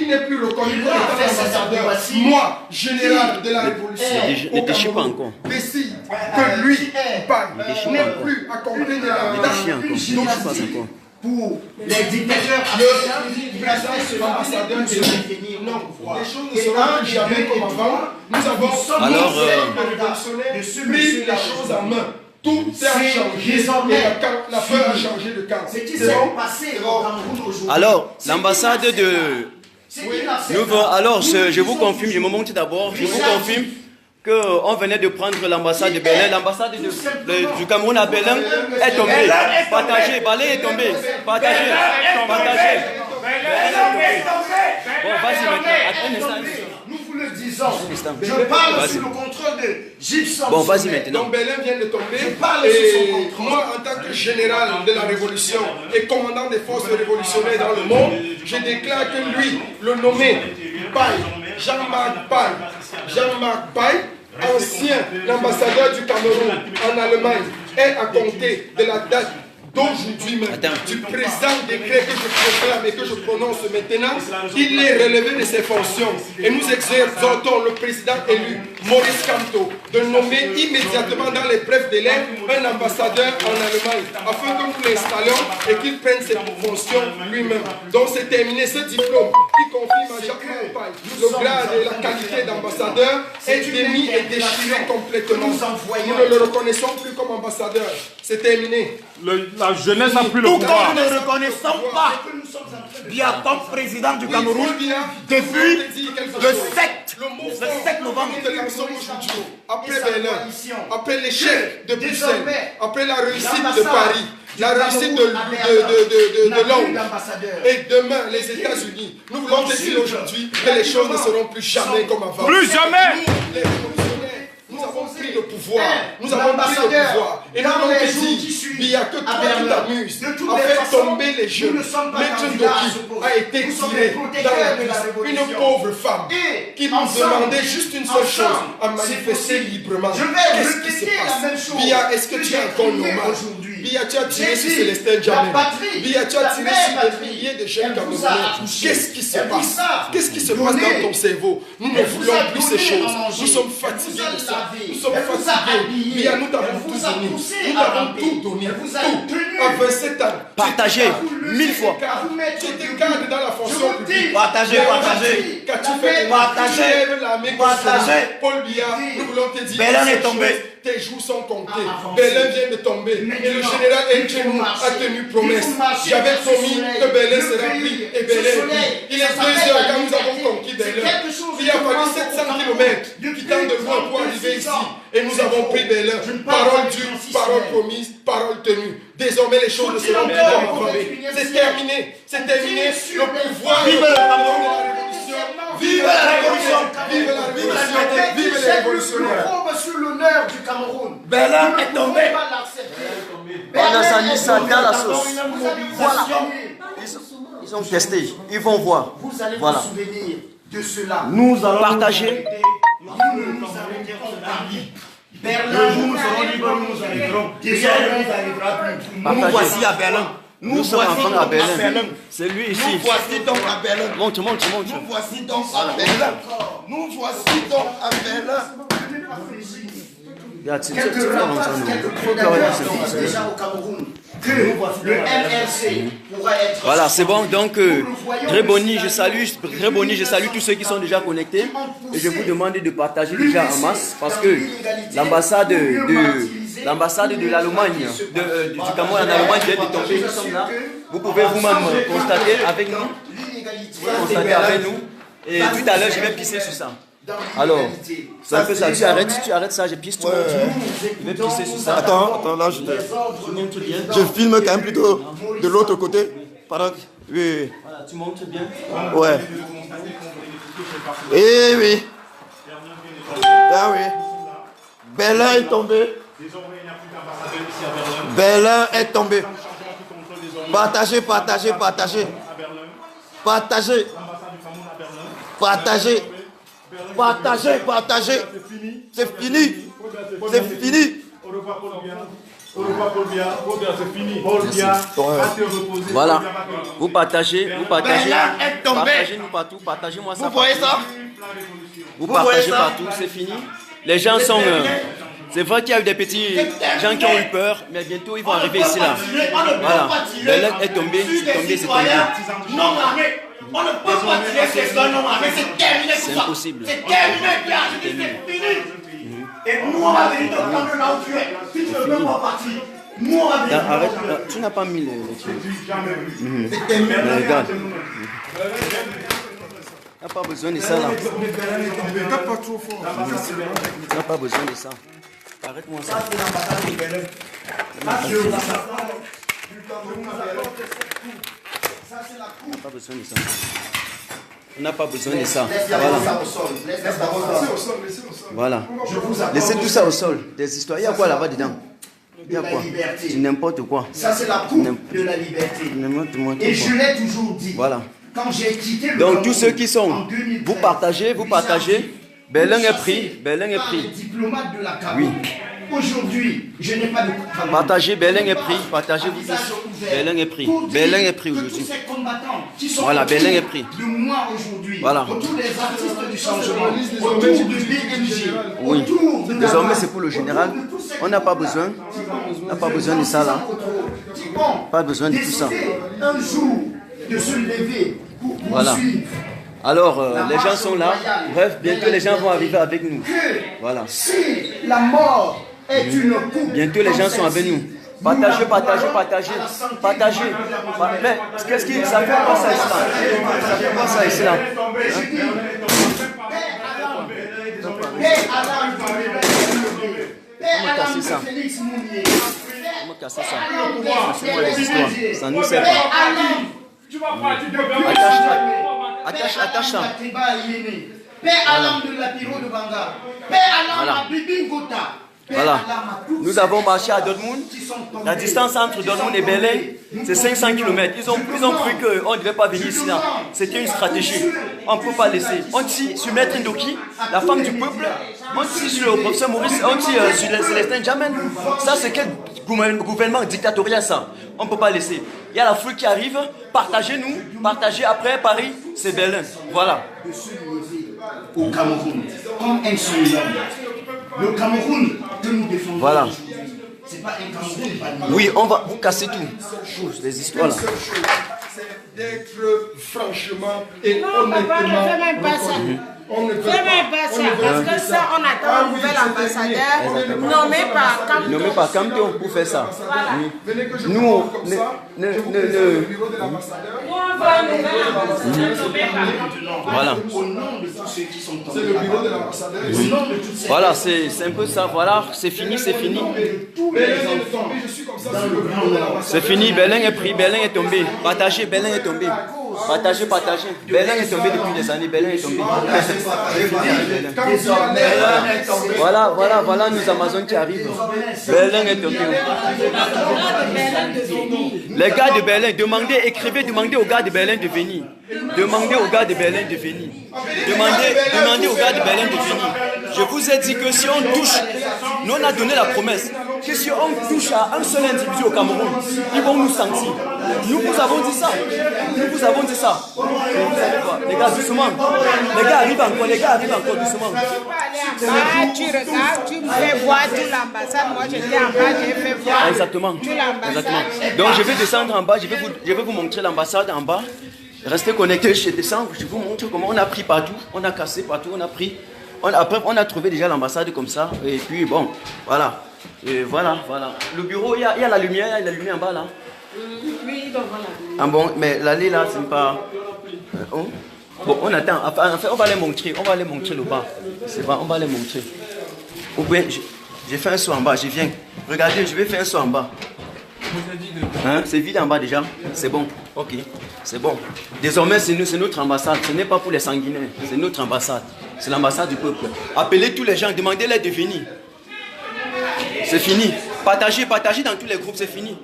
il n'est plus reconnu comme ambassadeur. Moi, général de la Révolution, ne déchire pas encore. décide que lui, Paille, n'est plus accompagné de la médaille. Pour les dictateurs l'ambassadeur de maintenir. Non, les choses ne seront plus jamais comme avant. Nous avons pris les choses en main. Tout a changé. La peur a changé de camp. Ce qui s'est passé au Cameroun aujourd'hui. Alors, l'ambassade de... Alors, je vous confirme, je me montre d'abord, je vous confirme qu'on venait de prendre l'ambassade de Berlin. L'ambassade du Cameroun à Berlin est tombée. Partagée, Balai est tombée. Partagée. Bon, vas-y maintenant. Nous vous le disons. Je parle sur le contrôle de Gibson. Bon, vas-y maintenant. Donc Berlin vient de tomber. Je parle sur son contrôle. Moi, en tant que général de la Révolution et commandant des forces révolutionnaires dans le monde, je déclare que lui, le nommé Paille, Jean-Marc Paille, ancien ambassadeur du Cameroun en Allemagne, est à compter de la date d'aujourd'hui même, du présent décret que je proclame et que je prononce maintenant, il est relevé de ses fonctions. Et nous exhortons le président élu, Maurice Kamto, de nommer immédiatement dans les brefs délais un ambassadeur en Allemagne, afin que nous l'installions et qu'il prenne ses fonctions lui-même. Donc c'est terminé ce diplôme qui confirme à Jacques Paille le grade et la qualité d'ambassadeur est démis et déchiré complètement. Nous ne le reconnaissons plus comme ambassadeur. C'est terminé. La jeunesse n'a plus le pouvoir. Tout comme nous ne reconnaissons pas Biya comme président du Cameroun depuis le 7 novembre. Après Berlin, après l'échec de Bruxelles, après la réussite de Paris, la réussite de Londres et demain les États-Unis, nous voulons te dire aujourd'hui que les choses ne seront plus jamais comme avant. Plus jamais. Nous avons pris le pouvoir, nous avons pris le pouvoir, et nous avons dit, Biya, que toi tu t'amuses à faire tomber les jeunes. Maître Ndoki a été tiré dans la cuisse, une pauvre femme qui nous demandait juste une seule chose, à manifester librement. Qu'est-ce qui se passe? Biya, est-ce que tu es encore normal? Biya, tu as tiré sur Célestin Djamé. Biya, tu as tiré sur des milliers de jeunes Camerounais. Qu'est-ce qui se passe? Qu'est-ce qui se passe dans ton cerveau? Nous ne voulons plus ces choses. Nous sommes fatigués de ça. Nous sommes fatigués. Biya, nous t'avons tout donné. Nous t'avons tout donné. Tout. À 27 ans. Partagez 1000 fois. Tu étais cadre dans la fonction publique. Partagez. Qu'as-tu fait? Partagez. Paul Biya, nous voulons te dire. Berlin est tombé. Tes jours sont comptés. Berlin vient de tomber. Et le général Nchenou a tenu promesse. J'avais promis que Berlin serait pris. Et Berlin est pris. Il est 2 heures quand nous avons conquis Berlin. Il a fallu 700 km quittant de loin pour arriver ici. Et nous avons pris Berlin. Parole dure, parole promise, parole tenue. Désormais, les choses ne seront plus comme avant. C'est terminé. C'est terminé. Le pouvoir. Vive le Cameroun. Vive la révolution. Vive la révolution. Vive les révolutionnaires. Sur l'honneur du Cameroun. Berlin est tombé. Dans la sauce. Voilà. Ils ont testé. Ils vont voir. Vous allez vous souvenir de cela. Nous allons partager. Nous nous arrêterons parmi. Berlin, nous serons libres, nous arriverons. Désormais, nous n'arrivera plus. Nous voici à Berlin. Nous sommes enfin à Berlin. C'est lui ici. Nous voici donc à Berlin. Monte. Nous voici donc à Berlin. Nous voici donc à Berlin. Déjà au Cameroun que le MRC pourra être. Voilà, c'est bon. Donc, très Boni, je salue tous ceux qui sont déjà connectés. Et je vous demande de partager déjà en masse parce que l'ambassade de l'Allemagne, du Cameroun en Allemagne vient de tomber. Nous sommes là. Vous pouvez vous-même constater avec nous. Et tout à l'heure, je vais pisser sur ça. Alors, c'est un peu ça. Tu arrêtes ça, je pisse, tu continues. Je vais pisser sur ça. Attends, là, je filme quand même plutôt de l'autre côté. Pendant que... Oui. Voilà, tu montres bien. Ouais. Eh oui. Ah oui. Berlin est tombé. Berlin est tombé. Partagez. C'est fini. C'est fini. Paul Biya, va te reposer. Voilà. Vous partagez, Bella est tombée. partagez-nous partout, partagez-moi ça. Vous voyez ça? Vous voyez partagez ça? partout, c'est fini. Les gens sont... c'est vrai qu'il y a eu des petits gens qui ont eu peur, mais bientôt ils vont arriver ici là. Voilà. Belen est tombé, c'est tombé, c'est tombé. Non armé. On ne peut pas tirer quelqu'un non armé, c'est terminé tout ça. C'est impossible. C'est terminé, Pierre, je dis c'est fini. Et nous on va venir te prendre là où tu es. Si tu ne veux pas partir, nous on va venir. Arrête, tu n'as pas mis les trucs. C'est terminé. Regarde. Tu n'as pas besoin de ça là. Regarde pas trop fort. Tu n'as pas besoin de ça. Arrête-moi ça. On n'a pas besoin de ça. On n'a pas besoin de ça. Voilà. Laissez au sol, laissez au sol. Voilà. Laissez tout ça au sol. Des histoires. Il y a quoi là-bas dedans? Il y a quoi? C'est n'importe quoi. Ça, c'est la coupe de la liberté. N'importe Et je quoi. l'ai toujours dit. Voilà. Quand j'ai quitté le Donc Cameroun tous ceux qui sont, en 2013, vous partagez. Belen est pris, Belen est par les pris. diplomates de la Cameroun. Aujourd'hui, je n'ai pas de Cameroun. Partagez, Belen est pris, partagez-vous tous. Belen est pris, Belen est pris aujourd'hui. Tous ces combattants qui sont Voilà, autour Belen est pris. de moi aujourd'hui, Voilà. autour des artistes du changement, autour de BMG, Oui. autour de la Désormais masse, c'est pour le général. autour de tous ces On n'a pas besoin. On n'a pas besoin de ça là. qui ont Pas besoin de tout ça. décidé un jour de se lever pour Voilà. poursuivre. Alors les gens sont là. Bref, bientôt les gens vont arriver avec nous. Voilà. Si la mort est une coupe, Bientôt les gens sont avec nous. Partagez, partagez, partagez, partagez. Mais qu'est-ce qui ça fait pas ça ici là? Ça fait pas ça ici là. Père casser ça. Alain Félix Mounier, On va casser ça. Cassez-moi les histoires. Ça nous sert pas. Tu vas partir de Attache ça. Père Alain de la Piro de Banga, Père Alain Voilà. de Bibi Ngota, Père Voilà. Alain à tous Nous avons marché à Dortmund. qui sont tombés. La distance entre Dortmund et Berlin, c'est 500 km. Ils ont cru qu'on ne devait pas venir ici là. C'était une stratégie. On ne peut pas laisser. On tire sur Maître Ndoki, la femme du peuple. On tire sur le professeur Maurice. On tire sur Célestin Jamen. Ça, c'est quel gouvernement dictatorial ça? On ne peut pas laisser. Il y a la foule qui arrive. Partagez-nous. Partagez après Paris, c'est Berlin. Voilà. Au Cameroun, comme un seul homme. Le Cameroun que nous défendons. Voilà. C'est pas un Cameroun banni. Oui, on va vous casser tout. Tous les histoires là. Une seule chose, c'est d'être franchement et Non, honnêtement. papa, ne fais même pas ça. On ne veut Fais même pas ça. Parce que ça, on attend un nouvel ambassadeur nommé par Camton. Nommé par Camton pour faire ça. Venez que je Nous, commence comme ne- ça. ne- Je vous ne- présente ne- le bureau de l'ambassadeur. Nous, on veut un nouvel ambassadeur nommé par Voilà. Au nom de tous ceux qui sont C'est tombés le bureau de là-bas, l'ambassadeur. au nom de toutes ces Voilà, c'est un peu ça. Voilà, c'est fini, c'est fini. tous Mais les là, il est enfants tombé, je suis comme ça sur le bureau de l'ambassadeur. C'est fini, Berlin est pris, Berlin est tombé. Partagez, Berlin est tombé. Partagez, partagez. Berlin est tombé depuis des années, Berlin est tombé. Quand tu allais, Voilà, voilà, voilà nos Amazones qui arrivent. Berlin est tombé. Les gars de Berlin, demandez, écrivez, demandez aux gars de Berlin de venir. Demandez aux gars de Berlin de venir. Demandez aux gars de Berlin de venir. Je vous ai dit que si on touche, nous on a donné la promesse, que si on touche à un seul individu au Cameroun, ils vont nous sentir. Nous vous avons dit ça. Nous vous avons dit ça. Mais vous savez quoi? Les gars, doucement. Les gars arrivent encore, doucement. Tu peux aller en bas, tu regardes, tu me fais voir toute l'ambassade. Moi, j'étais en bas, j'ai fait voir Exactement. toute l'ambassade. Exactement. Donc je vais descendre en bas, je vais vous montrer l'ambassade en bas. Restez connectés, je descends, je vous montre comment on a pris partout, on a cassé partout, on a pris. Après, on a trouvé déjà l'ambassade comme ça. Et puis bon, voilà. Et voilà, voilà. Le bureau, il y a la lumière en bas là. Oui, donc voilà. Ah bon, mais l'allée là, c'est pas. Bon, on attend. Enfin, on va les montrer le bas. C'est bon, on va les montrer. Ou bien, j'ai fait un saut en bas, je viens. Regardez, je vais faire un saut en bas. Hein? C'est vide en bas déjà. C'est bon. Ok. C'est bon. Désormais, c'est notre ambassade. Ce n'est pas pour les sanguinaires. C'est notre ambassade. C'est l'ambassade du peuple. Appelez tous les gens. Demandez-les de venir. C'est fini. Partagez dans tous les groupes. C'est fini.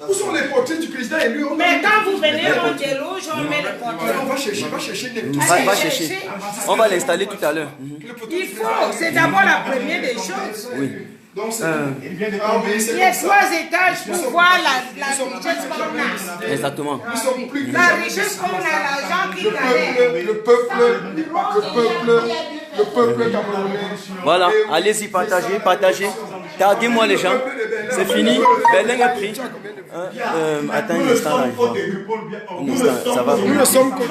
Où sont les portraits du président élu? Mais quand vous venez, on déloge, on met le portrait. On va chercher des Va chercher. On va l'installer tout à l'heure. Il faut, c'est d'abord la première des choses. Oui. Donc c'est Il vient de ah oui, tomber. c'est Il y a comme ça. 3 étages pour voir la richesse qu'on a. Exactement. Nous sommes plus que La jamais. richesse qu'on a, l'argent qui Le galère. peuple camerounais. Voilà, allez-y, partagez, partagez. Taguez-moi les gens. C'est fini. Berlin est pris. Attends un instant là. Un instant, ça va Nous remonter. ne sommes que des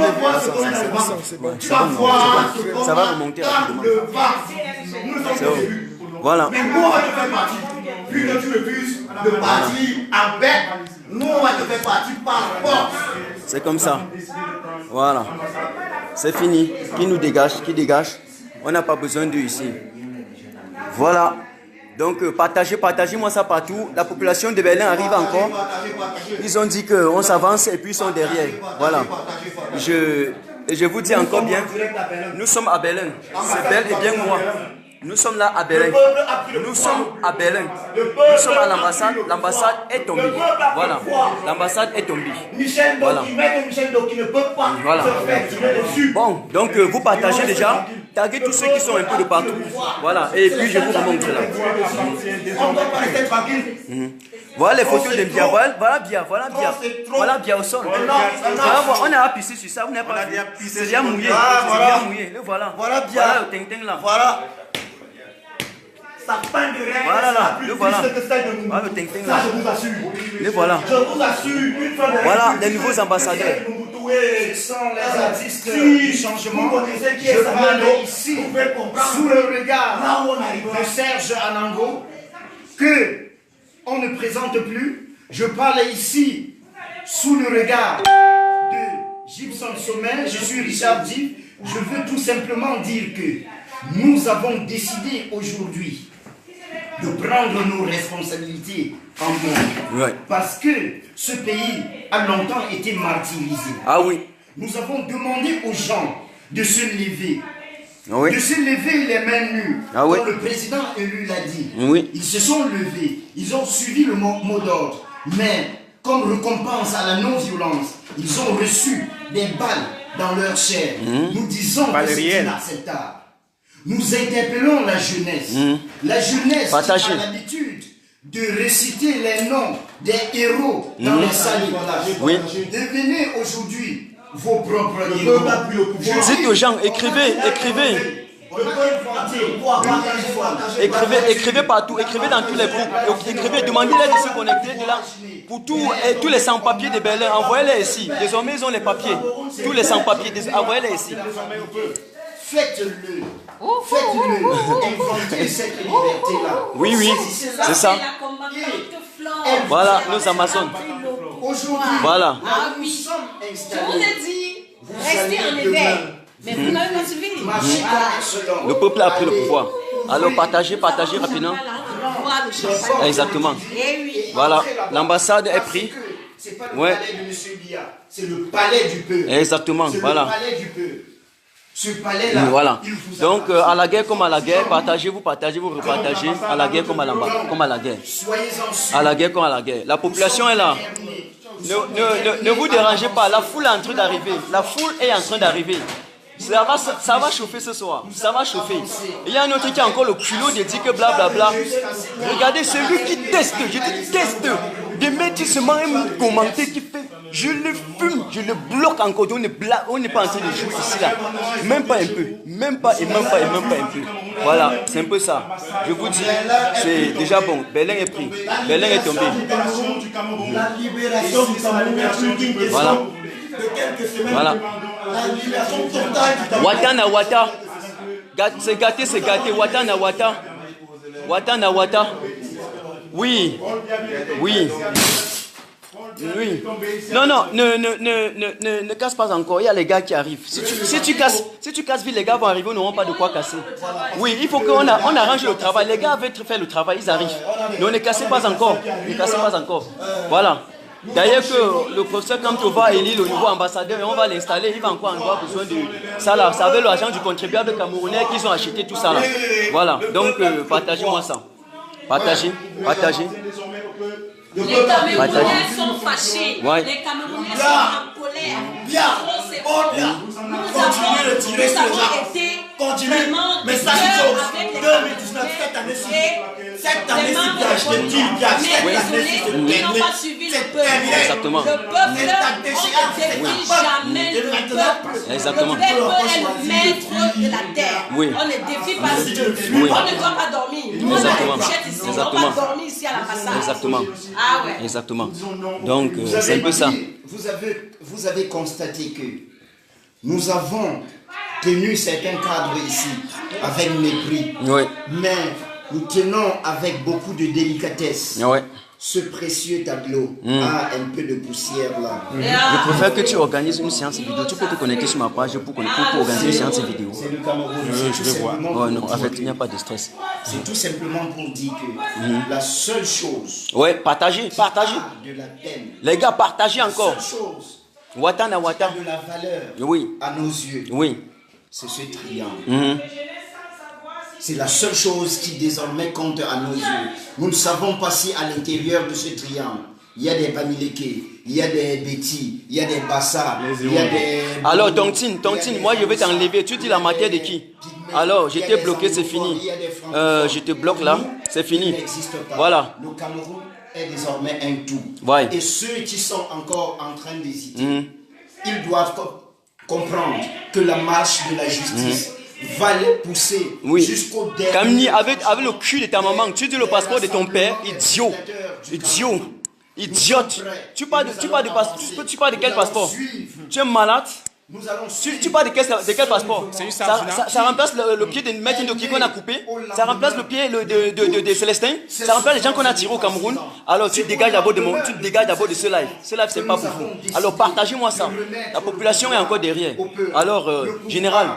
Tu c'est vas voir Ça va remonter rapidement. C'est bon. Voilà. Mais nous, on va te faire partie. Vu que tu refuses de partir avec, nous, on va te faire partie par force. C'est comme ça. Voilà. C'est fini. Qui nous dégage? Qui dégage? On n'a pas besoin d'eux ici. Voilà. Donc, partagez-moi ça partout. La population de Berlin arrive encore. Ils ont dit qu'on s'avance et puis ils sont derrière. Voilà. Je vous dis encore bien, nous sommes à Berlin. C'est bel et bien moi. Nous sommes là à Berlin. Nous sommes à Berlin. Nous sommes à l'ambassade. L'ambassade est tombée. Voilà. L'ambassade est tombée. Michel Voilà. Michel qui ne peut pas Voilà. se faire tirer dessus. Bon, donc vous partagez déjà. Taguez tous ceux qui sont un peu de partout. Voilà. Et puis je vous remonte là. On ne peut pas rester tranquille. Voilà les photos de Bia. Voilà Bia. Voilà Bia. Voilà Bia au sol. On a appuyé sur ça. Vous n'avez pas vu. C'est bien mouillé. C'est bien mouillé. Le voilà. Voilà Bia. Voilà le ting-ting là. Voilà. Sa fin de règne Voilà là. plus Le voilà. triste que celle de nous. Voilà le ting-ting Ça, là. je vous assure. Le voilà. Je vous assure, une fin de règne Voilà plus les triste nouveaux que ambassadeurs. celle de nous. Ce sont les artistes Si du changement. vous connaissez qui est Je Samano, parle ici, vous pouvez comprendre sous le regard là où on arrive. de Serge Anango, que on ne présente plus. Je parle ici, sous le regard de Gibson Sommet. Je suis Richard Div. Je veux tout simplement dire que nous avons décidé aujourd'hui de prendre nos responsabilités en main. Ouais. Parce que ce pays a longtemps été martyrisé. Ah oui. Nous avons demandé aux gens de se lever. Ah oui. De se lever les mains nues. Ah oui. Comme le président élu l'a dit. Oui. Ils se sont levés. Ils ont suivi le mot d'ordre. Mais comme récompense à la non-violence, ils ont reçu des balles dans leur chair. Nous disons que c'est inacceptable. Nous interpellons la jeunesse. La jeunesse Partagez. qui a l'habitude de réciter les noms des héros dans les salles. Oui. Devenez aujourd'hui vos propres héros. Dites aux gens, écrivez. Écrivez partout, écrivez dans tous les groupes, écrivez, demandez-les de se connecter de là. Pour tous les sans-papiers de Berlin, envoyez-les ici. Désormais, ils ont les papiers. Tous les sans-papiers, envoyez-les ici. Faites-le. Faites-le. Inventez cette liberté-là. Oui, c'est ça. Voilà, nos Amazones. Aujourd'hui, Voilà. nous sommes Je installés. vous ai dit, restez en éveil. Mais vous n'avez pas suivi. Marchez comme un seul homme. Le peuple a pris le pouvoir. Alors partagez rapidement. Exactement. Voilà, l'ambassade est prise. C'est pas le palais de M. Biya, c'est le palais du peuple. Exactement, C'est voilà. le palais du peuple. Ce palais-là, Voilà. il vous Donc appartient. à la guerre comme à la guerre, partagez, repartagez. À la guerre comme à la guerre. Soyez-en sûrs. À la guerre comme à la guerre. La population est là. Ne vous dérangez pas. La foule est en train d'arriver. La foule est en train d'arriver. Ça va chauffer ce soir. Ça va chauffer. Il y a un autre qui a encore le culot de dire que blablabla. Regardez celui qui teste. Je dis teste. De mettre seulement un commentaire qui fait. Je le fume. Je le bloque encore. On n'est pas en train de jouer ici là. Même pas un peu. Même pas un peu. Voilà. C'est un peu ça. Je vous dis. C'est déjà bon. Berlin est pris. Berlin est tombé. La libération du Cameroun est une question Voilà. de quelques semaines. Voilà. La libération totale du Cameroun. Wata na wata. C'est gâté. Wata na wata. Wata na wata. Oui. Non, ne casse pas encore. Il y a les gars qui arrivent. Si tu casses vite, les gars vont arriver, ils n'auront pas de quoi casser. Oui, il faut qu'on arrange le travail. Les gars veulent faire le travail, ils arrivent. Mais ne cassez pas encore. Voilà. D'ailleurs que le professeur Kamto va élire le nouveau ambassadeur et on va l'installer, il va encore avoir besoin de ça là. Ça veut l'argent du contribuable camerounais qu'ils ont acheté tout ça là. Voilà. Donc partagez-moi ça. Partagez. Les Camerounais sont fâchés. Ouais. Les Camerounais sont en colère. Bien. Nous avons été continue. Mais ça, avec les 2019, cette année-ci, cette année-ci, je te dis, mais désolé, ils n'ont pas suivi le peuple. Exactement. Le peuple, on ne défie jamais le peuple. Exactement. Le peuple est le maître de la terre. Oui. On ne défie pas Dieu. Oui. On ne doit pas dormir. Nous, on a Exactement. des couchettes ici. On ne doit Exactement. pas dormir ici à l'ambassade. Exactement. Ah ouais. Exactement. Donc, c'est un peu ça. Vous avez constaté que nous avons tenu certains cadres ici avec mépris, Oui. mais nous tenons avec beaucoup de délicatesse. Oui. Ce précieux tableau a un peu de poussière là. Je préfère que tu organises une séance vidéo. Tu peux te connecter sur ma page pour organiser une séance vidéo. C'est le Cameroun. Je vais voir. Oh, non, en fait, il n'y a pas de stress. C'est tout simplement pour dire que la seule chose Ouais, partagez, partagez. de la peine, Les gars, partagez la encore. seule chose Watan à Watan. de la valeur Oui. à nos yeux, Oui. c'est ce triangle. Mhm. C'est la seule chose qui désormais compte à nos yeux. Nous ne savons pas si à l'intérieur de ce triangle, il y a des Bamileke, il y a des Betty, il y a des Bassa, il y a des... Alors, Tontine, moi je vais t'enlever. Tu dis la matière de qui? Alors, je t'ai bloqué, c'est fini. Je te bloque là, c'est fini. n'existe pas. Voilà. Le Cameroun est désormais un tout. Ouais. Et ceux qui sont encore en train d'hésiter, ils doivent comprendre que la marche de la justice va les pousser jusqu'au dernier. Camille, avec le cul de ta maman, tu dis le passeport de ton père, idiot. Idiot. Idiote. Tu parles de quel passeport? Tu es malade? Tu parles de quel passeport? Ça remplace le pied de Maître Ndoki qu'on a coupé. Ça remplace le pied de Célestin. Ça remplace les gens qu'on a tirés au Cameroun. Alors tu te dégages d'abord de ce live. Ce live, c'est pas pour vous. Alors partagez-moi ça. La population est encore derrière. Alors, général,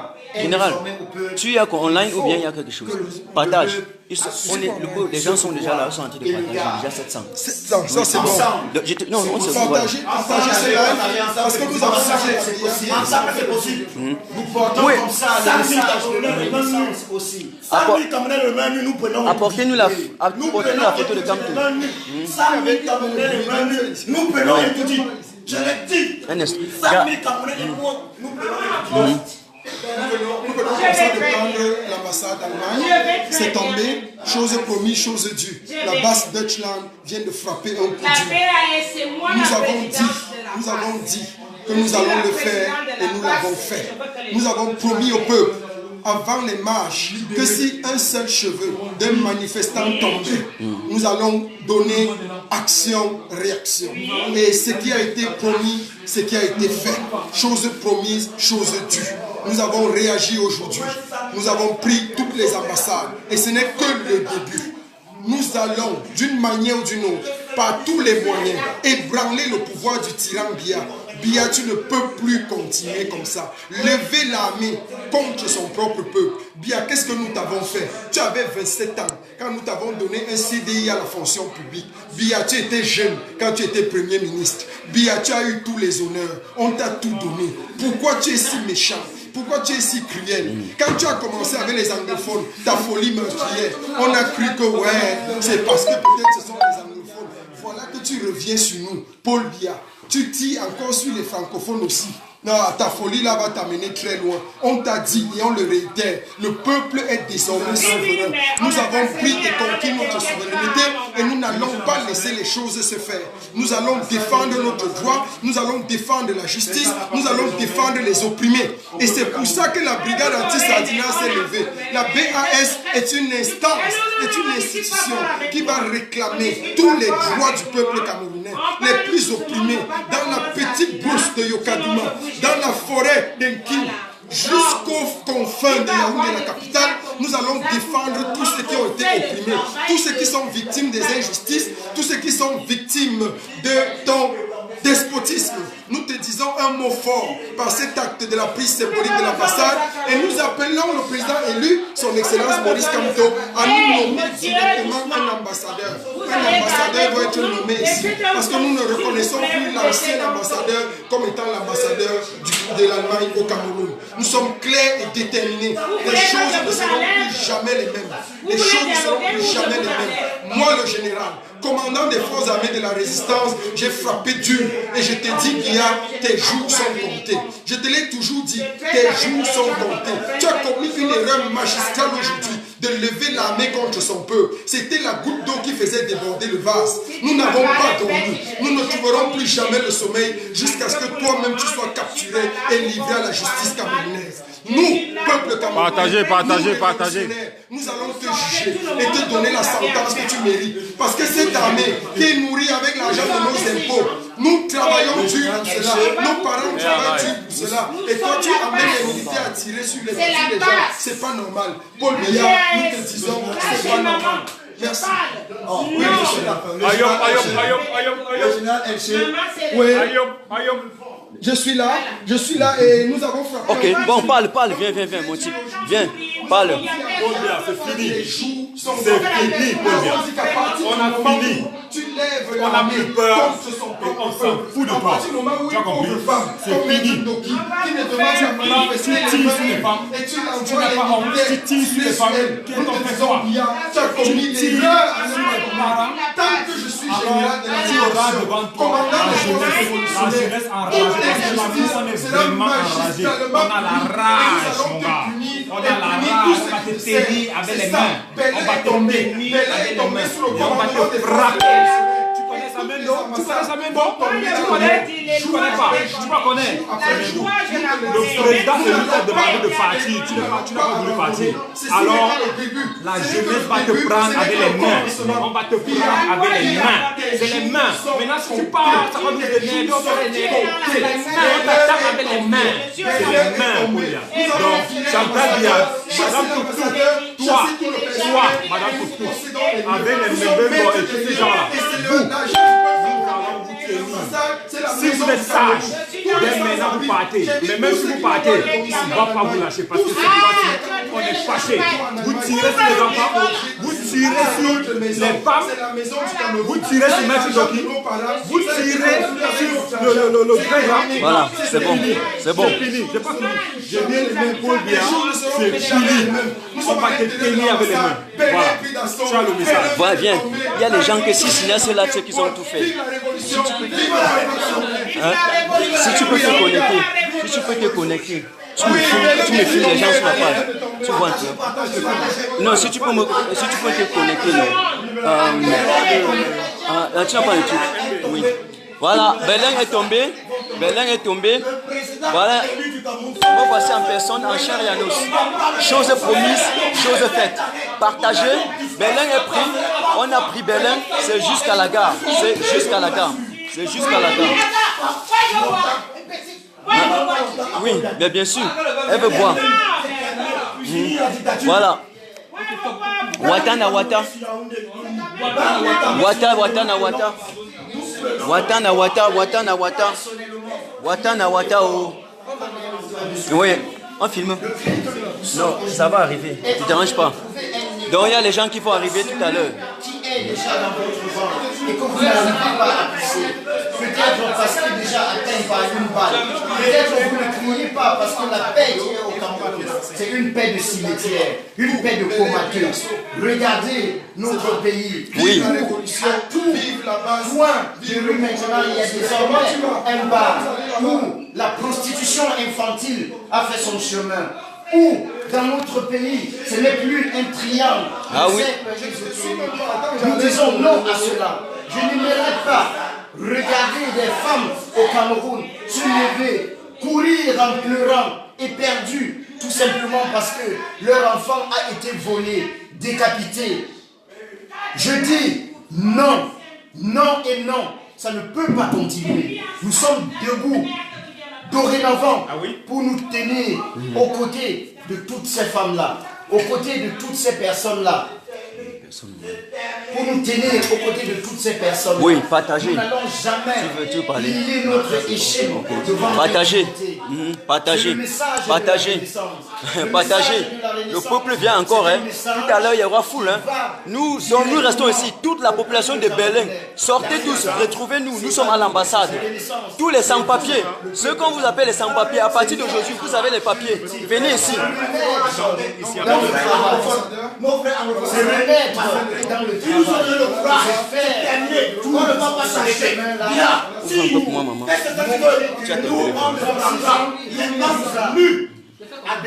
tu es online ou bien il y a quelque chose? Partage. Les gens sont déjà là, ils sont en train de partager. Déjà 700. 700, ça c'est bon. Non, on se voit. Partagez ce live parce que vous avez fait. Ensemble, c'est possible. Nous portons comme ça le message de la renaissance aussi. Apportez-nous la photo de Kamto. 100 000 Camerounais le même, nous prenons un tout dit. Je l'ai dit. 100 000 Camerounais nous prenons un tout dit. Nous venons comme ça de prendre l'ambassade d'Allemagne. C'est tombé, chose promise, chose due. La base Deutschland vient de frapper un coup dur. Nous avons dit que nous allons le faire et nous l'avons fait. Nous avons promis au peuple avant les marches que si un seul cheveu d'un manifestant tombait, nous allons donner action, réaction. Et ce qui a été promis, ce qui a été fait. Chose promise, chose due. Nous avons réagi aujourd'hui. Nous avons pris toutes les ambassades. Et ce n'est que le début. Nous allons, d'une manière ou d'une autre, par tous les moyens, ébranler le pouvoir du tyran Biya. Biya, tu ne peux plus continuer comme ça. Lever l'armée contre son propre peuple. Biya, qu'est-ce que nous t'avons fait? Tu avais 27 ans quand nous t'avons donné un CDI à la fonction publique. Biya, tu étais jeune quand tu étais Premier ministre. Biya, tu as eu tous les honneurs. On t'a tout donné. Pourquoi tu es si méchant? Pourquoi tu es si cruel? Quand tu as commencé avec les anglophones, ta folie meurtrière, on a cru que ouais, c'est parce que peut-être ce sont les anglophones. Voilà que tu reviens sur nous, Paul Biya. Tu tires encore sur les francophones aussi. Non, ta folie là va t'amener très loin. On t'a dit et on le réitère, le peuple est désormais souverain. Nous avons pris et conquis notre souveraineté et nous n'allons pas laisser les choses se faire. Nous allons défendre notre droit, nous allons défendre la justice, nous allons défendre les opprimés. Et c'est pour ça que la brigade anti-Sardina s'est levée. La BAS est une instance, est une institution qui va réclamer tous les droits du peuple camerounais, les plus opprimés, dans la petite brousse de Yokadouma, dans la forêt d'Enkim, jusqu'aux confins de Yaoundé, la capitale. Nous allons défendre tous ceux qui ont été opprimés, tous ceux qui sont victimes des injustices, tous ceux qui sont victimes de ton despotisme. Nous te disons un mot fort par cet acte de la prise symbolique de l'ambassade et nous appelons le président élu, son excellence Maurice Kamto, à nous nommer directement un ambassadeur. Un ambassadeur doit être nommé ici parce que nous ne reconnaissons plus l'ancien ambassadeur comme étant l'ambassadeur de l'Allemagne au Cameroun. Nous sommes clairs et déterminés. Les choses ne seront plus jamais les mêmes. Les choses ne seront plus jamais les mêmes. Moi, le général, commandant des forces armées de la résistance, j'ai frappé dur et je t'ai dit, Guilla, tes jours sont comptés. Je te l'ai toujours dit, tes jours sont comptés. Tu as commis une erreur magistrale aujourd'hui de lever l'armée contre son peuple. C'était la goutte d'eau qui faisait déborder le vase. Nous n'avons pas dormi. Nous ne trouverons plus jamais le sommeil jusqu'à ce que toi-même tu sois capturé et livré à la justice camerounaise. Nous, peuple camerounais, partagez. Nous allons te juger et te donner la sentence que tu mérites. Parce que cette armée qui est nourrie avec l'argent de nos impôts, nous travaillons dur pour cela. Nos parents travaillent dur pour cela. Et quand tu amènes les militaires à tirer sur les gens, c'est pas normal. Paul Biya, nous te disons, c'est pas normal. Merci. Oh, oui, je suis là et nous avons frappé. Ok, bon, parle, viens, mon type. Viens, parle. C'est fini. C'est fini, on a fini. On a plus peur. On s'en fout de toi. Tu as compris? C'est fini. Tu tires sur les femmes. Tu n'as pas honte. Tu tires sur les femmes. Qu'est-ce qu'on fait toi? Tu tires sur les parents. Tant que je suis général de la tu auras devant toi la jeunesse enragée. On est vraiment enragé. On a la rage, mon gars. On a la rage. On va te tenir avec les mains. On va te tenir avec les mains. Et on va te frapper. Tu connais sa main, non? Tu connais sa main, non? Tu connais? Tu connais pas. Tu vas connaître. Le président de l'Union a demandé de partir. Tu n'as pas voulu partir. Alors, la jeunesse va te prendre avec les mains. On va te prendre avec les mains. C'est les mains. Maintenant, si tu pars, ça va nous donner. C'est les mains. On t'attaque avec les mains. C'est les mains, Paulia. Donc, Chantal Dia, Madame Toutou, toi, Madame Toutou, avec les membres et tous ces gens-là, si vous êtes sage, dès maintenant vous partez. Mais même si vous partez, on ne va pas vous lâcher parce que cette fois-ci, on est fâché. Vous tirez sur les enfants, vous tirez sur les femmes, vous tirez sur Maître Doki, vous tirez sur le frère. Voilà, c'est bon, c'est bon. C'est fini, j'ai pas fini. J'ai bien les mains pour bien, c'est fini. On va te tenir avec les mains. Voilà, tu as le message. Voilà, viens. Il y a des gens qui s'y signent là, ceux qui ont tout fait. Si tu peux te connecter, tu me filmes les gens sur la page. Tu vois un peu. Non, si tu peux te connecter, non. Tu n'as pas un truc. Oui. Voilà, Berlin est tombé. Voilà, on va passer en personne, en chair et en os. Chose promise, chose faite. Partagez, Berlin est pris. On a pris Berlin, c'est jusqu'à la gare. C'est jusqu'à la gare. Oui, mais bien sûr, elle veut boire. Voilà. Wata na wata. Wata na wata oh. Oui, on filme. Non, ça va arriver. Ne te dérange pas. Donc il y a les gens qui vont arriver tout à l'heure. Qui est déjà dans votre ventre et que vous n'arrivez pas à pousser. Peut-être parce que déjà atteint par une balle. Peut-être que vous ne criez pas parce que la paix qui est au Cameroun, c'est une paix de cimetière, une paix de comateux. Regardez notre pays. Oui. À tout point de rue maintenant, il y a désormais un bar où la prostitution infantile a fait son chemin. Où, dans notre pays, ce n'est plus un triangle. Ah oui. Nous disons non à cela. Je n'aimerais pas regarder des femmes au Cameroun se lever, courir en pleurant, éperdus, tout simplement parce que leur enfant a été volé, décapité. Je dis non, non et non. Ça ne peut pas continuer. Nous sommes debout. Dorénavant, pour nous tenir aux côtés de toutes ces femmes-là, aux côtés de toutes ces personnes-là. pour nous tenir aux côtés de toutes ces personnes. Oui, partagez. Nous n'allons jamais veux parler? plier notre échelle devant Partagez. l'autorité. Partagez. C'est le message de Partagez. la Renaissance. Partagez. Le peuple vient encore. Hein. Tout à l'heure, il y aura foule. Hein. Nous restons ici. Toute la population de Berlin. Sortez tous. Retrouvez-nous. Nous sommes à l'ambassade. Tous les sans-papiers. Ceux qu'on vous appelle les sans-papiers. À partir d'aujourd'hui, vous avez les papiers. Venez ici. Nos frères, c'est remettre dans le temps. Ils nous ont donné le courage de faire. On ne va pas s'arrêter. Là, si nous, moi, maman. qu'est-ce que ça veut dire? Nous, on va il n'a plus à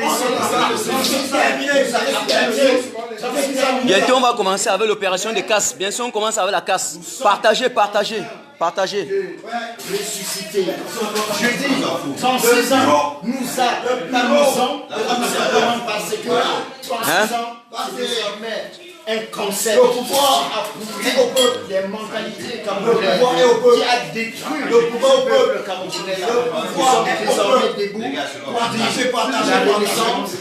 Bientôt, on va commencer avec l'opération de casse. Bien sûr, on commence avec la casse. Partagez, partagez, partagez. Ressuscité. Je dis, dans 6 ans, nous amusons parce que 36 ans, c'est désormais un concept qui a prouvé au peuple des mentalités camerounaises, qui a détruit le peuple camerounais. Nous sommes désormais debout pour dire la Renaissance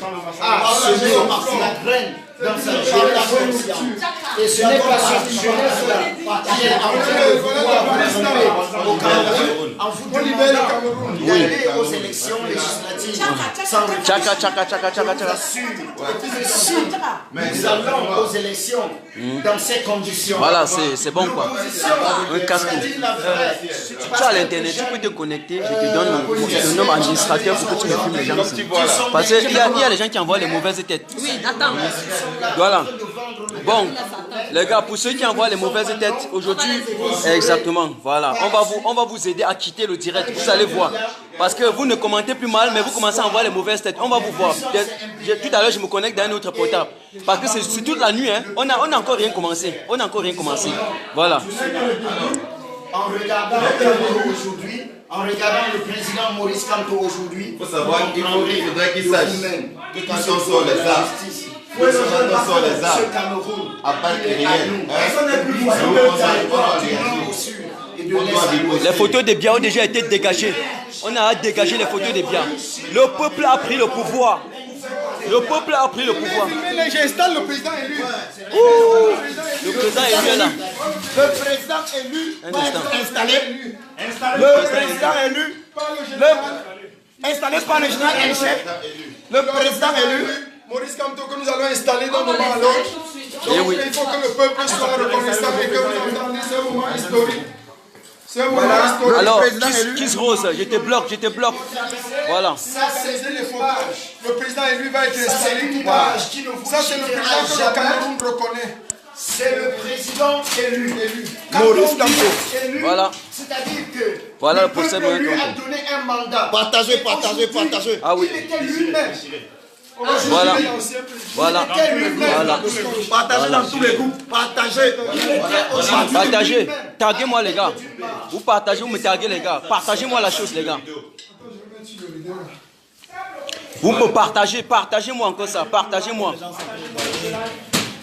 a semé la graine dans sa jeunesse consciente. Et ce n'est pas cette jeunesse-là qui est en train de vouloir vous au Cameroun, en vous demandant d'aller aux élections législatives. Tchaka, tchaka, tchaka, tchaka, tchaka. Si nous allons aux élections dans ces conditions. Voilà, c'est bon quoi. Un casque. Tu as l'internet, tu peux te connecter, je te donne mon nom administrateur pour que tu me filmes les gens ici. Parce qu'il y a des gens qui envoient les mauvaises têtes. Oui, attends. Voilà. Bon, les gars, pour ceux qui envoient les mauvaises têtes aujourd'hui, exactement, voilà. On va vous aider à quitter le direct. Vous allez voir. Parce que vous ne commentez plus mal, mais vous commencez à envoyer les mauvaises têtes. On va vous voir. Tout à l'heure, je me connecte dans un autre portable. Parce que c'est toute la nuit. Hein. On n'a encore rien commencé. On n'a encore rien commencé. Voilà. En regardant aujourd'hui, en regardant le président Maurice Kamto aujourd'hui, il faut savoir qu'il faudrait qu'il sache que quand on sort les armes, quand on sort les armes, à part que rien, les photos de Biya ont déjà été dégagées. On a dégagé les photos de Biya. Le peuple a pris le pouvoir. Le peuple a pris le pouvoir. J'installe le président élu. Le président élu est là. Le président élu va être installé. Le président élu, installé par le général en chef. Le président élu. Maurice Kamto que nous allons installer d'un moment à l'autre. Donc il faut que le peuple soit reconnaissant et que vous entendez ce moment historique. Alors, Kiss Rose, je te bloque. Voilà. Ça, c'est les photos. Le président élu va être installé tout à l'heure. Ça, c'est le président que le Cameroun reconnaît. C'est le président élu. Maurice Kamto. Voilà. C'est-à-dire que voilà le peuple lui a donné un mandat. Partagez. Ah oui. Il était lui-même. Voilà. Partagez dans tous les groupes. Partagez. Taguez-moi les gars. Vous partagez, vous me taguez les gars. Partagez-moi la chose les gars. Vous me partagez. Partagez-moi encore ça. Partagez-moi.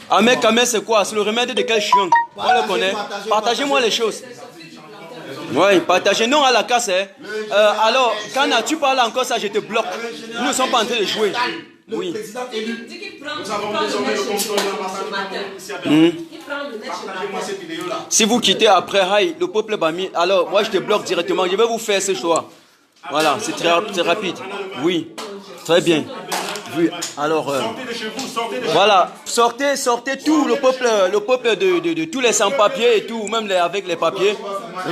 Ahmed Kamel c'est quoi? C'est le remède de quel chien? On le connaît. Partagez-moi les choses. Oui, partagez. Non à la casse. Hein. Alors, quand tu parles encore ça, je te bloque. Nous ne sommes pas en train de jouer. Oui. Nous avons désormais le contrôle de l'ambassade. Si vous quittez après Haï, le peuple Bami, alors moi je te bloque directement. Je vais vous faire ce choix. Voilà, c'est très rapide. Oui, très bien. Oui, alors voilà, sortez tout le peuple de tous les sans-papiers et tout, même avec les papiers.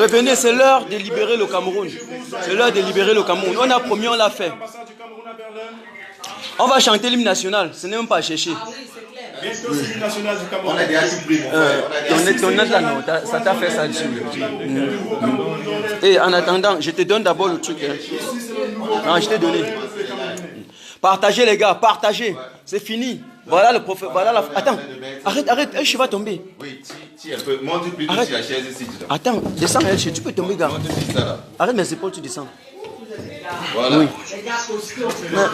Revenez, c'est l'heure de libérer le Cameroun. C'est l'heure de libérer le Cameroun. On a promis, on l'a fait. On va chanter l'hymne national, ce n'est même pas à chercher. Bientôt, c'est l'hymne national du Cameroun. On a déjà tout pris, mon frère. Ton note là, non, ça t'a fait ça dessus. Et en attendant, je te donne d'abord le truc. Hein. Non, je t'ai donné. Partagez les gars, partagez. C'est fini. Voilà le prophète. Voilà la... Attends, arrête, je vais tomber. Oui, un peu. Monte plus sur la chaise ici. Attends, descends, tu peux tomber, gars. Monte plus ça là. Arrête mes épaules, tu descends. Voilà. Oui.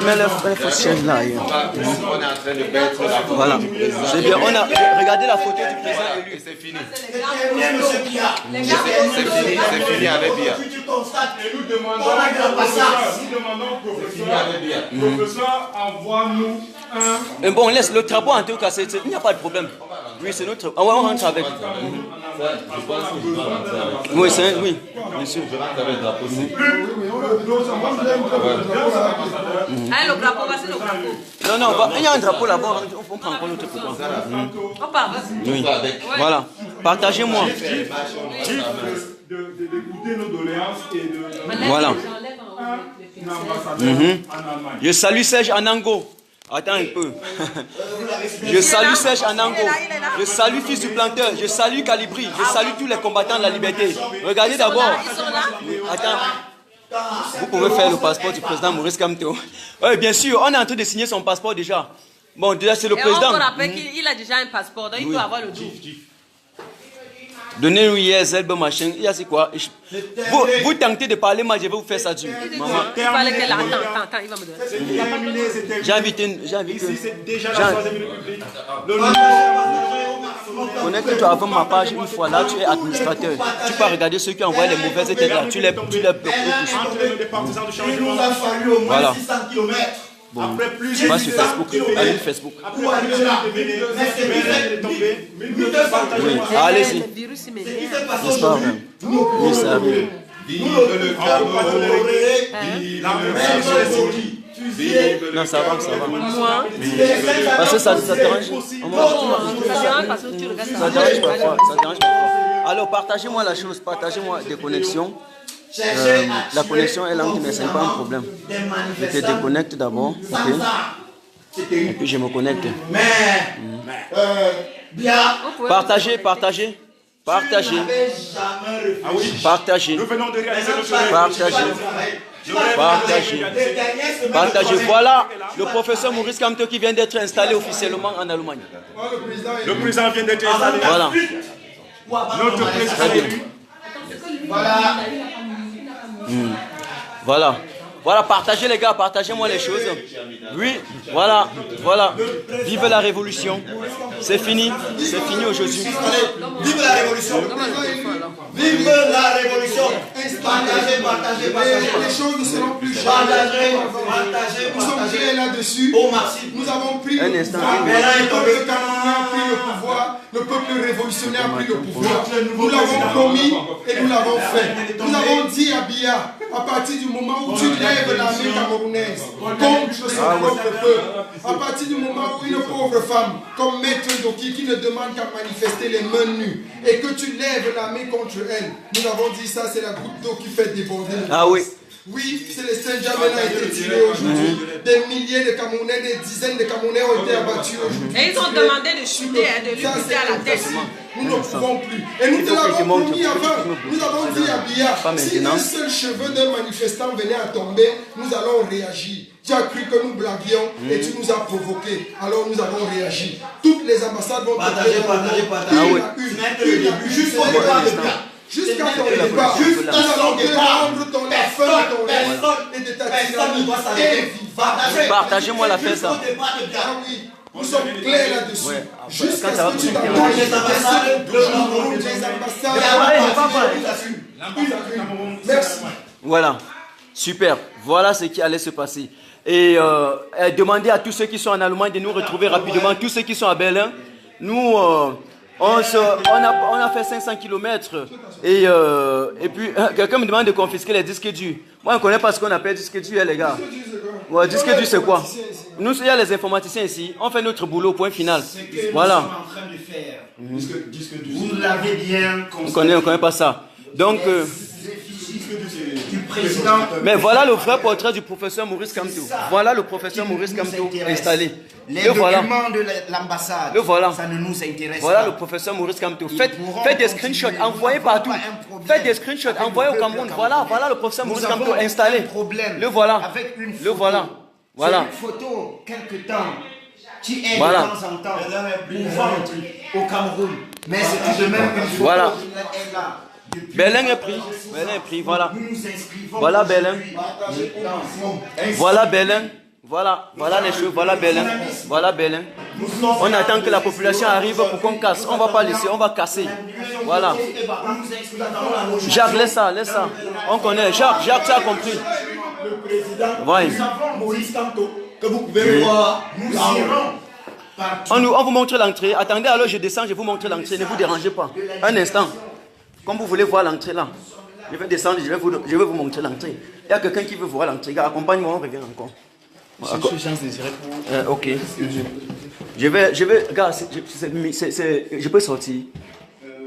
Mais la fausse chaise là. On est en train de mettre la photo. Voilà. C'est bien. On a regardé la photo du président élu. Et c'est fini. C'est fini avec Biya. Tu constates Et nous demandons professeur, envoie-nous un. Mais bon, laisse le drapeau en tout cas, il n'y a pas de problème. Oui, c'est notre. Ah ouais, on rentre avec. Ça, je pense que je vais rentrer avec. Oui, c'est oui, bien sûr. Je rentre avec le drapeau. Ah, le drapeau, voici le drapeau. Non, non, il y a un drapeau là-bas, on prend encore l'autre pourquoi. On part. Oui, voilà. Partagez-moi. D'écouter nos doléances et de... Voilà. Un ambassadeur en Allemagne. Je salue Serge Anango. Attends un peu. Je salue Serge Anango. Je salue Fils du Planteur. Je salue Calibri. Je salue tous les combattants de la liberté. Regardez d'abord. Attends. Vous pouvez faire le passeport du président Maurice Kamto. Oui, bien sûr, on est en train de signer son passeport déjà. Bon, déjà c'est le président. On rappelle qu'il a déjà un passeport, donc il peut avoir le double. Donnez-lui Zelbe machin. Il y a c'est quoi? Vous tentez de parler, moi je vais vous faire ça dur. Maman. Il fallait qu'elle attend, il va me donner. J'ai invité. Ici, c'est déjà la 3e République. Connecte-toi avant ma page une fois là, tu es administrateur. Tu peux regarder ceux qui envoient les mauvaises têtes là, tu les bloques tous. Il nous a fallu au moins Voilà. 600 km. Bon, va sur Facebook, allez Facebook. Oui, allez-y. N'est-ce pas vrai? Oui, ça arrive. Vive le Cameroun. Non, ça va, ça va. Parce que ça te dérange. Ça dérange parfois, ça dérange parfois. Alors, partagez-moi la chose, partagez-moi des connexions. La connexion est lente, mais ce n'est pas un problème. Je te déconnecte d'abord, ok? Et puis je me connecte. Partagez, partagez. Partagez. Partagez. Nous venons de réaliser notre rêve. Partagez. Partagez. Voilà le professeur Maurice Kamto qui vient d'être installé officiellement en Allemagne. Le président vient d'être installé. Voilà. Notre président. Voilà. Voilà. Voilà, partagez les gars, partagez-moi les choses. Oui, voilà, voilà. Vive la révolution. C'est fini aujourd'hui. Vive la révolution. Vive la révolution. Partagez. Les choses ne seront plus jamais. Partagez. Nous sommes créés là-dessus. Nous avons pris le instant. pouvoir. Le peuple camerounais a pris le pouvoir. Le peuple révolutionnaire a pris le pouvoir. Nous l'avons promis et nous l'avons fait. Nous avons dit à Biya, à partir du moment où tu lèves l'armée camerounaise contre son propre peuple, à partir du moment où une pauvre femme comme Maître Doki qui ne demande qu'à manifester les mains nues et que tu lèves l'armée contre elle, nous avons dit ça, c'est la goutte d'eau qui fait déborder le vase. Ah oui. Oui, c'est le Saint-Germain a été tiré aujourd'hui. Des milliers de Camerounais, des dizaines de Camerounais ont été abattus aujourd'hui. Et ils ont demandé de chuter, de lui couper à la tête. Nous ne pouvons plus. Et nous te l'avons promis avant. Nous avons dit à Biya, si un seul cheveu d'un manifestant venait à tomber, nous allons réagir. Tu as cru que nous blaguions et tu nous as provoqués. Alors nous avons réagi. Toutes les ambassades vont Partager. Juste au départ de Biya. Jusqu'à ton départ, jusqu'à ton départ, la fin de ton règne et de ta tyrannie. Partagez-moi la fête, ça. Ah oui, nous sommes clairs là-dessus. Ouais. Jusqu'à Quand ça va ce que tu prendre t'engages les ambassades. Merci. Voilà, super. Voilà ce qui allait se passer. Et demandez à tous ceux qui sont en Allemagne de nous retrouver rapidement. Tous ceux qui sont à Berlin, nous... On a fait 500 km et puis quelqu'un me demande de confisquer les disques durs. Moi, je ne connais pas ce qu'on appelle disque dur, les gars. Ouais, disque dur, c'est quoi? Nous, il y a les informaticiens ici. On fait notre boulot, point final. Voilà. Vous l'avez bien On connaît pas ça. Donc, du président. mais voilà le vrai portrait du professeur Maurice Kamto. Voilà le professeur Maurice Kamto installé. Les documents de l'ambassade, ça ne nous intéresse pas. Voilà le professeur Maurice Kamto. Faites des screenshots, envoyez partout. Faites des screenshots, envoyez au Cameroun. Voilà le professeur Maurice Kamto installé. Le voilà. Avec une photo. Le voilà. Voilà. Une photo, quelque temps, qui est Voilà. de temps en temps pour vendre au Cameroun. Mais c'est tout de même une photo Voilà. qui est là. Berlin est pris. Berlin est pris, voilà. Nous nous inscrivons. Voilà Berlin. Voilà Berlin. Voilà les choses, voilà Berlin. Voilà Berlin. On attend que la population arrive pour qu'on casse. On ne va pas laisser, on va casser. Voilà. Jacques, laisse ça. On connaît. Jacques, tu as compris. Le président, Ouais. Maurice Kamto, que vous pouvez voir, nous irons On vous montre l'entrée. Attendez, alors je descends, je vous montre l'entrée. Ne vous dérangez pas. Un instant. Comme vous voulez voir l'entrée là. Je vais descendre, je vais vous montrer l'entrée. Il y a quelqu'un qui veut voir l'entrée. Accompagne-moi, on revient encore. Ok. Je vais, gars, je peux sortir.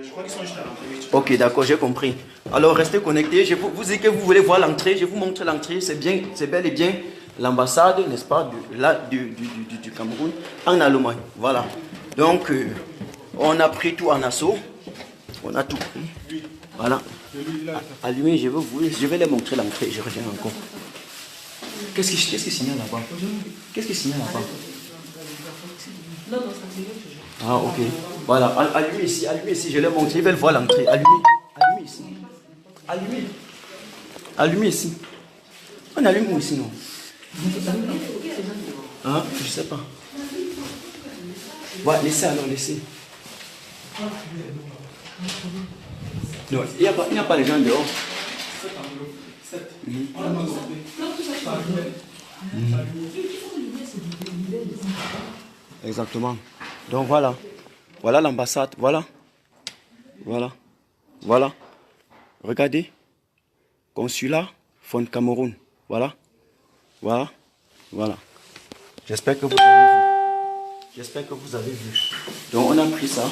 Je crois qu'ils sont juste à l'entrée. Ok, d'accord, j'ai compris. Alors restez connectés. Je vous dis que vous voulez voir l'entrée. Je vous montre l'entrée. C'est bel et bien l'ambassade, n'est-ce pas, du Cameroun en Allemagne. Voilà. Donc, on a pris tout en assaut. On a tout pris. Voilà. Allumez, je vais les montrer l'entrée. Je reviens encore. Qu'est-ce qui signale là-bas? Qu'est-ce qui signale là-bas? Non, ça signale toujours. Ah, ok. Voilà. Allumez ici, je les montre. Ils veulent voir l'entrée. Allumez ici. Allumez ici. On allume où ici, non? Hein? Je sais pas. Ouais, laissez alors, laissez. Non, il n'y a pas les gens dehors. Exactement. Donc voilà. Voilà l'ambassade. Voilà. Regardez. Consulat Fond Cameroun. Voilà. J'espère que vous avez vu. Donc on a pris ça.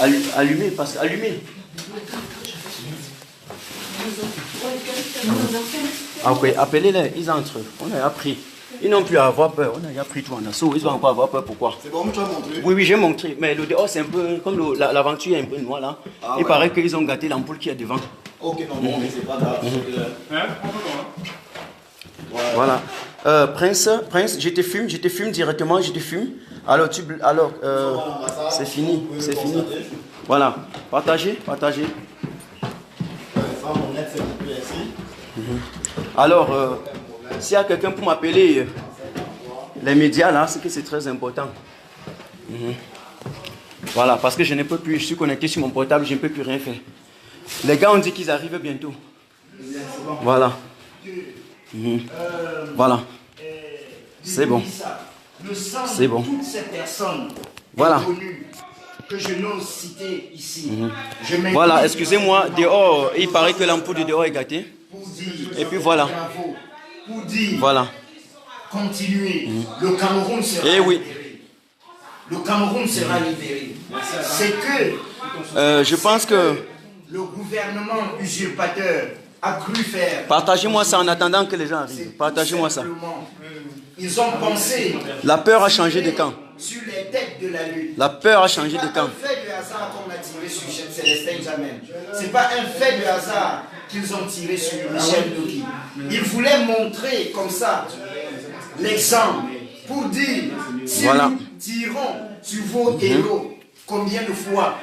Allumez. Ah, ok, appelez-les, ils entrent. On a appris. Ils n'ont plus à avoir peur. On a déjà pris tout en assaut. Ils vont encore avoir peur. Pourquoi? C'est bon, tu as montré? Oui, j'ai montré. Mais le dehors, c'est un peu comme l'aventure est un peu noire là. Ah, il paraît qu'ils ont gâté l'ampoule qui est devant. Ok, non, mais c'est pas grave. Voilà. Prince, je te filme directement, Alors, c'est fini. Voilà. Partagez. Alors, s'il y a quelqu'un pour m'appeler, les médias là, c'est que c'est très important. Voilà, parce que je ne peux plus, je suis connecté sur mon portable, je ne peux plus rien faire. Les gars ont dit qu'ils arrivent bientôt. Voilà. Voilà. C'est bon. C'est bon. Toutes ces personnes voilà. Que je n'ose citer ici. Voilà, excusez-moi, dehors, il paraît que l'ampoule de dehors est gâtée. Et puis voilà. Pour dire, voilà. Continuez. Le Cameroun sera libéré. Le Cameroun sera libéré. C'est que je pense que le gouvernement usurpateur a cru faire. Partagez-moi ça en attendant que les gens arrivent. Partagez-moi ça. Ils ont pensé. La peur a changé de camp. Sur les têtes de la lutte. La peur a changé de camp. C'est pas un fait de hasard qu'on a tiré sur Célestin Jamel. C'est pas un fait de hasard qu'ils ont tiré sur Michel Noki. Ils voulaient montrer comme ça l'exemple pour dire si nous tirons sur vos héros, combien de fois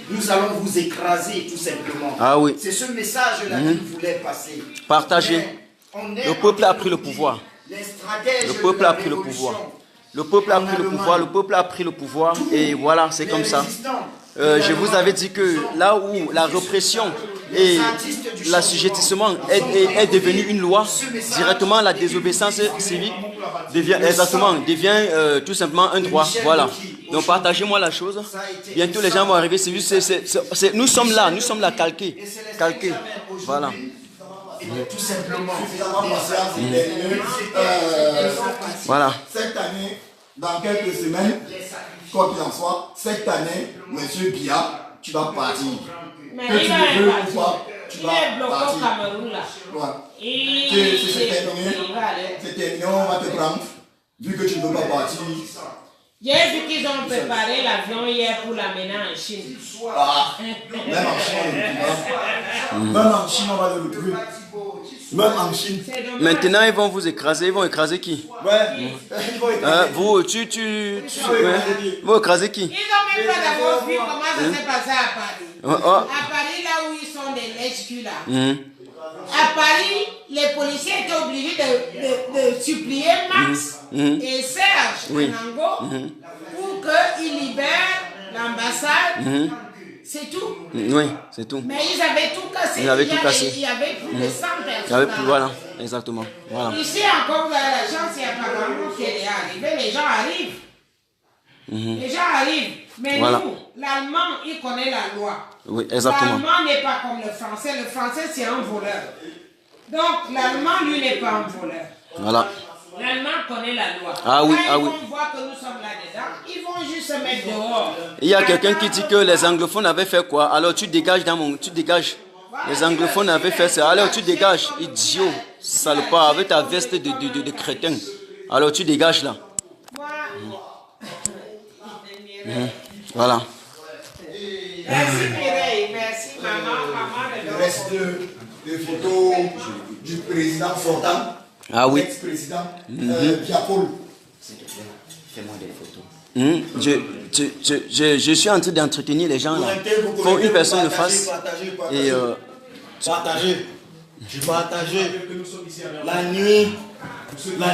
nous allons vous écraser tout simplement. Ah oui. C'est ce message-là qu'ils voulaient passer. Partagez. Le peuple a pris le pouvoir. Le peuple a pris le pouvoir. Le peuple a pris le pouvoir, et voilà, c'est comme ça. Je vous avais dit que là où la répression et l'assujettissement est devenu une loi, directement la désobéissance civique devient tout simplement un droit. Voilà. Donc partagez-moi la chose. Bientôt les gens vont arriver. Nous sommes là calqués. Voilà. Tout simplement. Voilà. Cette année, dans quelques semaines, quoi qu'il en soit, cette année, monsieur Biya, tu vas partir. Mais que tu le veux ou pas, tu vas partir. Au Cameroun là. Ouais. C'est terminé, on va te prendre, vu que tu ne veux pas partir. J'ai vu qu'ils ont préparé l'avion hier pour l'amener en Chine. Ah, même en Chine, même en Chine, on va le retrouver. Même en Chine. Maintenant, ils vont vous écraser. Ils vont écraser qui? Ouais. Vous vont écraser qui? Ils n'ont même pas d'abord vu comment ça s'est passé à Paris. À Paris, là où ils sont des lèches là. À Paris, les policiers étaient obligés de supplier Max et Serge Nango pour qu'ils libèrent l'ambassade. C'est tout. Oui, c'est tout. Mais ils avaient tout cassé. Ils avaient tout cassé. Il y avait plus de 100 personnes. Il y avait plus, voilà, exactement. Voilà. Ici encore, vous avez la chance, il n'y a pas grand monde qui est arrivé. Les gens arrivent. Les gens arrivent. Mais Voilà. nous, l'allemand, il connaît la loi. Oui, exactement. L'allemand n'est pas comme le français. Le français, c'est un voleur. Donc, l'allemand, lui, n'est pas un voleur. Voilà. L'allemand connaît la loi. Ah oui, Quand ah ils oui. vont voir que nous sommes là-dedans, ils vont juste se mettre dehors. Il y a quelqu'un qui dit que les anglophones avaient fait quoi? Alors tu dégages tu dégages. Les anglophones avaient fait ça. Alors tu dégages, idiot, salopard, avec ta veste de crétin. Alors tu dégages là. Voilà. Merci Mireille, merci maman Il de reste des photos du président sortant. Ah oui. Ex-président Diapol. Fais-moi des photos. Je suis en train d'entretenir les gens là. Faut une personne le fasse. Et Partagez. La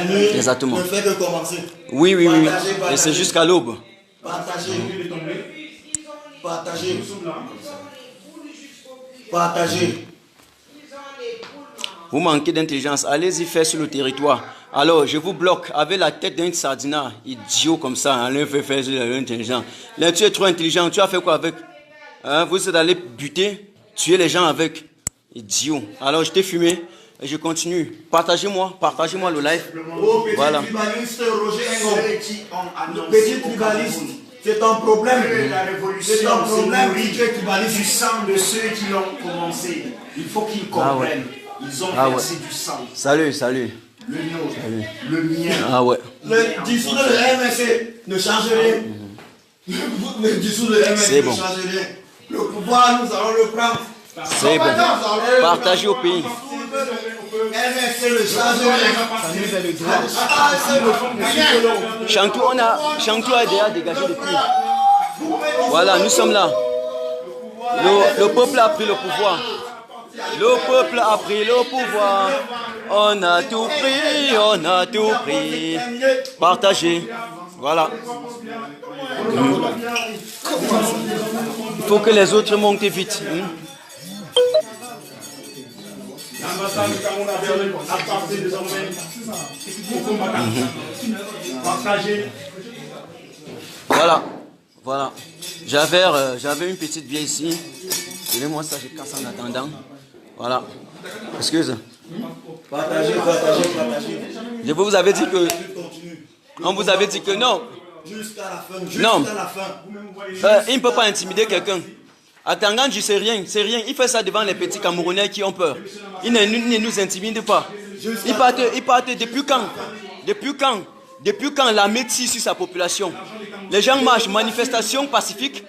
nuit exactement. ne fait que commencer. Oui, oui, oui. Partagez, Et c'est partagez. jusqu'à l'aube. Partagez. Vous manquez d'intelligence. Allez-y faire sur le territoire. Alors, je vous bloque avec la tête d'un sardinat. Idiot comme ça. Allez faire sur l'intelligent. Là, tu es trop intelligent. Tu as fait quoi avec? Hein? Vous êtes allé buter, tuer les gens avec. Idiot. Alors, je t'ai fumé. Et je continue. Partagez-moi le live. Voilà. Tribaliste Roger Engon. Le petit tribaliste, c'est un problème. La révolution, C'est un problème. du sang de ceux qui l'ont commencé. Il faut qu'ils comprennent. Ils ont versé du sang. Salut. Le nôtre, le mien. Ah ouais. Le discours de MSC ne change rien. Le discours de C'est MSC bon. ne change rien. Le pouvoir, nous allons le prendre. C'est bon. Partagez au pays. MSC ne change rien. Chantou a déjà dégagé depuis. Voilà, nous sommes là. Le peuple a pris le pouvoir. Le peuple a pris le pouvoir. On a tout pris. Partagez. Voilà. Il faut que les autres montent vite. L'ambassade du Cameroun à Berlin appartient désormais aux combattants. Partagez. Voilà. J'avais une petite vieille ici. Donnez-moi ça, je casse en attendant. Voilà. Excuse. Partagez. Je vous avais dit que... On vous avait dit que non. Jusqu'à la fin. Non. Il ne peut pas intimider quelqu'un. Attendant, je sais rien, c'est rien. Il fait ça devant les petits Camerounais qui ont peur. Il ne nous intimide pas. Il part depuis quand? Depuis quand la médecine sur sa population? Les gens marchent, manifestation pacifique,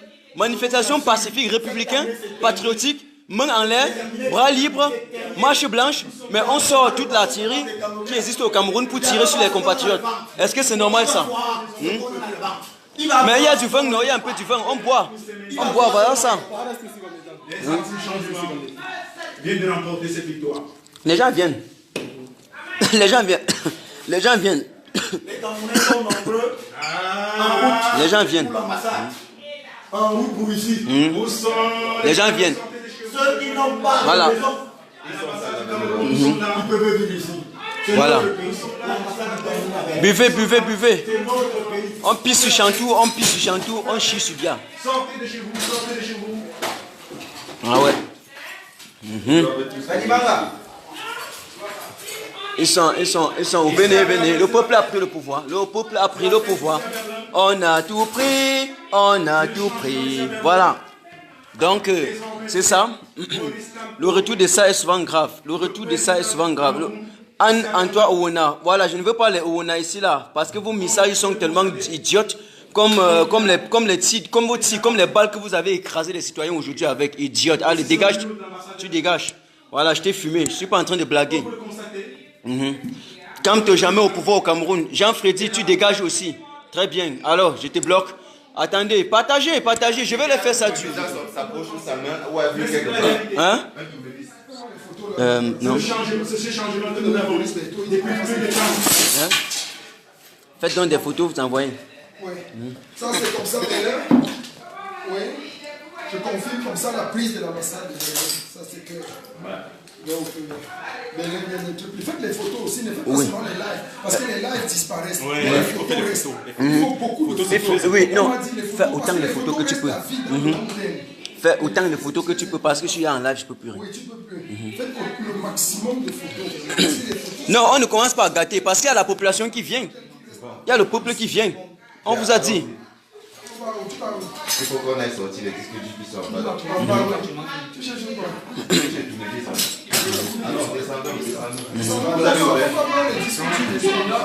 républicain, patriotique, main en l'air, bras libres, marche blanche, mais on sort toute l'artillerie qui existe au Cameroun pour tirer sur les compatriotes. Est-ce que c'est normal ça? Mais il y a du vin, non, il y a un peu du vin, on boit, voilà ça. Les anti-changements viennent de remporter cette victoire. Les gens viennent. Les Camerounais sont nombreux. Les gens viennent. En route pour ici. Les gens viennent. Ceux qui n'ont pas Voilà. de maison, ils peuvent vivre ici. Voilà. Buvez. On pisse sur Chantou, on chie sur Dia. Sortez de chez vous. Ah ouais. Ils sont, venez. Le peuple a pris le pouvoir. On a tout pris. Voilà. Donc, c'est ça. Le retour de ça est souvent grave. Anne-Antoine Owona. Voilà, je ne veux pas les Owona ici, là. Parce que vos messages sont tellement idiotes. Comme les balles que vous avez écrasées les citoyens aujourd'hui avec idiotes. Allez, dégage. Tu dégages. Voilà, je t'ai fumé. Je ne suis pas en train de blaguer. Quand tu n'es jamais au pouvoir au Cameroun, Jean-Frédy, tu dégages aussi. Très bien. Alors, je te bloque. Attendez, partagez. Je vais les faire ça dessus. Sa bouche ou sa main, ou elle vu quelque part. Hein? Non. Ce changement de l'urbanisme depuis plus de temps. Hein? Faites donc des photos, vous envoyez. Oui. Ça, c'est comme ça, d'ailleurs. Oui. Je confirme comme ça la prise de l'ambassade. Ça, c'est clair. Donc, faites les photos aussi, ne faites pas seulement les lives, parce que les lives disparaissent. Les photos restent. Il faut beaucoup de photos. Oui, non, fais autant de photos que tu peux. Fais autant de photos que tu peux, parce que je suis en live, je ne peux plus rien. Oui, tu peux plus. Faites le maximum de photos. Non, on ne commence pas à gâter, parce qu'il y a la population qui vient. Il y a le peuple qui vient. On vous a dit. Il faut qu'on aille sortir les disques du qui sont en bas.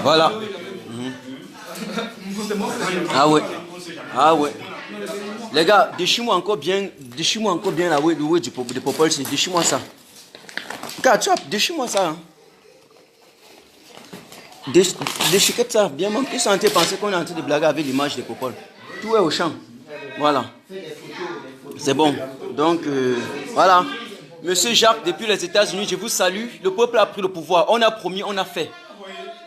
Voilà. Ah ouais. Ah ouais. Les gars, déchire-moi encore bien la ouais du popol, c'est déchire-moi ça. Gars, tu vois, déchire-moi ça. Hein. Déchiquette ça, bien manqué. Ils sont en train de penser qu'on est en train de blaguer avec l'image des popol. Tout est au champ. Voilà. C'est bon. Donc, voilà. Monsieur Jacques, depuis les États-Unis, je vous salue. Le peuple a pris le pouvoir. On a promis, on a fait.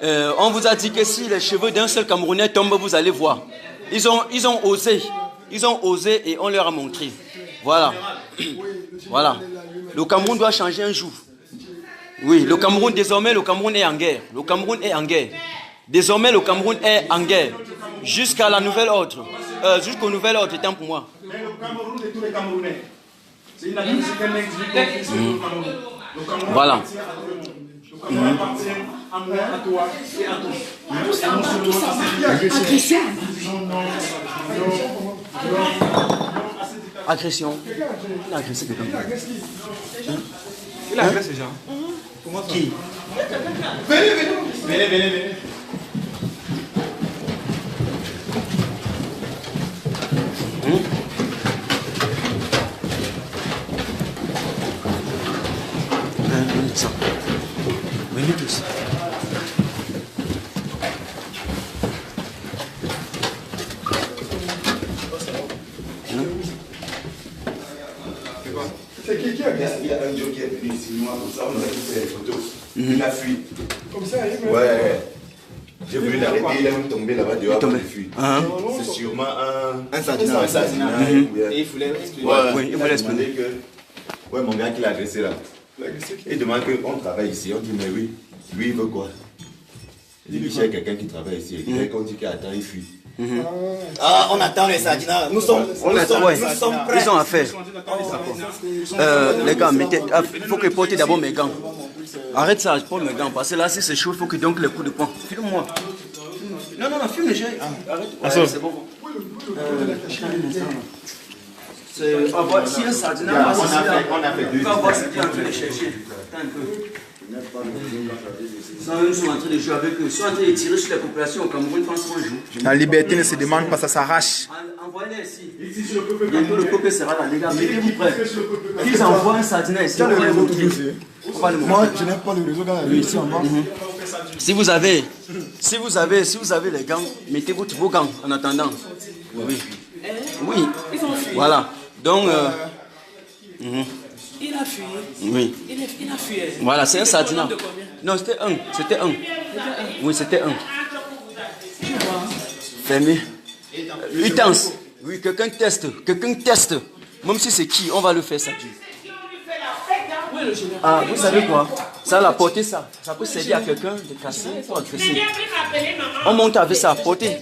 On vous a dit que si les cheveux d'un seul Camerounais tombent, vous allez voir. Ils ont osé. Ils ont osé et on leur a montré. Voilà. Voilà. Le Cameroun doit changer un jour. Oui, le Cameroun, désormais, le Cameroun est en guerre. Le Cameroun est en guerre. Désormais, le Cameroun est en guerre. Jusqu'à la nouvelle ordre. Jusqu'au nouvel ordre, temps pour moi. Mais le Cameroun de tous les Camerounais. C'est une alliance qui existe au Cameroun. Le Cameroun voilà. appartient à tout le monde. Le Cameroun appartient à moi, à toi et à tous. Agression. Agression. Il a agressé quelqu'un. Il a agressé les gens. Comment ça? Qui? Venez. Venez tous. C'est qui a agressé? Il y a un Joe qui est venu ici, moi, comme ça, on aurait fait des photos. Il a fui. Comme ça, il Ouais. J'ai voulu l'arrêter, il est même tombé là-bas dehors. tombé. Il fuit. C'est sûrement un sardinat. Et il voulait expliquer. Oui, il voulait expliquer. Ouais, mon gars qui l'a agressé là. Il demande qu'on travaille ici. On dit, mais oui. Lui, il veut quoi? Il dit, il cherche quelqu'un qui travaille ici. Il dit qu'on dit qu'il attend, il fuit. Ah, on attend les sardinats. Nous sommes prêts. Ils ont affaire. Les gars, il faut que je porte d'abord mes gants. Arrête ça, je prends mes gants. Parce que là, si c'est chaud, il faut que donc les coups de poing. Filme-moi. Non, filme les jeux. Arrête. Ouais, c'est bon. Si un sardinat passe ici, on va voir ce qu'il est en train de chercher. Attends un peu. Ils sont en train de jouer avec eux. Ils sont en train de tirer sur la population au Cameroun. Je pense qu'on joue. La liberté ne se demande pas, ça s'arrache. Envoyez-les ici. Bientôt le peuple sera là, les gars. Mettez-vous prêts. Qu'ils envoient un sardinat ici. Moi, je n'ai pas le réseau dans la rue ici en bas. Si vous avez les gants, mettez vos gants en attendant. Oui. Voilà. Donc, il a fui. Oui. Il a fui. Voilà, c'est un sardinat. Non, c'était un. Oui, c'était un. Fermé. Il tense. Oui, quelqu'un teste. Même si c'est qui, on va le faire ça. Ah, vous savez quoi? Ça, la portée, ça peut servir à quelqu'un de casser pour agresser. On monte avec ça, portée.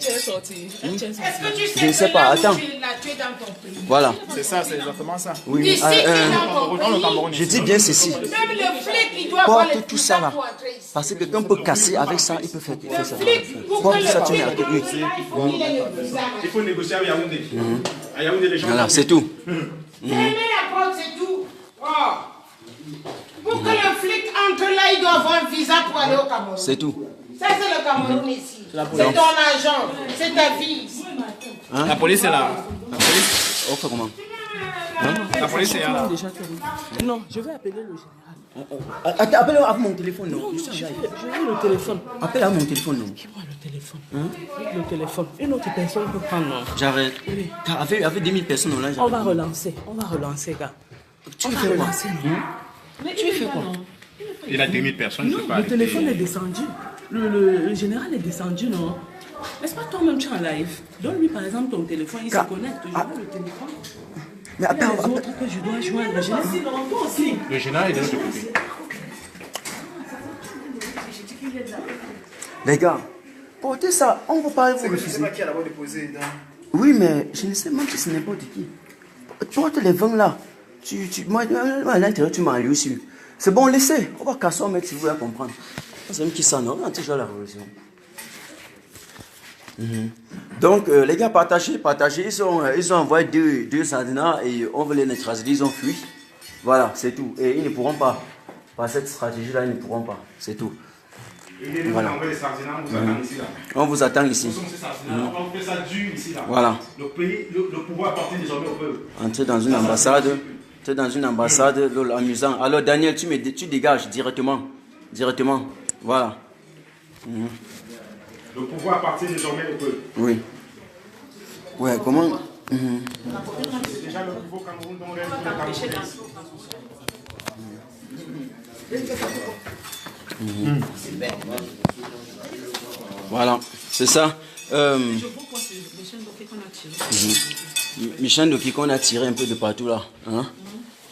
Je ne sais pas, attends. Voilà. C'est ça, c'est exactement ça. Oui. Je dis bien ceci. Même le flic, il doit avoir porte tout ça là. Parce que quelqu'un peut casser avec ça, il peut faire ça. Porte ça, tu mets à côté. Il faut négocier à Yaoundé. À Yaoundé, les gens. Voilà, c'est tout. Fermez la porte, c'est tout. Pour que le flic entre là, il doit avoir un visa pour aller au Cameroun. C'est tout. Ça, c'est le Cameroun ici. C'est ton argent, c'est ta vie. La police est là. On fait comment? La police est là. Non, je vais appeler le général. Attends, appelle-le à mon téléphone, non? Je vais le téléphone. Appelle à mon téléphone, non? Qui prend le téléphone? Le téléphone. Une autre personne peut prendre, non? J'arrête. Car avec 10 000 personnes, là, on va relancer, gars. Tu fais quoi? Mais tu fais quoi? Il a 10 000 personnes, je ne sais pas. Le téléphone est descendu. Le général est descendu, non? N'est-ce pas toi-même, tu es en live? Donne-lui par exemple ton téléphone, il se connecte. Je vois le téléphone. Mais attends, il y a les autres que je dois joindre. Le général, toi aussi. Le général est de l'autre côté. Les gars, portez ça, on va pas vous refuser. Je ne sais pas qui a d'abord déposé. Oui, mais je ne sais même si c'est n'importe qui. Porte les vins là. Moi, à l'intérieur, tu m'as lu aussi. C'est bon, laissez. On va casser, on met si vous voulez comprendre. C'est même qui ça, non? On a toujours la révolution. Donc, les gars, partagez. Ils ont envoyé deux sardinats et on veut les neutraliser. Ils ont fui. Voilà, c'est tout. Et ils ne pourront pas. Par cette stratégie-là, ils ne pourront pas. C'est tout. Voilà. On vous attend ici. On va faire ça dur ici. Là. Voilà. Le pouvoir appartient désormais au peuple. Entrer dans une ambassade. Amusant. Alors, Daniel, tu dégages directement. Voilà. Le pouvoir appartient désormais au peuple. Oui. Ouais, comment C'est déjà le nouveau Cameroun dont rêve le Cameroun. Voilà, c'est ça. Michel Doki qu'on a tiré un peu de partout là. Hein?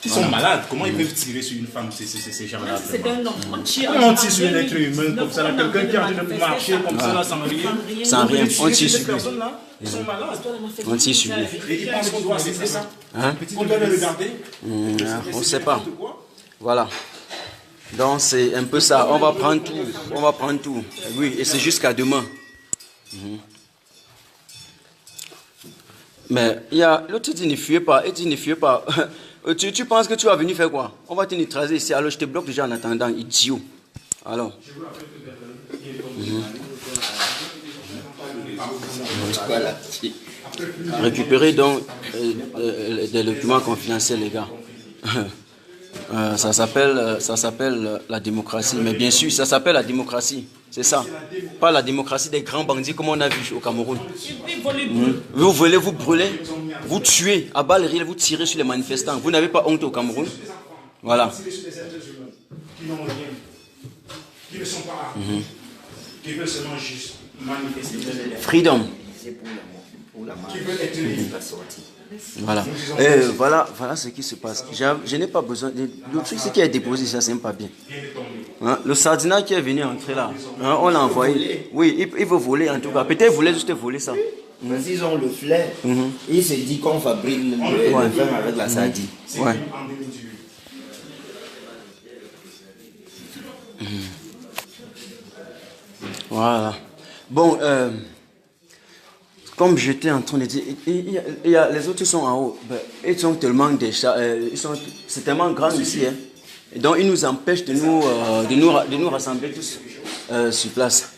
Ils sont malades. Comment ils peuvent tirer sur une femme, ces gens-là? C'est un homme. On tire sur un être humain comme ça, quelqu'un qui est en train de marcher comme ça, là, sans rien. Sans rien. On tire sur lui. Personnes-là, ils sont malades. On tire sur lui. Et ils pensent qu'on doit accepter ça. Hein? On doit les regarder. On ne sait pas. Voilà. Donc c'est un peu ça. On va prendre tout. Oui, et c'est jusqu'à demain. Mais il y a l'autre dit ne fuyez pas. Et dit ne fuyez pas. Tu penses que tu vas venir faire quoi? On va te neutraliser ici. Alors je te bloque déjà en attendant, idiot. Alors. Récupérez donc des documents confidentiels, les gars. Ça s'appelle la démocratie. Mais bien sûr, ça s'appelle la démocratie. C'est ça. Pas la démocratie des grands bandits comme on a vu au Cameroun. Vous volez, vous brûlez, vous tuez à balles réelles, vous tirez sur les manifestants. Vous n'avez pas honte au Cameroun. Voilà. Qui n'ont rien, qui ne sont pas armés, qui veulent seulement juste manifester. Freedom. Qui veulent être libres. Voilà. Voilà ce qui se passe. Je n'ai pas besoin. Le truc, c'est qu'il a déposé ça, c'est même pas bien. Hein? Le sardinat qui est venu entrer là, hein, on l'a envoyé. Oui, il veut voler en tout cas. Peut-être qu'il voulait juste voler ça. Parce qu'ils ont le flair. Il se dit qu'on fabrique le vin avec la sardine. Ouais. Voilà. Bon, comme j'étais en train de dire, les autres sont en haut. Ils sont tellement c'est tellement grand ici. Hein. Et donc, ils nous empêchent de nous rassembler tous sur place.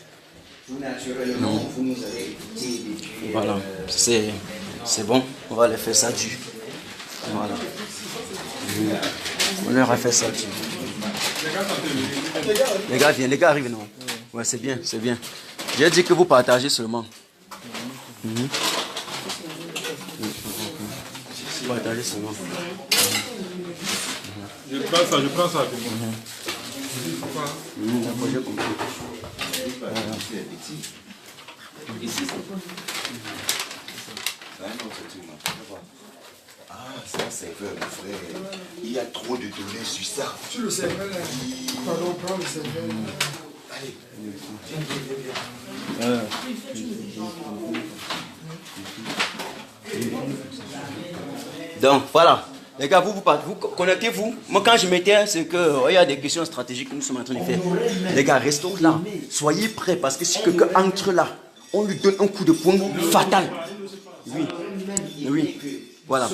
Vous, naturellement, vous nous avez écouté. Voilà, c'est bon. On va les faire ça du. Voilà. On leur a fait ça du. Les gars viennent, les gars arrivent, non? Ouais, c'est bien, c'est bien. J'ai dit que vous partagez seulement. Partagez seulement. Je prends ça. D'accord, j'ai compris. Ici, c'est quoi? Ah, ça c'est vrai, mon frère. Il y a trop de données sur ça. Tu le sais, pardon, prends le cerveau. Allez. Donc voilà, les gars, vous connectez-vous. Moi quand je m'étais, c'est que il y a des questions stratégiques que nous sommes en train de faire. Les gars, restons là, soyez prêts parce que si quelqu'un entre là, on lui donne un coup de poing fatal. Oui, voilà.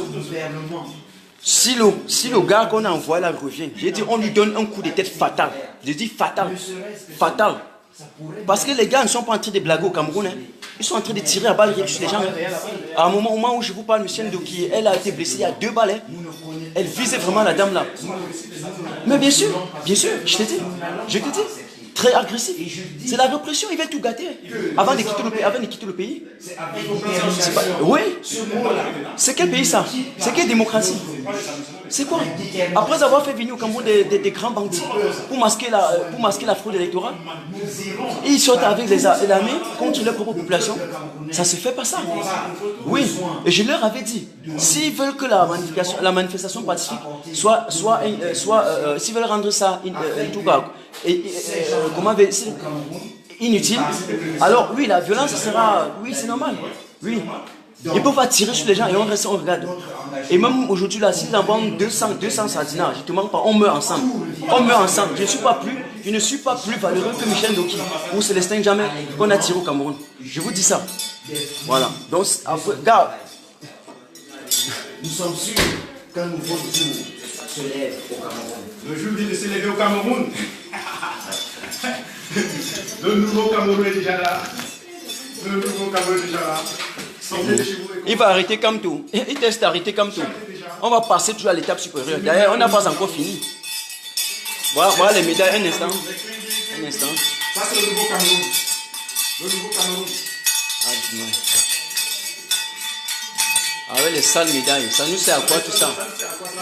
Si le gars qu'on a envoyé là revient, j'ai dit on lui donne un coup de tête fatal. J'ai dit fatal. Parce que les gars ne sont pas en train de blaguer au Cameroun. Hein. Ils sont en train de tirer à balles réelles sur les gens. Hein. À un moment où je vous parle, Michel Doki, elle a été blessée, il y a 2 balles. Hein. Elle visait vraiment la dame là. Mais bien sûr, je t'ai dit. Très agressif. C'est la répression, ils veulent tout gâter. Avant de quitter le pays. Oui. C'est quel pays ça? C'est quelle démocratie? C'est quoi? Après avoir fait venir au Cameroun des grands bandits pour masquer la fraude électorale, ils sortent avec les armées contre leur propre population. Ça se fait pas ça. Oui. Et je leur avais dit, s'ils veulent que la manifestation pacifique soit s'ils veulent rendre ça inutile, alors oui, la violence sera... Oui, c'est normal. Oui. Ils peuvent pas tirer sur les gens et on reste, on regarde. Et même aujourd'hui, là, s'ils envoient 200 sardinats, je te mens pas, on meurt ensemble. On meurt ensemble. Je ne suis pas plus valeureux que Michel Ndoki ou Célestin Jamais qu'on a tiré au Cameroun. Je vous dis ça. Voilà. Donc, après, gars. Nous sommes sûrs qu'un nouveau jour se lève au Cameroun. Le jour dit de se lever au Cameroun. Le nouveau Cameroun est déjà là. Le nouveau Cameroun est déjà là. Il va arrêter comme tout. Il teste d'arrêter comme tout. On va passer toujours à l'étape supérieure. D'ailleurs, on n'a pas encore fini. Voilà les médailles. Un instant. Un instant. Ça, c'est le nouveau Cameroun. Le nouveau Cameroun. Avec les sales médailles. Ça nous sert à quoi tout ça?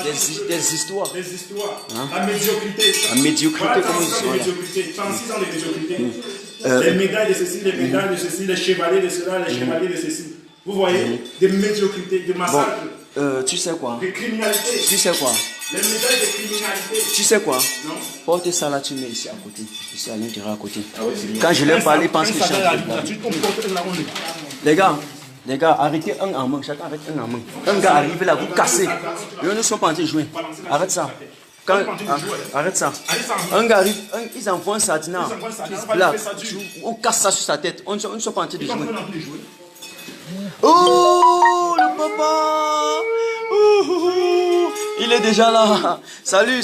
Des histoires. Des histoires. Hein? La médiocrité. La médiocrité, voilà, comment on dit? 36 ans de médiocrité. Les médailles de ceci, les médailles de ceci, les chevaliers de cela, les chevaliers de ceci. Vous voyez, des médiocrités, des massacres. Bon, tu sais quoi? Des criminalités. Tu sais quoi? Les médailles de criminalité. Tu sais quoi? Non. Porte ça là, tu mets ici à côté. Ici à l'intérieur à côté. Quand je leur parle, ils pensent que je suis les gars, arrêtez un en main. Chacun arrête un en main. Un gars arrive là, vous cassez. Ils ne sont pas en train de jouer. Arrête ça. Arrête ça. Un gars arrive, ils envoient un sardinat. Là, on casse ça sur sa tête. On ne sont pas en train de jouer. Oh, le papa! Il est déjà là. Salut. Où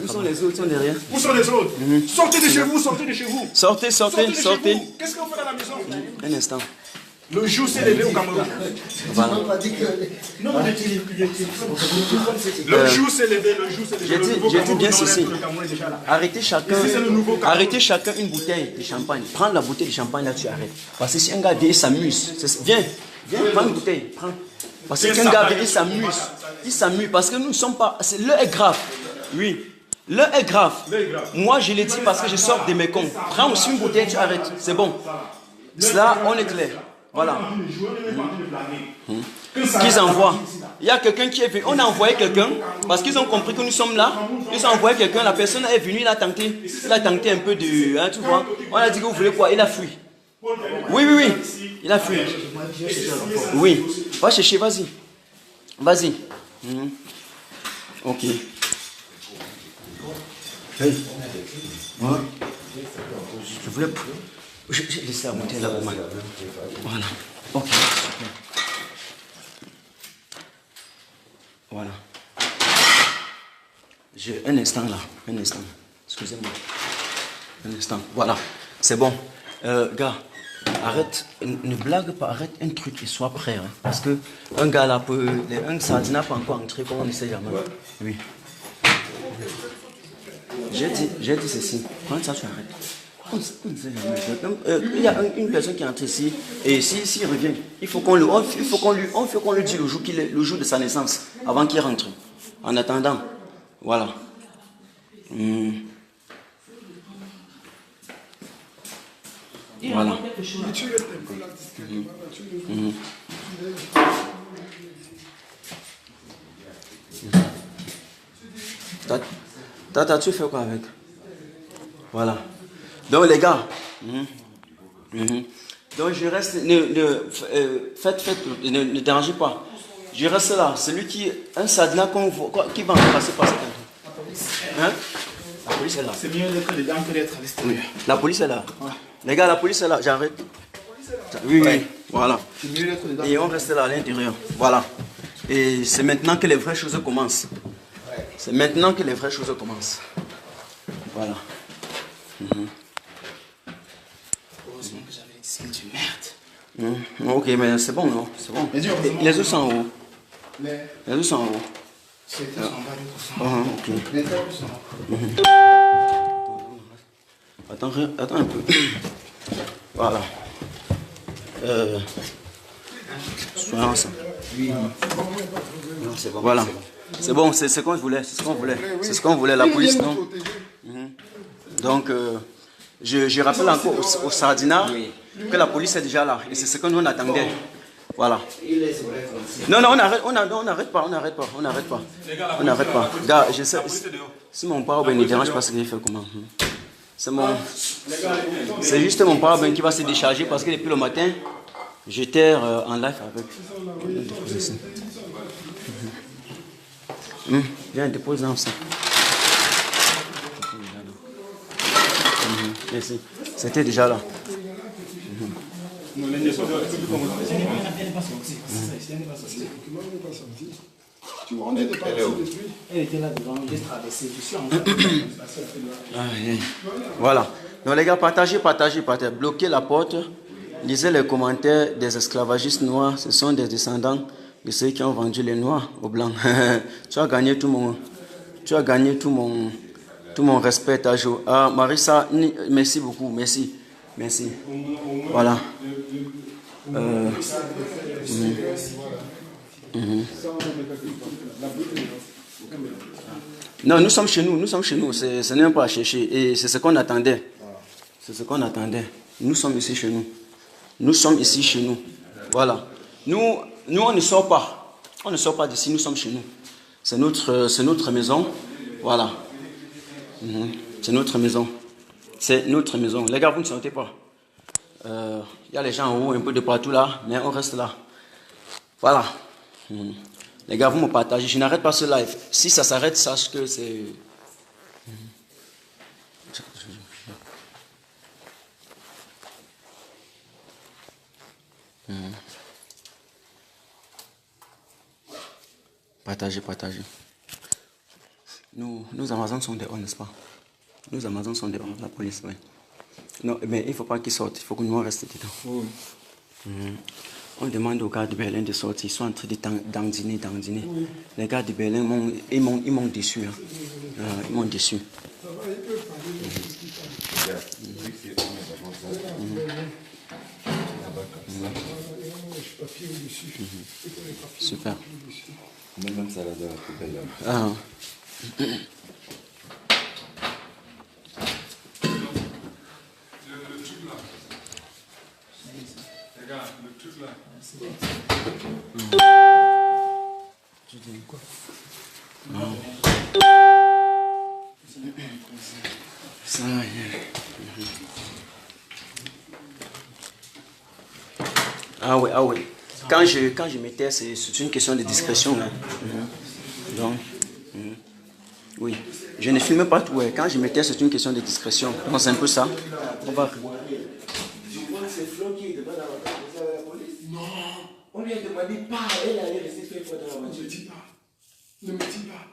sont les autres? Ils sont derrière. Où sont les autres? Sortez de chez vous, sortez de chez vous. Sortez. Qu'est-ce qu'on fait dans la maison? Un instant. Le jour s'est levé au Cameroun. Voilà. Le jour s'est levé, J'ai dit bien ceci. Arrêtez chacun une bouteille de champagne. Prends la bouteille de champagne là, tu arrêtes. Parce que si un gars vient, il s'amuse. Viens, prends une bouteille. Prends. Parce qu'un gars vient, il s'amuse. Il s'amuse. Parce que nous ne sommes pas. L'heure est grave. Oui. L'heure est grave. Moi, je l'ai dit parce que je sors de mes comptes. Prends aussi une bouteille, tu arrêtes. C'est bon. Cela, on est clair. Voilà. Qu'ils envoient. Il y a quelqu'un qui est venu. On a envoyé quelqu'un parce qu'ils ont compris que nous sommes là. Ils ont envoyé quelqu'un. La personne est venue, il a tenté un peu de. Hein, tu vois. On a dit que vous voulez quoi? Il a fui. Oui. Il a fui. Oui. Va chercher, vas-y. Vas-y. Ok. Hey. Ouais. Je voulais. J'ai laissé la bouteille là au mal. Voilà. Ok. Voilà. Un instant là. Un instant. Excusez-moi. Un instant. Voilà. C'est bon. Gars, arrête. Ne blague pas. Arrête un truc et sois prêt. Hein, parce que un gars là peut. Un sardinat peut encore entrer comme on ne sait jamais. Oui. J'ai dit ceci. Prends ça, tu arrêtes. Il y a une personne qui entre ici et s'il revient, il faut qu'on lui dise le jour de sa naissance avant qu'il rentre. En attendant, voilà. Voilà. Tata, tu fais quoi avec? Voilà. Donc les gars, donc je reste, ne dérangez pas. Je reste là. Celui qui, un sardinat qui va en passer par cette hein? La police est là. C'est mieux d'être dedans que d'être à l'extérieur. La police est là. Ouais. Les gars, la police est là. J'arrête. Oui. Voilà. Et on reste là à l'intérieur. Voilà. Et c'est maintenant que les vraies choses commencent. C'est maintenant que les vraies choses commencent. Voilà. Heureusement que j'avais dit du merde. Ok, mais c'est bon, non? C'est bon. Les autres sont en haut. Les autres sont en haut. C'est en bas, ok. Attends un peu. Voilà. Soyons ensemble. C'est bon. Voilà. C'est bon, c'est ce qu'on voulait. C'est ce qu'on voulait. La police, non? Donc, je rappelle encore au Sardinat que la police est déjà là. Et c'est ce que nous on attendait. Voilà. Non, non, on n'arrête pas. Gars, je sais, si mon parole ne dérange pas, ce qu'il fait comment? C'est juste mon parole qui va se décharger parce que depuis le matin, j'étais en live avec. Viens, dépose dans ça. Merci. C'était déjà là. Elle était là devant, j'ai traversé. Voilà. Donc les gars, partagez. Bloquez la porte. Lisez les commentaires des esclavagistes noirs. Ce sont des descendants de ceux qui ont vendu les noirs aux blancs. Tu as gagné tout mon respect, Tajo. Ah, Marissa, merci beaucoup. Merci. Voilà. Non, nous sommes chez nous. Ce n'est pas à chercher. Et c'est ce qu'on attendait. Nous sommes ici chez nous. Voilà. Nous, on ne sort pas. On ne sort pas d'ici, nous sommes chez nous. C'est notre maison. Voilà. C'est notre maison. Les gars, vous ne sortez pas. Il y a les gens en haut, un peu de partout là, mais on reste là. Voilà. Les gars, vous me partagez. Je n'arrête pas ce live. Si ça s'arrête, sache que c'est... Partagez. Nos Amazones sont dehors, n'est-ce pas? Nos Amazones sont dehors, la police, oui. Non, mais il ne faut pas qu'ils sortent, il faut que nous restions dedans. On demande aux gars de Berlin de sortir, ils sont en train de dandiner. Oui. Les gars de Berlin, ils m'ont déçu. Ils m'ont déçu. Super. Même ça là dans la poubelle là. Le truc là. Regarde, le truc là. Tu dis quoi? Ça y est. Ah oui. Quand je mettais, c'est une question de discrétion. Hein. Donc, oui. Je ne filme pas tout. Quand je mettais, c'est une question de discrétion. Donc, c'est un peu ça. On va... Je vois que c'est Flo qui est devant la voiture avec la police. Non. On lui a demandé pas. Elle allait rester faire fois dans la voiture. Ne me dis pas.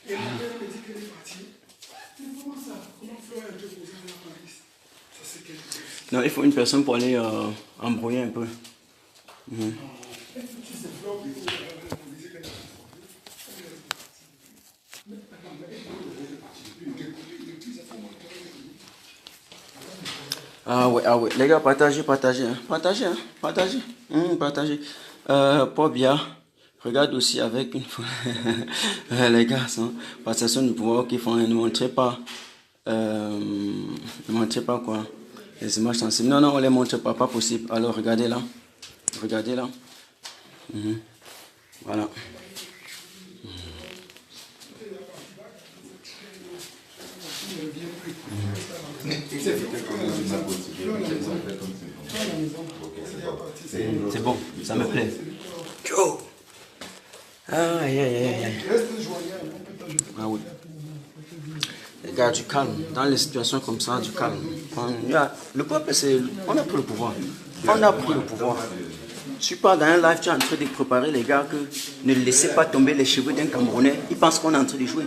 Et la mère me dit qu'elle est partie. Mais comment ça? Comment Flo a été posé à la police? Ça c'est quelque chose. Non, il faut une personne pour aller embrouiller un peu. Ah ouais. Les gars, partagez. Partagez. Paul Bia, regarde aussi avec une fois. Les gars, passation du pouvoir qui font, ne montrez pas quoi. Les images sensibles. Non, on les montre pas possible. Alors regardez là. Voilà. C'est bon, ça me plaît. Go. Aïe. Ah oui. Les gars, du calme. Dans les situations comme ça, du calme. Le peuple, on a pris le pouvoir. Tu pars dans un live, tu es en train de préparer les gars que ne laissez pas tomber les cheveux d'un Camerounais. Ils pensent qu'on est en train de jouer.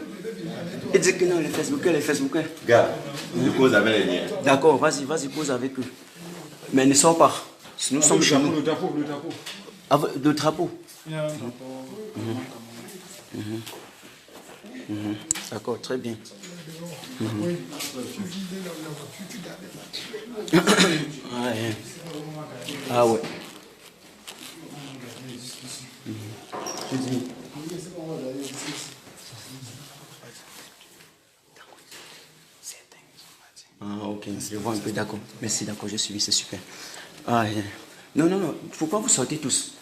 Ils disent que non, les Facebookers. Gars, je cause avec les liens. D'accord, vas-y, cause avec eux. Mais ne sors pas. Nous sommes chez nous. Le drapeau. Le drapeau. D'accord, très bien. Ah ouais. Ah ok, je vois un peu, d'accord. Merci, d'accord, je suis, c'est super. Ah, yeah. Non, non, non. Pourquoi vous sortez tous?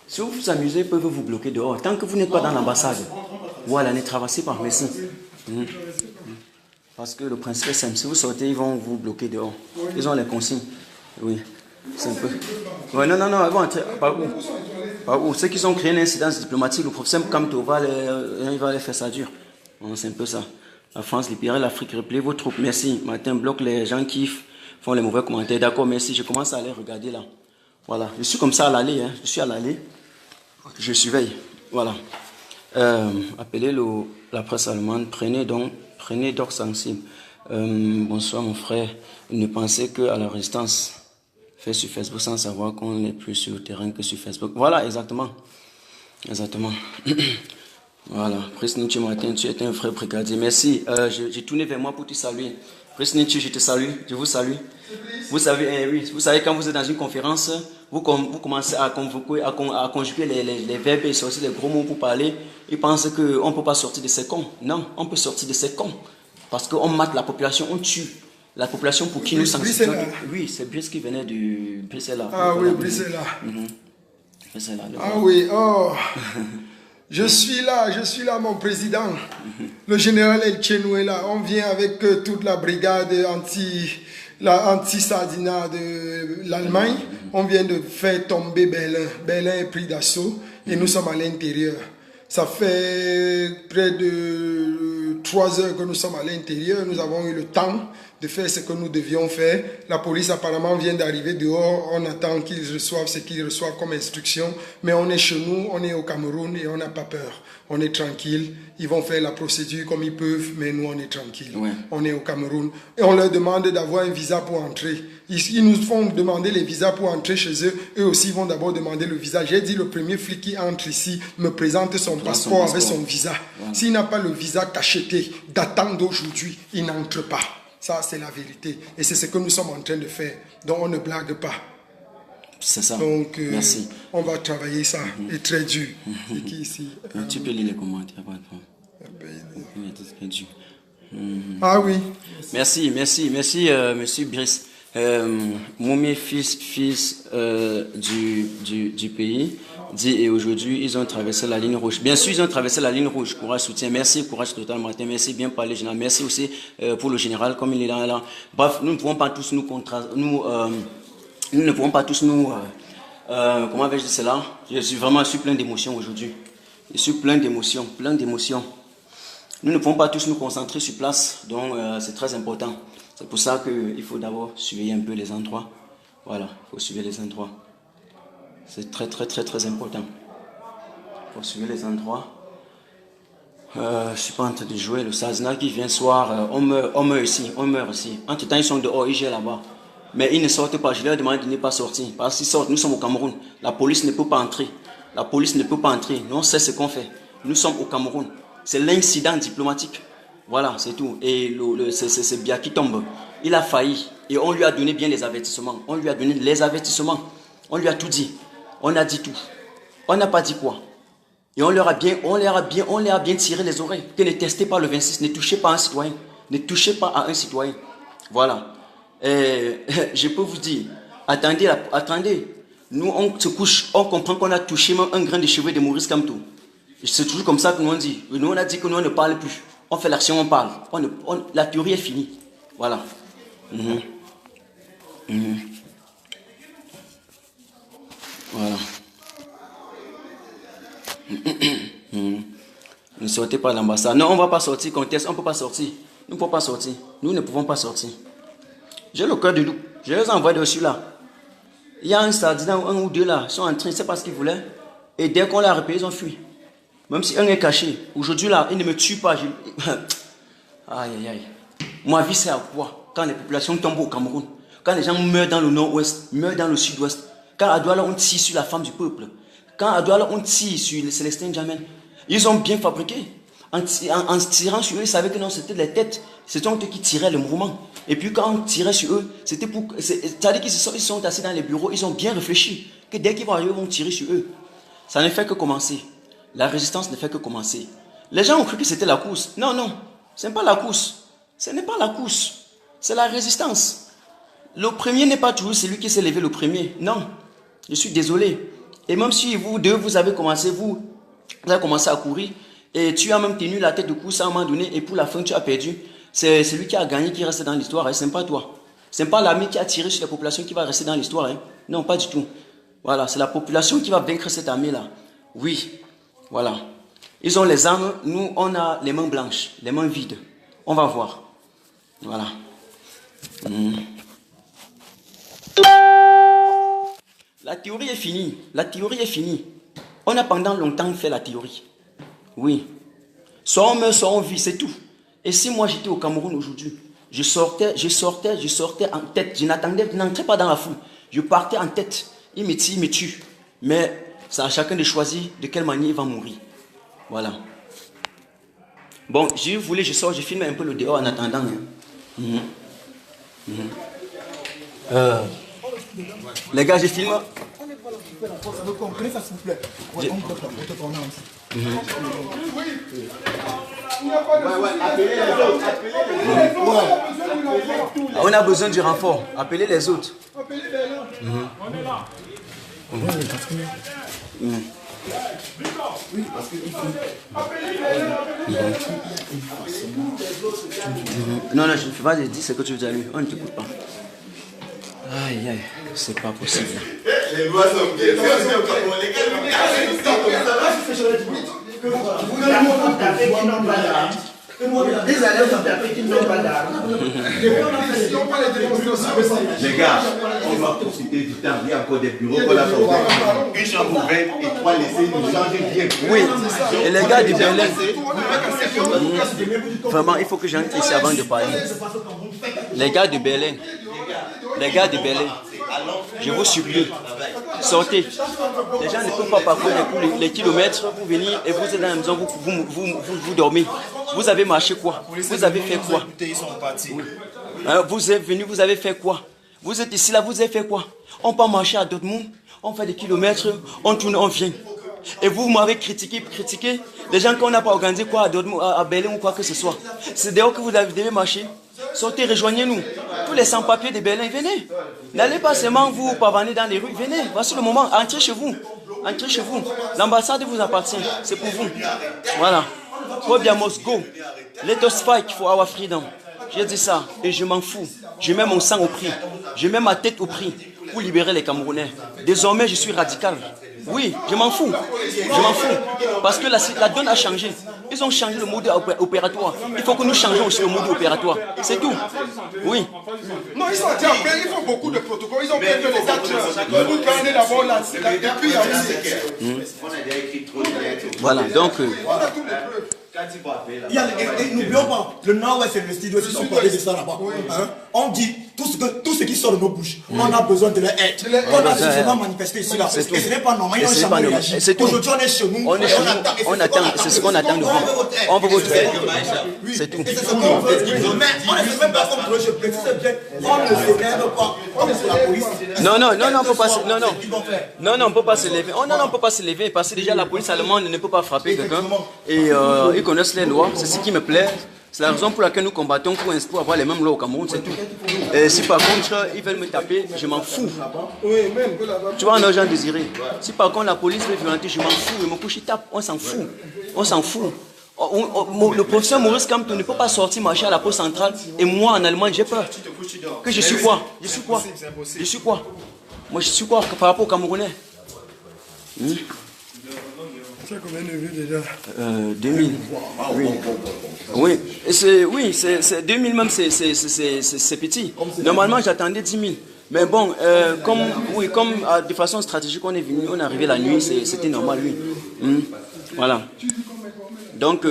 Si vous vous amusez, ils peuvent vous bloquer dehors. Tant que vous n'êtes pas dans l'ambassade. Voilà, ne traversez pas. Merci. Parce que le principe est simple. Si vous sortez, ils vont vous bloquer dehors. Ils ont les consignes. Oui. C'est un peu. Ouais, non, non, non. Ils vont entrer. Par où? Par où? Ceux qui ont créé une incidence diplomatique, le professeur Kamto il va les faire ça dur. C'est un peu ça. La France libérée, l'Afrique repliée, vos troupes. Merci. Martin bloque les gens qui font les mauvais commentaires. D'accord, merci. Je commence à aller regarder là. Voilà. Je suis comme ça à l'aller. Hein. Je suis à l'aller. Je surveille. Voilà. Appelez la presse allemande. Prenez donc sensible. Bonsoir mon frère. Ne pensez qu'à la résistance. Fait sur Facebook sans savoir qu'on est plus sur le terrain que sur Facebook. Voilà, exactement. Exactement. Voilà. Prince Nietzsche Martin, tu es un frère brigadier. Merci. J'ai tourné vers moi pour te saluer. Prince Nietzsche, je te salue. Je vous salue. Vous savez, oui, vous savez, quand vous êtes dans une conférence, vous commencez à convoquer, à conjuguer les verbes et sortir les gros mots pour parler. Ils pensent qu'on ne peut pas sortir de ces cons. Non, on peut sortir de ces cons. Parce qu'on mate la population, on tue. La population pour qui nous sanctionnons. Oui, c'est Brice qui venait du Bruxelles. Ah oui, Bruxelles. Ah oui, oh. Je suis là, mon président. Le général El Chenou est là. On vient avec toute la brigade anti-Sardina de l'Allemagne. On vient de faire tomber Berlin. Berlin est pris d'assaut et nous sommes à l'intérieur. Ça fait près de 3 heures que nous sommes à l'intérieur. Nous avons eu le temps de faire ce que nous devions faire. La police apparemment vient d'arriver dehors. On attend qu'ils reçoivent ce qu'ils reçoivent comme instruction. Mais on est chez nous, on est au Cameroun et on n'a pas peur. On est tranquille. Ils vont faire la procédure comme ils peuvent, mais nous on est tranquille. Ouais. On est au Cameroun. Et on leur demande d'avoir un visa pour entrer. Ils nous font demander les visas pour entrer chez eux. Eux aussi vont d'abord demander le visa. J'ai dit le premier flic qui entre ici me présente son passeport avec son visa. Ouais. S'il n'a pas le visa cacheté datant d'aujourd'hui, il n'entre pas. Ça, c'est la vérité. Et c'est ce que nous sommes en train de faire. Donc, on ne blague pas. C'est ça. Donc, merci. On va travailler ça. Et très dur. Et qui ici tu peux lire les commentaires. Ah oui. Merci, monsieur Brice. Moumi, fils du pays, dit et aujourd'hui ils ont traversé la ligne rouge. Bien sûr, ils ont traversé la ligne rouge. Courage, soutien. Merci, courage total, Martin. Merci, bien parlé, général. Merci aussi pour le général, comme il est là. Bref, nous ne pouvons pas tous nous ne pouvons pas tous nous. Comment vais-je dire cela? Je suis plein d'émotions aujourd'hui. Je suis plein d'émotions. Nous ne pouvons pas tous nous concentrer sur place, donc c'est très important. C'est pour ça qu'il faut d'abord surveiller un peu les endroits. Voilà, il faut surveiller les endroits. C'est très important. Il faut surveiller les endroits. Je ne suis pas en train de jouer. Le Sazna qui vient soir, on meurt ici. Entre-temps, ils sont dehors, ils gèrent là-bas. Mais ils ne sortent pas. Je leur demande de ne pas sortir. Parce qu'ils sortent, nous sommes au Cameroun. La police ne peut pas entrer. Nous, on sait ce qu'on fait. Nous sommes au Cameroun. C'est l'incident diplomatique. Voilà, c'est tout. Et c'est Bia qui tombe. Il a failli. Et on lui a donné bien les avertissements. On lui a tout dit. On a dit tout. On n'a pas dit quoi. Et on leur a bien tiré les oreilles. Que ne testez pas le 26. Ne touchez pas à un citoyen. Ne touchez pas à un citoyen. Voilà. Et je peux vous dire, attendez. Nous, on se couche, on comprend qu'on a touché même un grain de cheveux de Maurice Kamto. C'est toujours comme ça que nous on dit. Nous, on a dit que nous, on ne parle plus. On fait l'action, on parle. La théorie est finie. Voilà. Voilà. Ne sortez pas de l'ambassade. Non, on ne va pas sortir. Conteste, on ne peut pas sortir. Nous ne pouvons pas sortir. Nous ne pouvons pas sortir. J'ai le cœur de loup. Je les envoie dessus là. Il y a un sardin, un ou deux là, ils sont en train, c'est pas ce qu'ils voulaient. Et dès qu'on l'a repayé, ils ont fui. Même si un est caché. Aujourd'hui là, il ne me tue pas. Aïe. Ma vie c'est à quoi? Quand les populations tombent au Cameroun, quand les gens meurent dans le nord-ouest, meurent dans le sud-ouest, quand à Douala on tire sur la femme du peuple, quand à Douala on tire sur le Célestin Djamel, ils ont bien fabriqué. En tirant sur eux, ils savaient que non, c'était les têtes. C'était eux qui tiraient le mouvement. Et puis quand on tirait sur eux, c'était pour... C'est-à-dire qu'ils sont assis dans les bureaux, ils ont bien réfléchi. Que dès qu'ils vont arriver, ils vont tirer sur eux. Ça ne fait que commencer. La résistance ne fait que commencer. Les gens ont cru que c'était la course. Non, ce n'est pas la course. Ce n'est pas la course. C'est la résistance. Le premier n'est pas toujours celui qui s'est levé le premier. Non. Je suis désolé. Et même si vous deux, vous avez commencé à courir, et tu as même tenu la tête de course à un moment donné, et pour la fin, tu as perdu. C'est celui qui a gagné qui reste dans l'histoire, hein. Ce n'est pas toi. Ce n'est pas l'armée qui a tiré sur la population qui va rester dans l'histoire. Hein. Non, pas du tout. Voilà, c'est la population qui va vaincre cette armée-là. Oui, voilà. Ils ont les armes, nous, on a les mains blanches, les mains vides. On va voir. Voilà. La théorie est finie. La théorie est finie. On a pendant longtemps fait la théorie. Oui. Soit on meurt, soit on vit, c'est tout. Et si moi j'étais au Cameroun aujourd'hui, je sortais en tête. Je n'entrais pas dans la foule. Je partais en tête. Il me tue. Mais c'est à chacun de choisir de quelle manière il va mourir. Voilà. Bon, je voulais, je sors, je filme un peu le dehors en attendant. Les gars, je filme. On a besoin du renfort. Appelez les autres. On est là. Non, je ne fais pas de dire ce que tu veux dire. On ne t'écoute pas. Aïe, aïe, c'est pas possible. Les lois sont bien. Des allées sont tapées qui n'ont pas d'armes. Les gars, on va profiter du temps. Il y a encore des bureaux pour la sortir. Une chambre ouverte et trois laissés nous changer bien. Oui, et les gars du Berlin. Vraiment, il faut que j'entre ici avant de parler. Les gars de Berlin. Les gars de Berlin. Je vous supplie. Sortez. Les gens ne peuvent pas parcourir les kilomètres pour venir et vous êtes dans la maison, vous dormez. Vous avez marché quoi? Vous avez fait quoi? Vous êtes venu, vous avez fait quoi? Vous êtes ici, là, vous avez fait quoi? On peut marcher à Dortmund, on fait des kilomètres, on tourne, on vient. Et vous m'avez critiqué. Les gens qu'on n'a pas organisé quoi à Dortmund, à Berlin ou quoi que ce soit. C'est dehors que vous devez marcher. Sortez, rejoignez-nous. Tous les sans-papiers de Berlin, venez. N'allez pas seulement vous pavaner dans les rues. Venez, voici le moment. Entrez chez vous. Entrez chez vous. L'ambassade vous appartient. C'est pour vous. Voilà. Kobiamos, go. Let us fight for our freedom. J'ai dit ça et je m'en fous. Je mets mon sang au prix. Je mets ma tête au prix pour libérer les Camerounais. Désormais, je suis radical. Oui, je m'en fous. Je m'en fous. Parce que la donne a changé. Ils ont changé le mode opératoire. Il faut que nous changions aussi le mode opératoire. C'est tout. Oui. Non, ils sont déjà prêts. Ils font beaucoup de protocoles. Ils ont pris que les acteurs. Vous prenez d'abord la depuis voilà, donc... N'oublions pas, le Nord-Ouest et le Sud-Ouest, ils sont parlés de ça là-bas. On dit tout ce qui sort de nos bouches, on a besoin de leur aide. On a suffisamment manifesté ici là. Et ce n'est pas normal. Aujourd'hui, on est chez nous. On attend. C'est ce qu'on attend de vous. On veut votre aide. C'est tout. Mais on ne fait même pas contre eux, je précise bien. On ne s'élève pas comme c'est la police. Non, on ne peut pas se lever. Non, on ne peut pas se lever. On ne peut pas se lever parce que déjà la police allemande ne peut pas frapper quelqu'un. Et ils connaissent les lois. C'est ce qui me plaît. C'est la raison pour laquelle nous combattons pour avoir les mêmes lois au Cameroun, c'est tout. Et si par contre ils veulent me taper, je m'en fous. Tu vois, un agent désiré. Si par contre la police veut violenter, je m'en fous. Et mon couche il tape, on s'en fout. On s'en fout. Le professeur Maurice Kamto ne peut pas sortir marcher à la poste centrale. Et moi en Allemagne, j'ai peur. Que je suis quoi? Je suis quoi? Je suis quoi? Moi je suis quoi par rapport aux Camerounais? Tu as combien de vues déjà? 2000. Oui. C'est 2000 même, c'est petit. Normalement, j'attendais 10 000. Mais bon, comme de façon stratégique, on est venu, on est arrivé la nuit, c'était normal, oui. Voilà. Donc,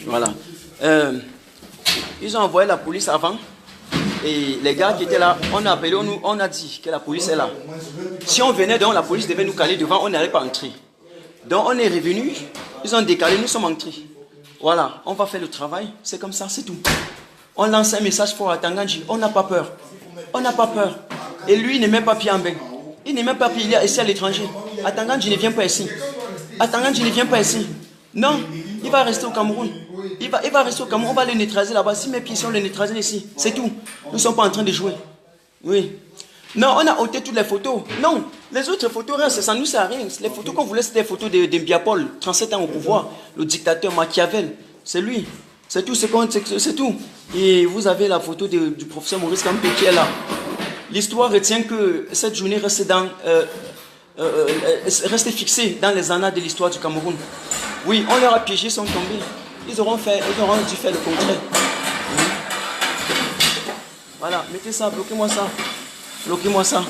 voilà. Ils ont envoyé la police avant. Et les gars qui étaient là, on a appelé, on a dit que la police est là. Si on venait, donc la police devait nous caler devant, on n'allait pas entrer. Donc on est revenu, ils ont décalé, nous sommes entrés. Voilà, on va faire le travail, c'est comme ça, c'est tout. On lance un message pour Atanganji, on n'a pas peur. On n'a pas peur. Et lui, il n'est même pas pied en bain. Il n'est même pas pied, il est ici à l'étranger. Atanganji ne vient pas ici. Atanganji ne vient pas ici. Non, il va rester au Cameroun. Il va rester au Cameroun, on va le neutraliser là-bas. Si mes pieds sont le neutraliser ici, c'est tout. Nous ne sommes pas en train de jouer. Oui. Non, on a ôté toutes les photos. Non, les autres photos, rien, ça ne nous sert à rien. Les photos qu'on voulait, c'était des photos de Biapol, 37 ans au pouvoir, le dictateur Machiavel. C'est lui. C'est tout, c'est tout. Et vous avez la photo du professeur Maurice Kampe qui est là. L'histoire retient que cette journée reste fixée dans les annales de l'histoire du Cameroun. Oui, on leur a piégé, ils sont tombés. Ils auront dû faire le contraire. Voilà, mettez ça, bloquez-moi ça. Bloquez-moi ça.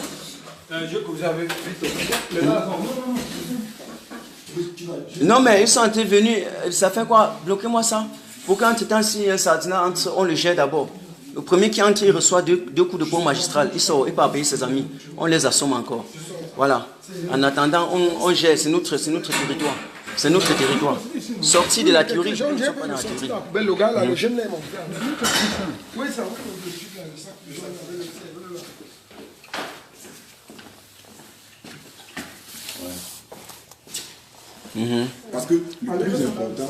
Vous avez vu Non, mais ils sont intervenus. Ça fait quoi? Bloquez-moi ça. Pour quand tu temps si un sardinat entre, on le gère d'abord. Le premier qui entre, il reçoit deux coups de poing magistral. Il sort, il part payer ses amis. On les assomme encore. Voilà. En attendant, on gère. C'est notre territoire. C'est notre territoire. Sorti de la théorie. Je ne suis pas dans la théorie. Le gars là, le jeune là, mon frère. Oui, ça, Parce que le plus important,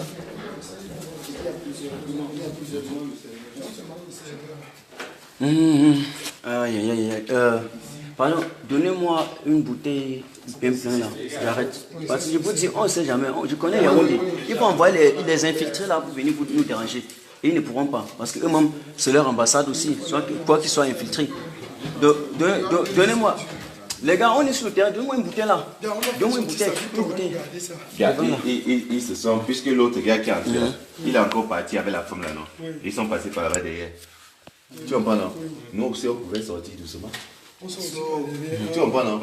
pardon, donnez-moi une bouteille bien pleine là. J'arrête. Parce que je vous dis, on ne sait jamais. Je connais Yaoundé. Ils vont envoyer les infiltrés là pour venir nous déranger. Et ils ne pourront pas. Parce qu'eux-mêmes, c'est leur ambassade aussi. Quoi qu'ils soient infiltrés. Donnez-moi. Les gars, on est sur le terrain. Donne-moi une bouteille là. Donne-moi une bouteille. Ils se sont, puisque l'autre gars qui est entré, il est encore parti avec la femme là, non? Ils sont passés par là-bas derrière. Tu comprends, non? Nous aussi, on pouvait sortir doucement. Tu comprends, non?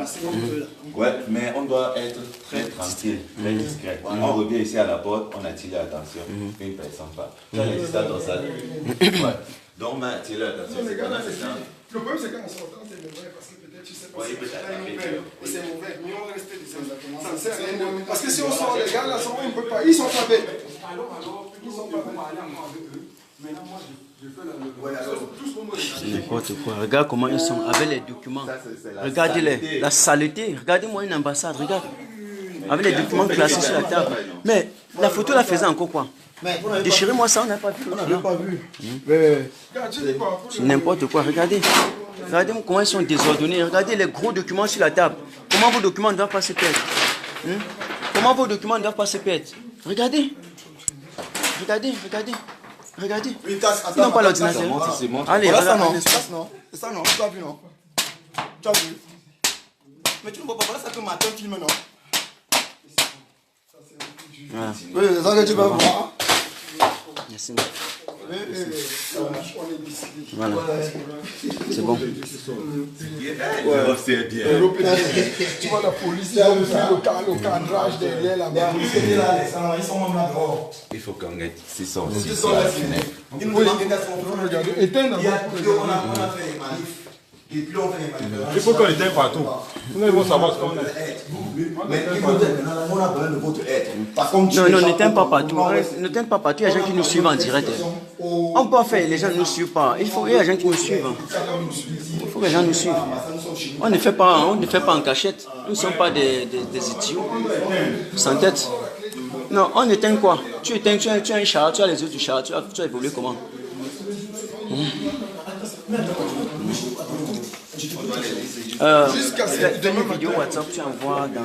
Ouais, mais on doit être très tranquille, très discret. On revient ici à la porte, on attire l'attention. Une personne pas. Tu as l'existant dans ça. Ouais. Donc, on a attiré l'attention. Le problème, c'est qu'en sortant, c'est mauvais parce que peut-être tu sais pas si c'est mauvais. Mais on reste des ça ne sert à rien. Parce que si on sort les gars là, ils ne peuvent pas. Ils sont pas bêtes. Ils sont pas bêtes. Maintenant, moi, je fais la n'importe quoi. Regarde comment ils sont avec les documents. Regardez-les. La saleté. Regardez-moi une ambassade. Regarde. Avec les documents classés sur la table. Mais la photo la faisait encore quoi? Déchirez-moi ça, on n'a pas vu. on n'avait pas vu. C'est n'importe quoi. Regardez. Regardez comment ils sont désordonnés. Regardez les gros documents sur la table. Comment vos documents ne doivent pas se perdre? Comment vos documents ne doivent pas se perdre? Regardez. Regardez. Ils n'ont pas l'ordinateur. Allez, voilà ça non. C'est ça non. Tu as vu non? Tu as vu? Mais tu ne vois pas, voilà ça que matin film non? Voilà. Oui, c'est ça que tu vas voir. Merci. Voilà. C'est bon. Tu vois la police, ils ont pris le cadrage derrière là-bas. Ils sont même là dehors. Il faut qu'on ait 600 aussi. Ils nous ont regardé. Éteindre. On a fait les manifs. Et puis on fait les manifs. Il faut qu'on éteigne partout. Nous devons savoir ce qu'on a. Mais on a besoin de votre aide. Non, n'éteins pas partout. N'éteins pas partout. Il y a des gens qui nous suivent en direct. On peut faire, les gens ne nous suivent pas. Il y a des gens qui nous suivent. Il faut que les gens nous suivent. On ne fait pas en cachette. Nous ne sommes pas des idiots. Sans tête. Non, on éteint quoi? Tu éteins, tu as un char, tu as les yeux du char, tu as évolué comment? Fais une vidéo WhatsApp, tu envoies dans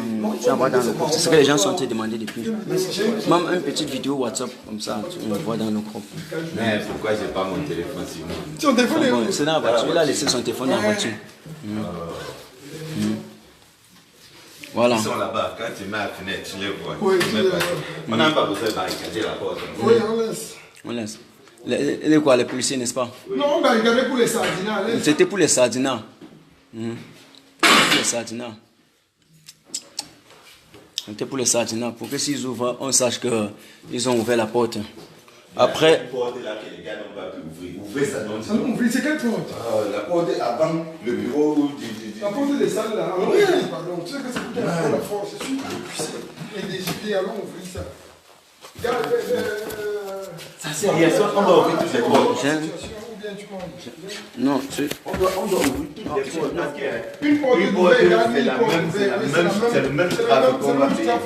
le groupe. C'est ce que les gens sont en train de demander depuis. Même une petite vidéo WhatsApp comme ça, tu envoies dans le groupe. Mais pourquoi j'ai pas mon téléphone sur moi? Ton téléphone est où? C'est dans la voiture, il a laissé son téléphone dans la voiture. Voilà. Ils sont là-bas, quand tu mets la fenêtre, tu les vois. Oui, on n'a pas besoin de barricader la porte. Oui, on laisse. On laisse. Les policiers, n'est-ce pas? Non, on barricadait pour les sardinats. C'était pour les sardinats. Pour les sardinats. C'était pour les sardinats. Pour que s'ils ouvrent, on sache qu'ils ont ouvert la porte. Après. La porte là que les gars n'ont pas pu ouvrir. Ouvrez ça donc. Ah non, c'est quelle porte? La porte avant le bureau du. La porte des salles là. Oui, pardon. Tu sais que c'est pour la force. C'est sûr que et des idées, allons ouvrir ça. Ça sert à rien, on doit ouvrir toutes les portes. Non, on doit ouvrir toutes les portes. Une porte c'est le même travail qu'on va faire.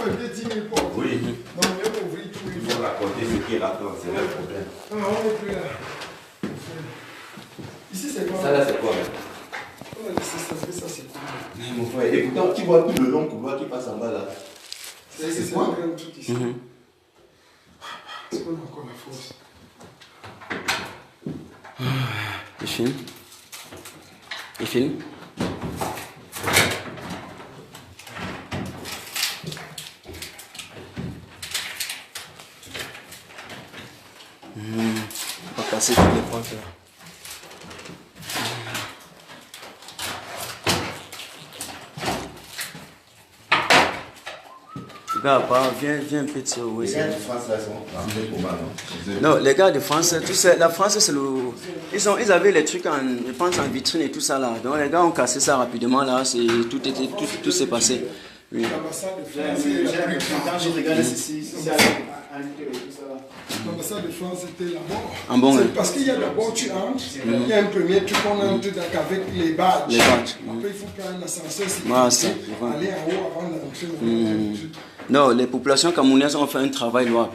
Oui. Donc, on va ouvrir tout. Il faut raconter ce qui est rapport, c'est le problème. Non, on n'est plus là. Ici, c'est quoi? Ça là, c'est quoi? ça c'est cool. Mon frère, et pourtant, tu vois tout le long couloir qui passe en bas là. C'est quoi un truc ici? Est-ce qu'on a encore la force? Il filme. Il filme. On va casser toutes les points là. Gars, viens un peu de ça. Les gars de France là sont rentrés pour mal, non? Non, les gars de France, tu sais, la France c'est le. Ils avaient les trucs je pense en vitrine et tout ça là. Donc les gars ont cassé ça rapidement là, tout s'est passé. Oui. L'ambassade de France, quand je regardais ceci, l'ambassade de France était là-bas. Ah bon, c'est parce qu'il y a d'abord, tu entres, il y a un premier truc, on entre avec les badges. Les badges. Après, il faut prendre un ascenseur, aller en haut avant d'entrer. Non, les populations camerounaises ont fait un travail louable.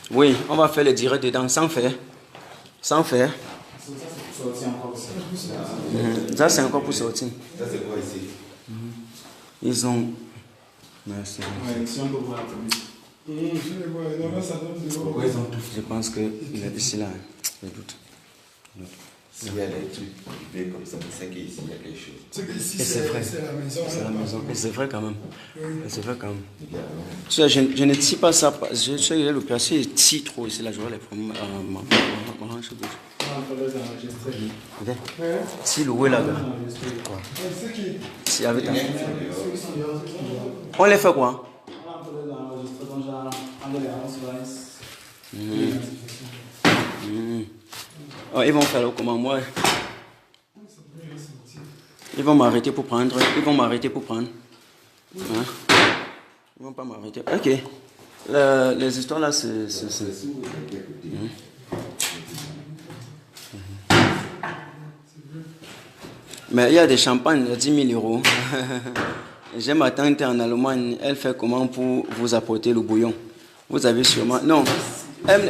Oui, on va faire les directs dedans sans faire. Sans faire. Ça, c'est encore pour sortir. Ça, c'est quoi ici? Ils ont. Merci. Je pense qu'il est ici là. Je doute. S'il y a des trucs comme ça, c'est qu'ici il y a quelque chose. C'est qu'ici c'est la maison. C'est la maison. Et c'est vrai quand même. C'est vrai quand même. Tu sais, je ne tire pas ça. Je sais que le placé est si trop ici là. Je vois les problèmes. Ma hanche bouge. Si loué là-bas. Si avec ta. On les fait quoi? Oh, ils vont faire comment moi? Ils vont m'arrêter pour prendre. Ils vont m'arrêter pour prendre. Hein? Ils vont pas m'arrêter. Ok. Les histoires là, c'est. Mais il y a des champagnes à 10 000 euros. J'ai ma tante en Allemagne. Elle fait comment pour vous apporter le bouillon? Vous avez sûrement. Non.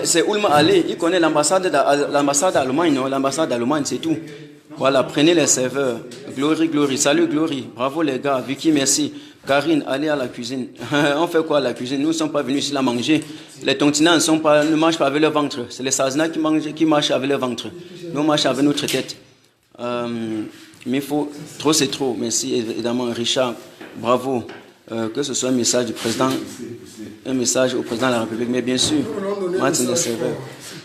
C'est Oulma Ali, il connaît l'ambassade d'Allemagne, non? L'ambassade d'Allemagne, c'est tout. Voilà, prenez les serveurs. Glory, salut Glory. Bravo les gars, Vicky, merci. Karine, allez à la cuisine. On fait quoi à la cuisine? Nous ne sommes pas venus ici la manger. Les tontinants ne mangent pas avec leur ventre. C'est les sazina qui marchent avec leur ventre. Nous marchons avec notre tête. Mais il faut, trop c'est trop. Merci évidemment Richard, bravo. Que ce soit un message du président, un message au président de la République, mais bien sûr, Martin des serveurs.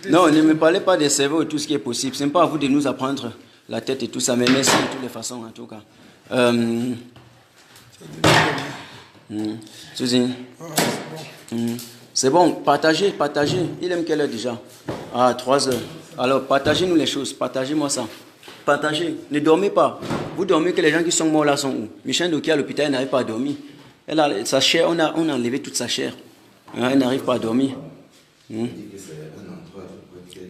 Non, ne me parlez pas des serveurs et tout ce qui est possible. Ce n'est pas à vous de nous apprendre la tête et tout ça, mais merci de toutes les façons en tout cas. Suzine. C'est bon, partagez. Il aime quelle heure déjà? Ah, 3 heures. Alors, partagez-nous les choses, partagez-moi ça. Partagez, ne dormez pas. Vous dormez que les gens qui sont morts là sont où? Michel Doki à l'hôpital, elle n'arrive pas à dormir. Elle a sa chair, on a enlevé toute sa chair. Elle n'arrive pas à dormir.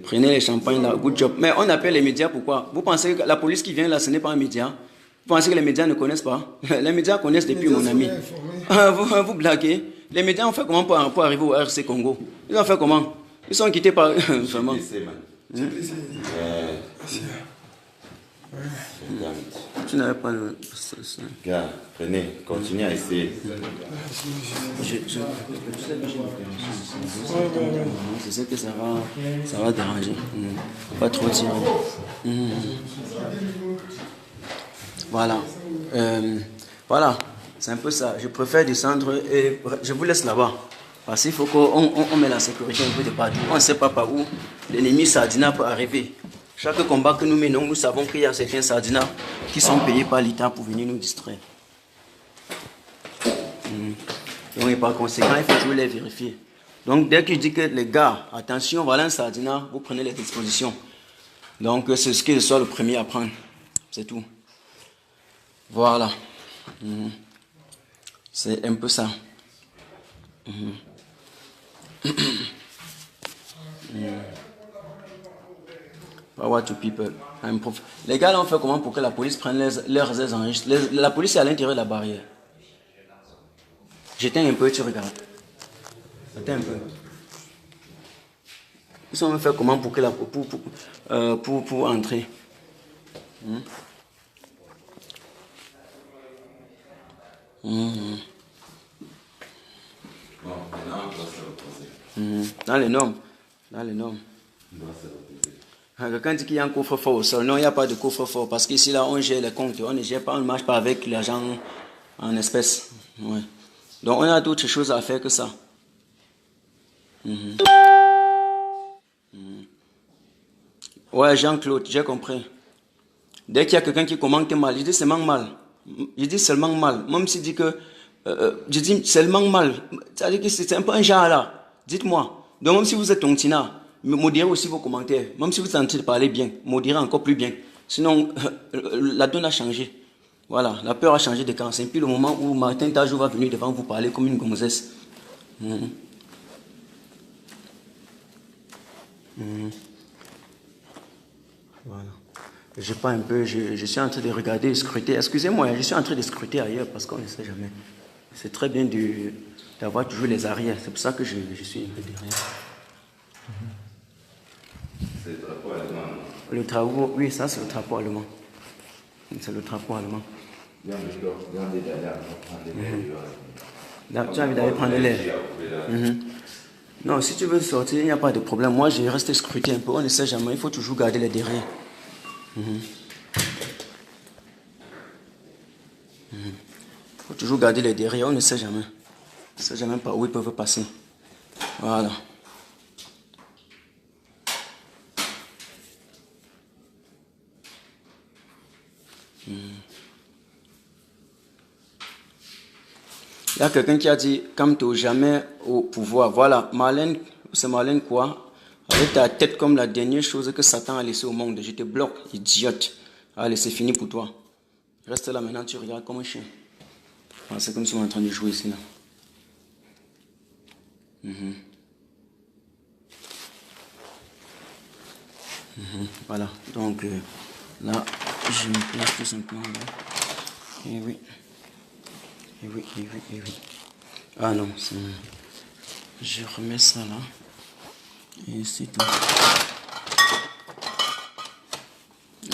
Prenez les champagnes là, good job. Mais on appelle les médias, pourquoi? Vous pensez que la police qui vient là, ce n'est pas un média? Vous pensez que les médias ne connaissent pas? Les médias connaissent depuis, mon ami. Vous blaguez. Les médias ont fait comment pour arriver au RC Congo? Ils ont fait comment? Ils sont quittés par... Vraiment. Tu n'avais pas le... Gars, prenez, continuez à essayer. Je sais que ça va déranger. Pas trop tirer. Voilà. Voilà. C'est un peu ça. Je préfère descendre et je vous laisse là-bas. Parce qu'il faut qu'on met la sécurité un peu de partout. On ne sait pas par où l'ennemi Sardina peut arriver. Chaque combat que nous menons, nous savons qu'il y a certains Sardinats qui sont payés par l'État pour venir nous distraire. Donc par conséquent, il faut toujours les vérifier. Donc dès que je dis que les gars, attention, voilà un Sardinat, vous prenez les dispositions. Donc c'est ce que soit le premier à prendre. C'est tout. Voilà. C'est un peu ça. Power to people. Les gars, là, on fait comment pour que la police prenne leurs aises en riche? La police est à l'intérieur de la barrière. J'éteins un peu, tu regardes. J'éteins un peu. Ils sont fait comment pour entrer? Dans les normes. Quelqu'un dit qu'il y a un coffre-fort au sol. Non, il n'y a pas de coffre-fort parce qu'ici, là, on gère les comptes. On ne gère pas, on ne marche pas avec l'argent en espèces. Ouais. Donc, on a d'autres choses à faire que ça. Ouais, Jean-Claude, j'ai compris. Dès qu'il y a quelqu'un qui commente mal, je dis seulement mal. Je dis seulement mal. Même s'il dit que... je dis seulement mal. C'est-à-dire que c'est un peu un genre là. Dites-moi. Donc même si vous êtes tontina, modérez aussi vos commentaires. Même si vous êtes en train de parler bien, modérez encore plus bien. Sinon, la donne a changé. Voilà, la peur a changé de camp. C'est puis le moment où Martin Tajou va venir devant vous parler comme une gonzesse. Voilà. Je pas un peu, je suis en train de regarder, scruter. Excusez-moi, je suis en train de scruter ailleurs parce qu'on ne sait jamais. C'est très bien d'avoir toujours les arrières. C'est pour ça que je suis un peu derrière. C'est le drapeau allemand. Le drapeau, oui, ça c'est le drapeau allemand. C'est le drapeau allemand. Tu as envie d'aller prendre l'air. Non, si tu veux sortir, il n'y a pas de problème. Moi, je vais rester scruter un peu. On ne sait jamais. Il faut toujours garder les derrière. Il faut toujours garder les derrière. On ne sait jamais. On ne sait jamais par où ils peuvent passer. Voilà. Il y a quelqu'un qui a dit calme-toi jamais au pouvoir. Voilà, Marlène, c'est Marlène quoi? Avec ta tête comme la dernière chose que Satan a laissé au monde. Je te bloque, idiote. Allez, c'est fini pour toi. Reste là maintenant, tu regardes comme un chien. Voilà, c'est comme si on est en train de jouer ici là. Voilà, donc là, je me place tout simplement là. Et oui. Et oui. Ah non, je remets ça là. Et c'est tout.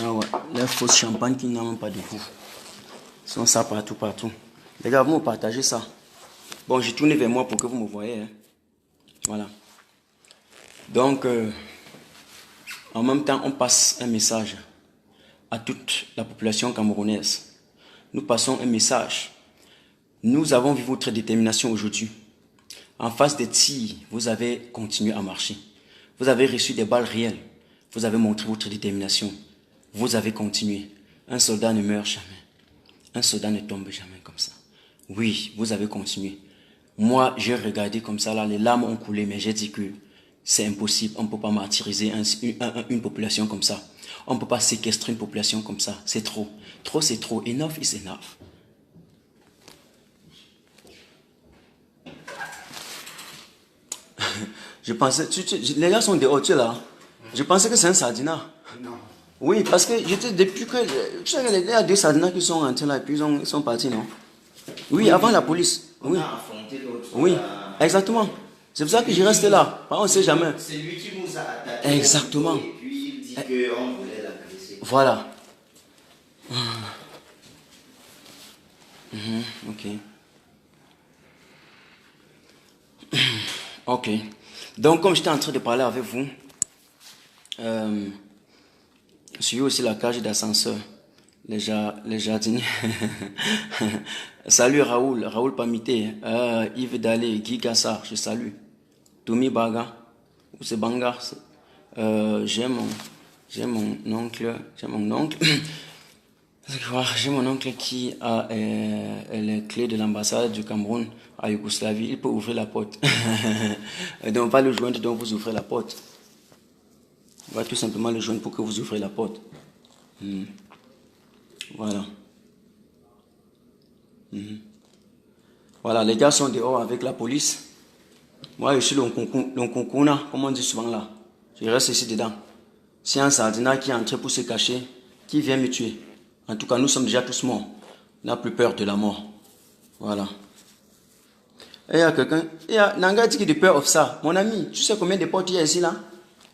Ah ouais, les fausses champagnes qui n'ont même pas de goût. Ils sont ça partout. Les gars, vous me partagez ça. Bon, j'ai tourné vers moi pour que vous me voyez. Hein. Voilà. Donc, en même temps, on passe un message à toute la population camerounaise. Nous passons un message. Nous avons vu votre détermination aujourd'hui. En face des tirs, vous avez continué à marcher. Vous avez reçu des balles réelles. Vous avez montré votre détermination. Vous avez continué. Un soldat ne meurt jamais. Un soldat ne tombe jamais comme ça. Oui, vous avez continué. Moi, j'ai regardé comme ça, là, les larmes ont coulé, mais j'ai dit que c'est impossible. On ne peut pas martyriser une population comme ça. On ne peut pas séquestrer une population comme ça. C'est trop. Trop, c'est trop. Enough is enough. Je pensais, les gars sont dehors, tu es là. Je pensais que c'est un sardinat. Non. Oui, parce que j'étais depuis que. Tu sais, il y a deux sardinats qui sont rentrés là et puis ils sont partis, non? Oui, avant la police. Oui. On a affronté l'autre. Oui, exactement. C'est pour ça que je reste là. On ne sait jamais. C'est lui qui nous a attaqué. Exactement. Et puis il dit qu'on voulait l'agresser. Voilà. Ok. Ok. Donc, comme j'étais en train de parler avec vous, je suis aussi la cage d'ascenseur, les jardiniers. Salut Raoul Pamité, Yves Dalé, Guy Gassard, je salue. Toumi Baga, ou c'est Banga. J'ai mon oncle. J'ai mon oncle qui a les clés de l'ambassade du Cameroun à Yougoslavie. Il peut ouvrir la porte. Donc on va le joindre, donc vous ouvrez la porte. On va tout simplement le joindre pour que vous ouvrez la porte. Voilà. Voilà, les gars sont dehors avec la police. Moi, je suis l'onkonkona, comme on dit souvent là. Je reste ici dedans. C'est un sardinat qui est entré pour se cacher, qui vient me tuer. En tout cas, nous sommes déjà tous morts. On n'a plus peur de la mort. Voilà. Et il y a quelqu'un, Nanga dit qu'il a peur de ça. Mon ami, tu sais combien de portes il y a ici là?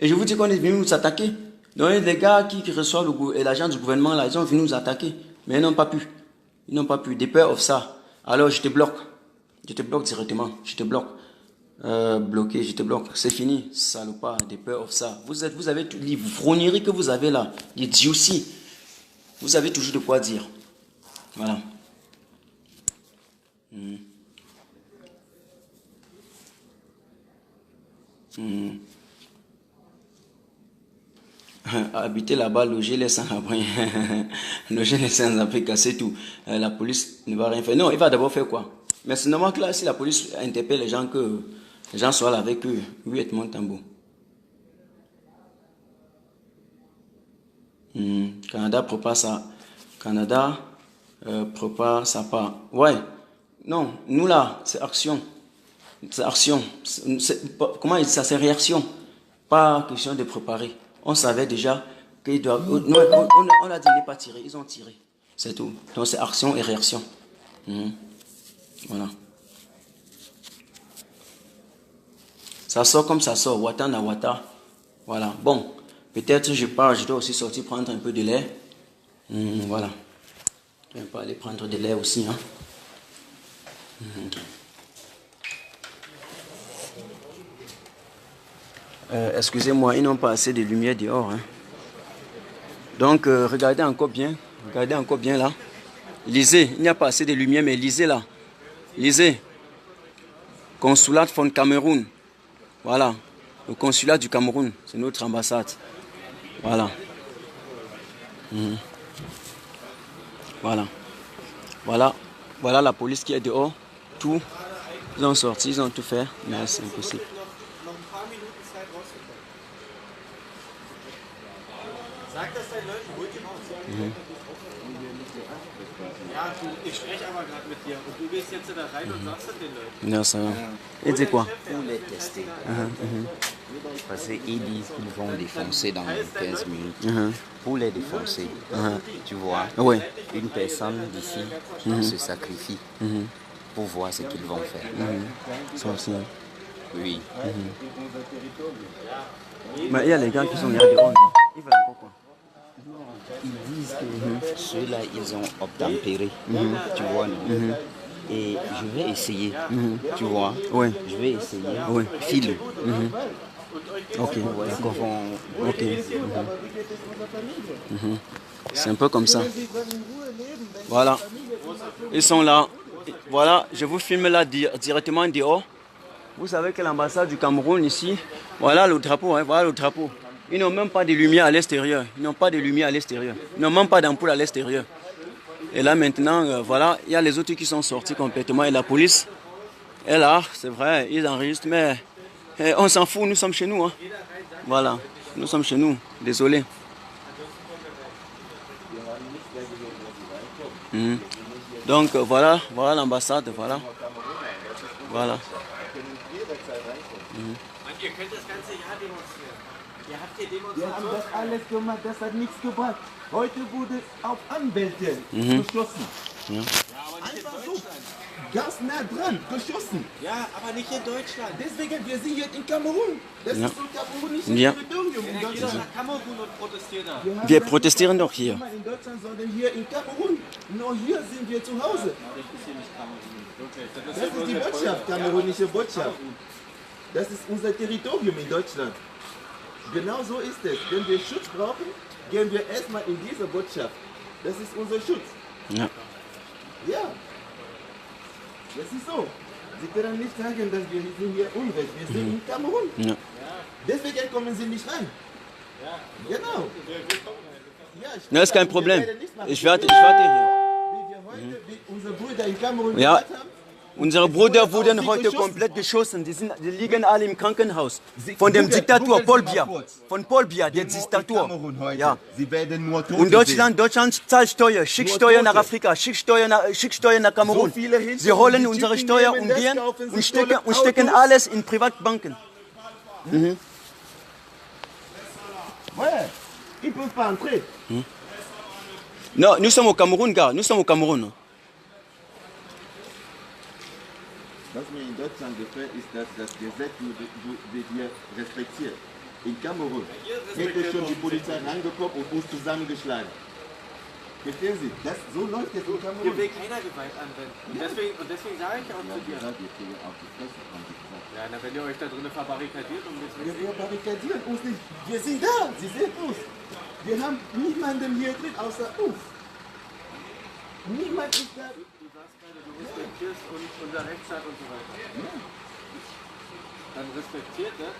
Et je vous dis qu'on est venu nous attaquer. Donc les gars qui reçoivent l'agent du gouvernement, là, ils sont venus nous attaquer. Mais ils n'ont pas pu. Ils n'ont pas pu. Des peurs of ça. Alors je te bloque. Je te bloque directement. Je te bloque. Bloqué, je te bloque. C'est fini. Salopard, des peurs of ça. Vous avez tout les fronneries que vous avez là. Les juicy. Vous avez toujours de quoi dire. Voilà. Habiter là-bas, loger les sans-abri. Loger les sans-abri, casser tout. La police ne va rien faire. Non, il va d'abord faire quoi? Mais c'est normal que là, si la police interpelle les gens, que les gens soient là avec eux. Oui, Edmond Tambo. Canada prépare ça. Canada prépare sa part. Ouais. Non, nous là, c'est action. C'est action. Comment il dit ça? C'est réaction. Pas question de préparer. On savait déjà qu'ils doivent. On a dit ne pas tirer. Ils ont tiré. C'est tout. Donc c'est action et réaction. Voilà. Ça sort comme ça sort. Wata na wata. Voilà. Bon. Peut-être je pars. Je dois aussi sortir prendre un peu de lait. Voilà. Je vais pas aller prendre de lait aussi. Hein. Excusez-moi, ils n'ont pas assez de lumière dehors. Hein. Donc, regardez encore bien. Regardez encore bien là. Lisez, il n'y a pas assez de lumière, mais lisez là. Lisez. Consulat von Cameroun. Voilà. Le consulat du Cameroun. C'est notre ambassade. Voilà. Voilà. Voilà. Voilà la police qui est dehors. Tout. Ils ont sorti, ils ont tout fait. Mais c'est impossible. Non, ça va. Et c'est quoi? Pour les tester. Parce qu'ils disent qu'ils vont défoncer dans 15 minutes. Pour les défoncer, tu vois, une personne d'ici se sacrifie pour voir ce qu'ils vont faire. Ça aussi. Oui. Mais il y a les gars qui sont là dehors. Ils veulent encore quoi? Ils disent que ceux-là, ils ont obtempéré. Tu vois, non? Et je vais essayer. Tu vois? Je vais essayer. File. Ok, d'accord. Ok. C'est un peu comme ça. Voilà. Ils sont là. Voilà, je vous filme là directement dehors. Vous savez que l'ambassade du Cameroun ici, voilà le drapeau, hein, voilà le drapeau. Ils n'ont même pas de lumière à l'extérieur. Ils n'ont pas de lumière à l'extérieur. Ils n'ont même pas d'ampoule à l'extérieur. Et là maintenant, voilà, il y a les autres qui sont sortis complètement. Et la police est là, c'est vrai, ils enregistrent, mais on s'en fout, nous sommes chez nous. Hein. Voilà, nous sommes chez nous. Désolé. Donc voilà, voilà l'ambassade, voilà. Voilà. Ihr könnt das ganze Jahr demonstrieren. Ihr habt hier Wir haben demonstriert. das alles gemacht, das hat nichts gebracht. Heute wurde auf Anwälte geschossen. Ja, aber nicht Einfach in so, Deutschland. ganz nah dran, geschossen. Ja, aber nicht in Deutschland. Deswegen, wir sind hier in Kamerun. Das ist so kamerunisches Ja. Territorium in Geht doch Deutschland. nach Kamerun und protestiert da. Wir protestieren doch hier. Nicht in Deutschland, sondern hier in Kamerun. Nur hier sind wir zu Hause. Das ist die Botschaft, kamerunische Botschaft. Das ist unser Territorium in Deutschland. Genau so ist es. Wenn wir Schutz brauchen, gehen wir erstmal in diese Botschaft. Das ist unser Schutz. Ja. Ja. Das ist so. Sie können nicht sagen, dass wir sind hier Unrecht. Wir sind in Kamerun. Ja. Deswegen kommen Sie nicht rein. Genau. Ja, Das ist kein Problem. Ich warte hier. wie unsere Brüder in Kamerun Ja. gesagt haben, Unsere Brüder wurden heute komplett geschossen. Die liegen alle im Krankenhaus. Von dem Diktator Paul Biya. Von Paul Biya, der Diktator. Ja. Sie werden nur Tote Und Deutschland zahlt Steuer. Schickt Steuer nach Afrika. Schickt Steuer nach Kamerun. Sie holen unsere Steuer und gehen und stecken alles in Privatbanken. Ouais, ils peuvent pas entrer. Non, nous sommes au Cameroun, gars. Nous sommes au Cameroun. Was mir in Deutschland gefällt, ist, dass das Gesetz wird hier respektiert. in Kamerun hätte schon die Polizei reingekommen und uns zusammengeschlagen. Verstehen Sie? So läuft es in Kamerun. Hier will keiner Gewalt anwenden. Und deswegen sage ich auch zu dir. Ja, na, wenn ihr euch da drinnen verbarrikadiert und jetzt wir barrikadieren uns nicht. Wir sind da. Sie sehen uns. Wir haben niemanden hier drin außer uns. Niemand ist da. Du sagst gerade, du respektierst unser Rechtsstaat und so weiter. Ja. Dann respektiert das.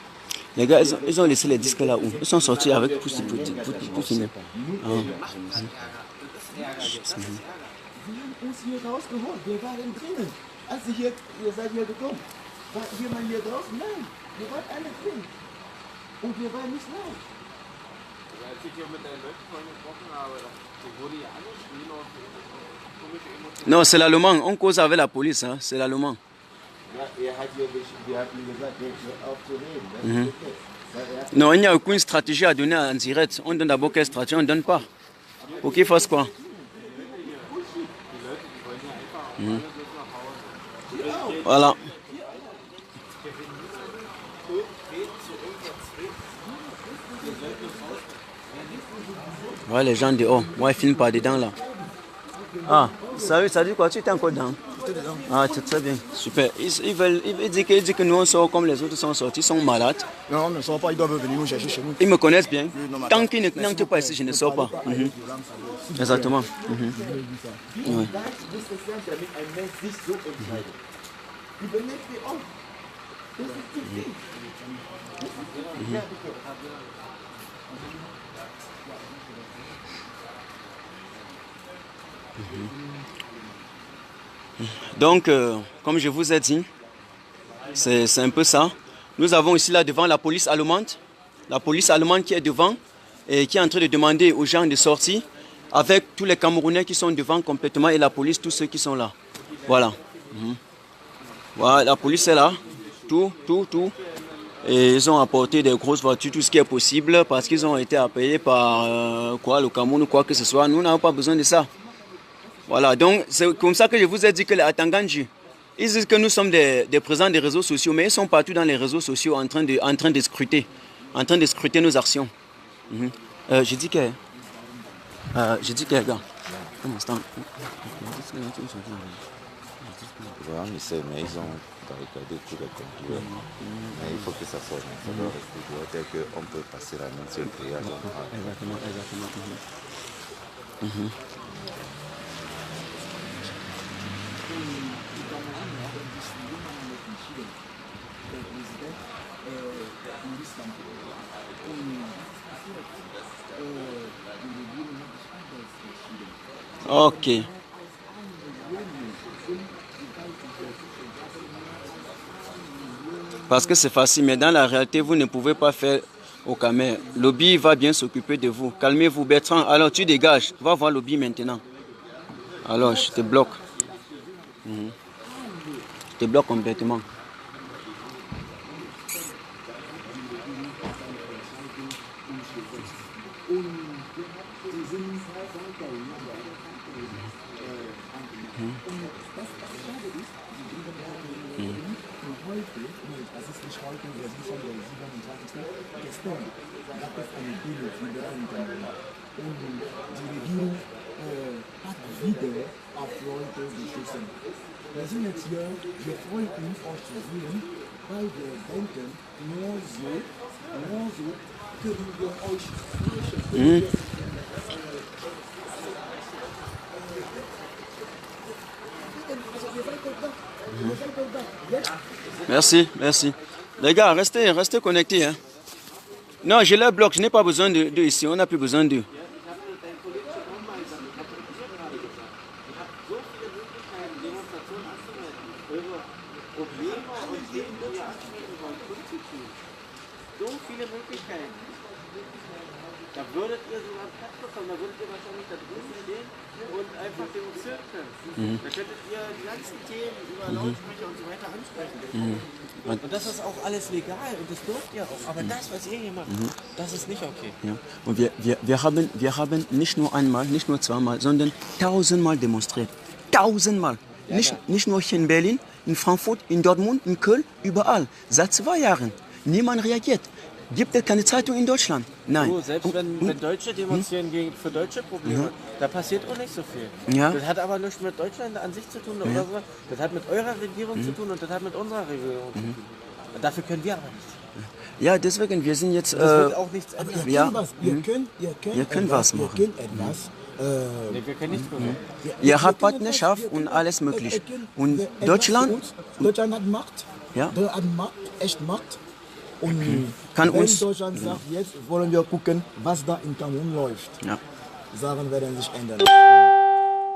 Les gars, ils ont laissé les disques là où ils sont sortis avec Poutine. Wir haben uns hier rausgeholt. Wir waren drinnen. Als ihr seid hier gekommen, war jemand hier draußen? Nein, wir waren alle drin. Und wir waren nicht laut. Als ich hier mit deinen Leuten vorhin gesprochen habe, wurde ja angeschrien auf komische Emotionen. Non, c'est l'allemand. On cause avec la police, hein. C'est l'allemand. Ja, wir haben gesagt, aufzureden. Non, il n'y a aucune stratégie à donner en direct. On donne d'abord quelle stratégie, on ne donne pas. Pour qu'ils fassent quoi? Voilà. Voilà les gens dehors. Moi, ils filment pas dedans là. Ah, ça dit quoi? Tu étais encore dedans? Ah, c'est très bien. Super. Ils disent que nous on sort comme les autres sont sortis, ils sont malades. Non, ils ne sortent pas, ils doivent venir nous chercher chez nous. Ils me connaissent bien. Tant qu'ils n'entrent pas ici, je ne sors pas. Exactement. Ouais. Donc, comme je vous ai dit, c'est un peu ça. Nous avons ici là devant la police allemande qui est devant et qui est en train de demander aux gens de sortir avec tous les Camerounais qui sont devant complètement et la police, tous ceux qui sont là. Voilà. Voilà, la police est là, tout. Et ils ont apporté des grosses voitures, tout ce qui est possible parce qu'ils ont été appelés par le Cameroun ou quoi que ce soit. Nous n'avons pas besoin de ça. Voilà, donc c'est comme ça que je vous ai dit que les Atanganji, ils disent que nous sommes des présidents des réseaux sociaux, mais ils sont partout dans les réseaux sociaux en train de scruter nos actions. Je dis que, gars, un instant. Mais ils ont barricadé tous les compteurs. Mais il faut que ça sorte. Ça doit rester droit tel qu'on peut passer la main sur le grillage. Exactement. Ok. Parce que c'est facile, mais dans la réalité, vous ne pouvez pas faire au Camer. Lobby va bien s'occuper de vous. Calmez-vous, Bertrand. Alors tu dégages. Va voir Lobby maintenant. Alors je te bloque. Je te bloque complètement. Merci. Les gars, restez connectés. Hein. Non, je les bloque, je n'ai pas besoin d'eux ici, on n'a plus besoin d'eux. Da würdet ihr sogar Platz bekommen, da würdet ihr wahrscheinlich da drüben stehen und einfach demonstrieren können. Da könntet ihr die ganzen Themen über Lautsprecher und so weiter ansprechen. Und das ist auch alles legal und das dürft ihr auch. Aber das, was ihr hier macht, das ist nicht okay. Ja. Und wir haben nicht nur einmal, nicht nur zweimal, sondern 1000-mal demonstriert. 1000-mal. Nicht nur hier in Berlin, in Frankfurt, in Dortmund, in Köln, überall. Seit 2 Jahren. Niemand reagiert. Gibt es keine Zeitung in Deutschland? Nein. Du, selbst wenn Deutsche demonstrieren für deutsche Probleme, da passiert auch nicht so viel. Ja. Das hat aber nichts mit Deutschland an sich zu tun oder so. Das hat mit eurer Regierung zu tun und das hat mit unserer Regierung zu tun. Und dafür können wir aber nichts. Ja, deswegen, wir sind jetzt... das wird auch nichts ändern. Ihr könnt was machen. Nee, wir können nichts machen. Ihr habt Partnerschaft und alles möglich. Und Deutschland... Deutschland hat Macht. Ja. Deutschland hat Macht, echt Macht. Und kann wenn uns... Deutschland sagt, jetzt wollen wir gucken, was da in Kamerun läuft. Ja. Sachen werden sich ändern.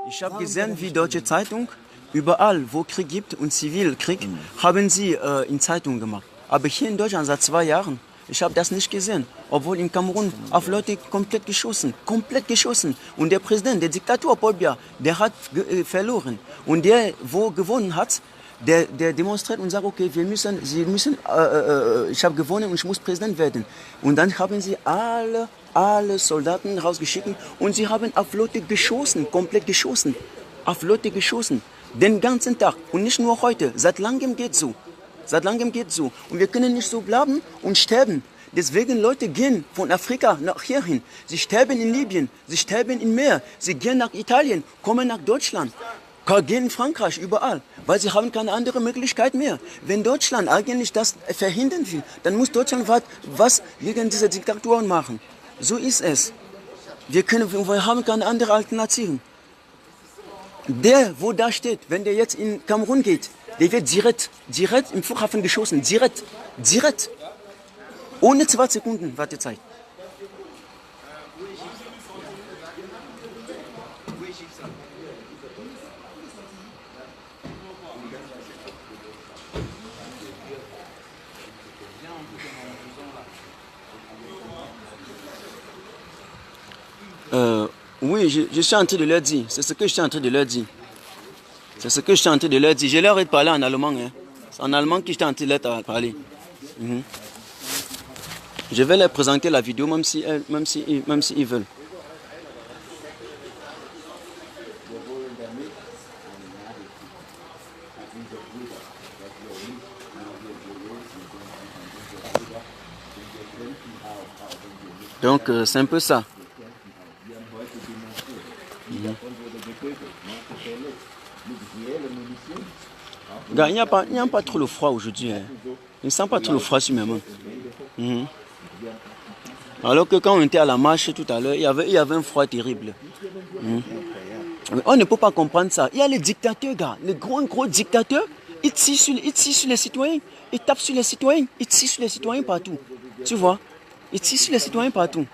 Ich habe gesehen, wie deutsche Zeitung, überall, wo Krieg gibt und Zivilkrieg, haben sie in Zeitung gemacht. Aber hier in Deutschland seit 2 Jahren, ich habe das nicht gesehen. Obwohl in Kamerun auf Leute komplett geschossen. Und der Präsident, der Diktator Paul Biya, der hat verloren. Und der, wo gewonnen hat, der demonstriert und sagt, okay, ich habe gewonnen und ich muss Präsident werden. Und dann haben sie alle Soldaten rausgeschickt und sie haben auf Leute geschossen, komplett geschossen. Auf Leute geschossen. Den ganzen Tag. Und nicht nur heute. Seit langem geht so. Und wir können nicht so bleiben und sterben. Deswegen Leute gehen von Afrika nach hierhin. Sie sterben in Libyen, sie sterben im Meer. Sie gehen nach Italien, kommen nach Deutschland. Gehen in Frankreich, überall. Weil sie haben keine andere Möglichkeit mehr. Wenn Deutschland eigentlich das verhindern will, dann muss Deutschland was gegen diese Diktatoren machen. So ist es. Wir haben keine andere Alternativen. Der, wo da steht, wenn der jetzt in Kamerun geht, der wird direkt im Flughafen geschossen. Direkt. Ohne 2 Sekunden Wartezeit. Oui, je suis en train de leur dire. C'est ce que je suis en train de leur dire. Je leur ai parlé en allemand. Hein. C'est en allemand que j'étais en train de leur parler. Je vais leur présenter la vidéo, même si ils veulent. Donc, c'est un peu ça. Gars, il n'y a pas trop le froid aujourd'hui. Hein. Il ne sent pas trop le froid sur mes mains. Alors que quand on était à la marche tout à l'heure, il y avait un froid terrible. On ne peut pas comprendre ça. Il y a les dictateurs, gars, les gros dictateurs, ils tirent sur les citoyens, ils tapent sur les citoyens, ils tirent sur les citoyens partout. Tu vois? Ils tirent sur les citoyens partout.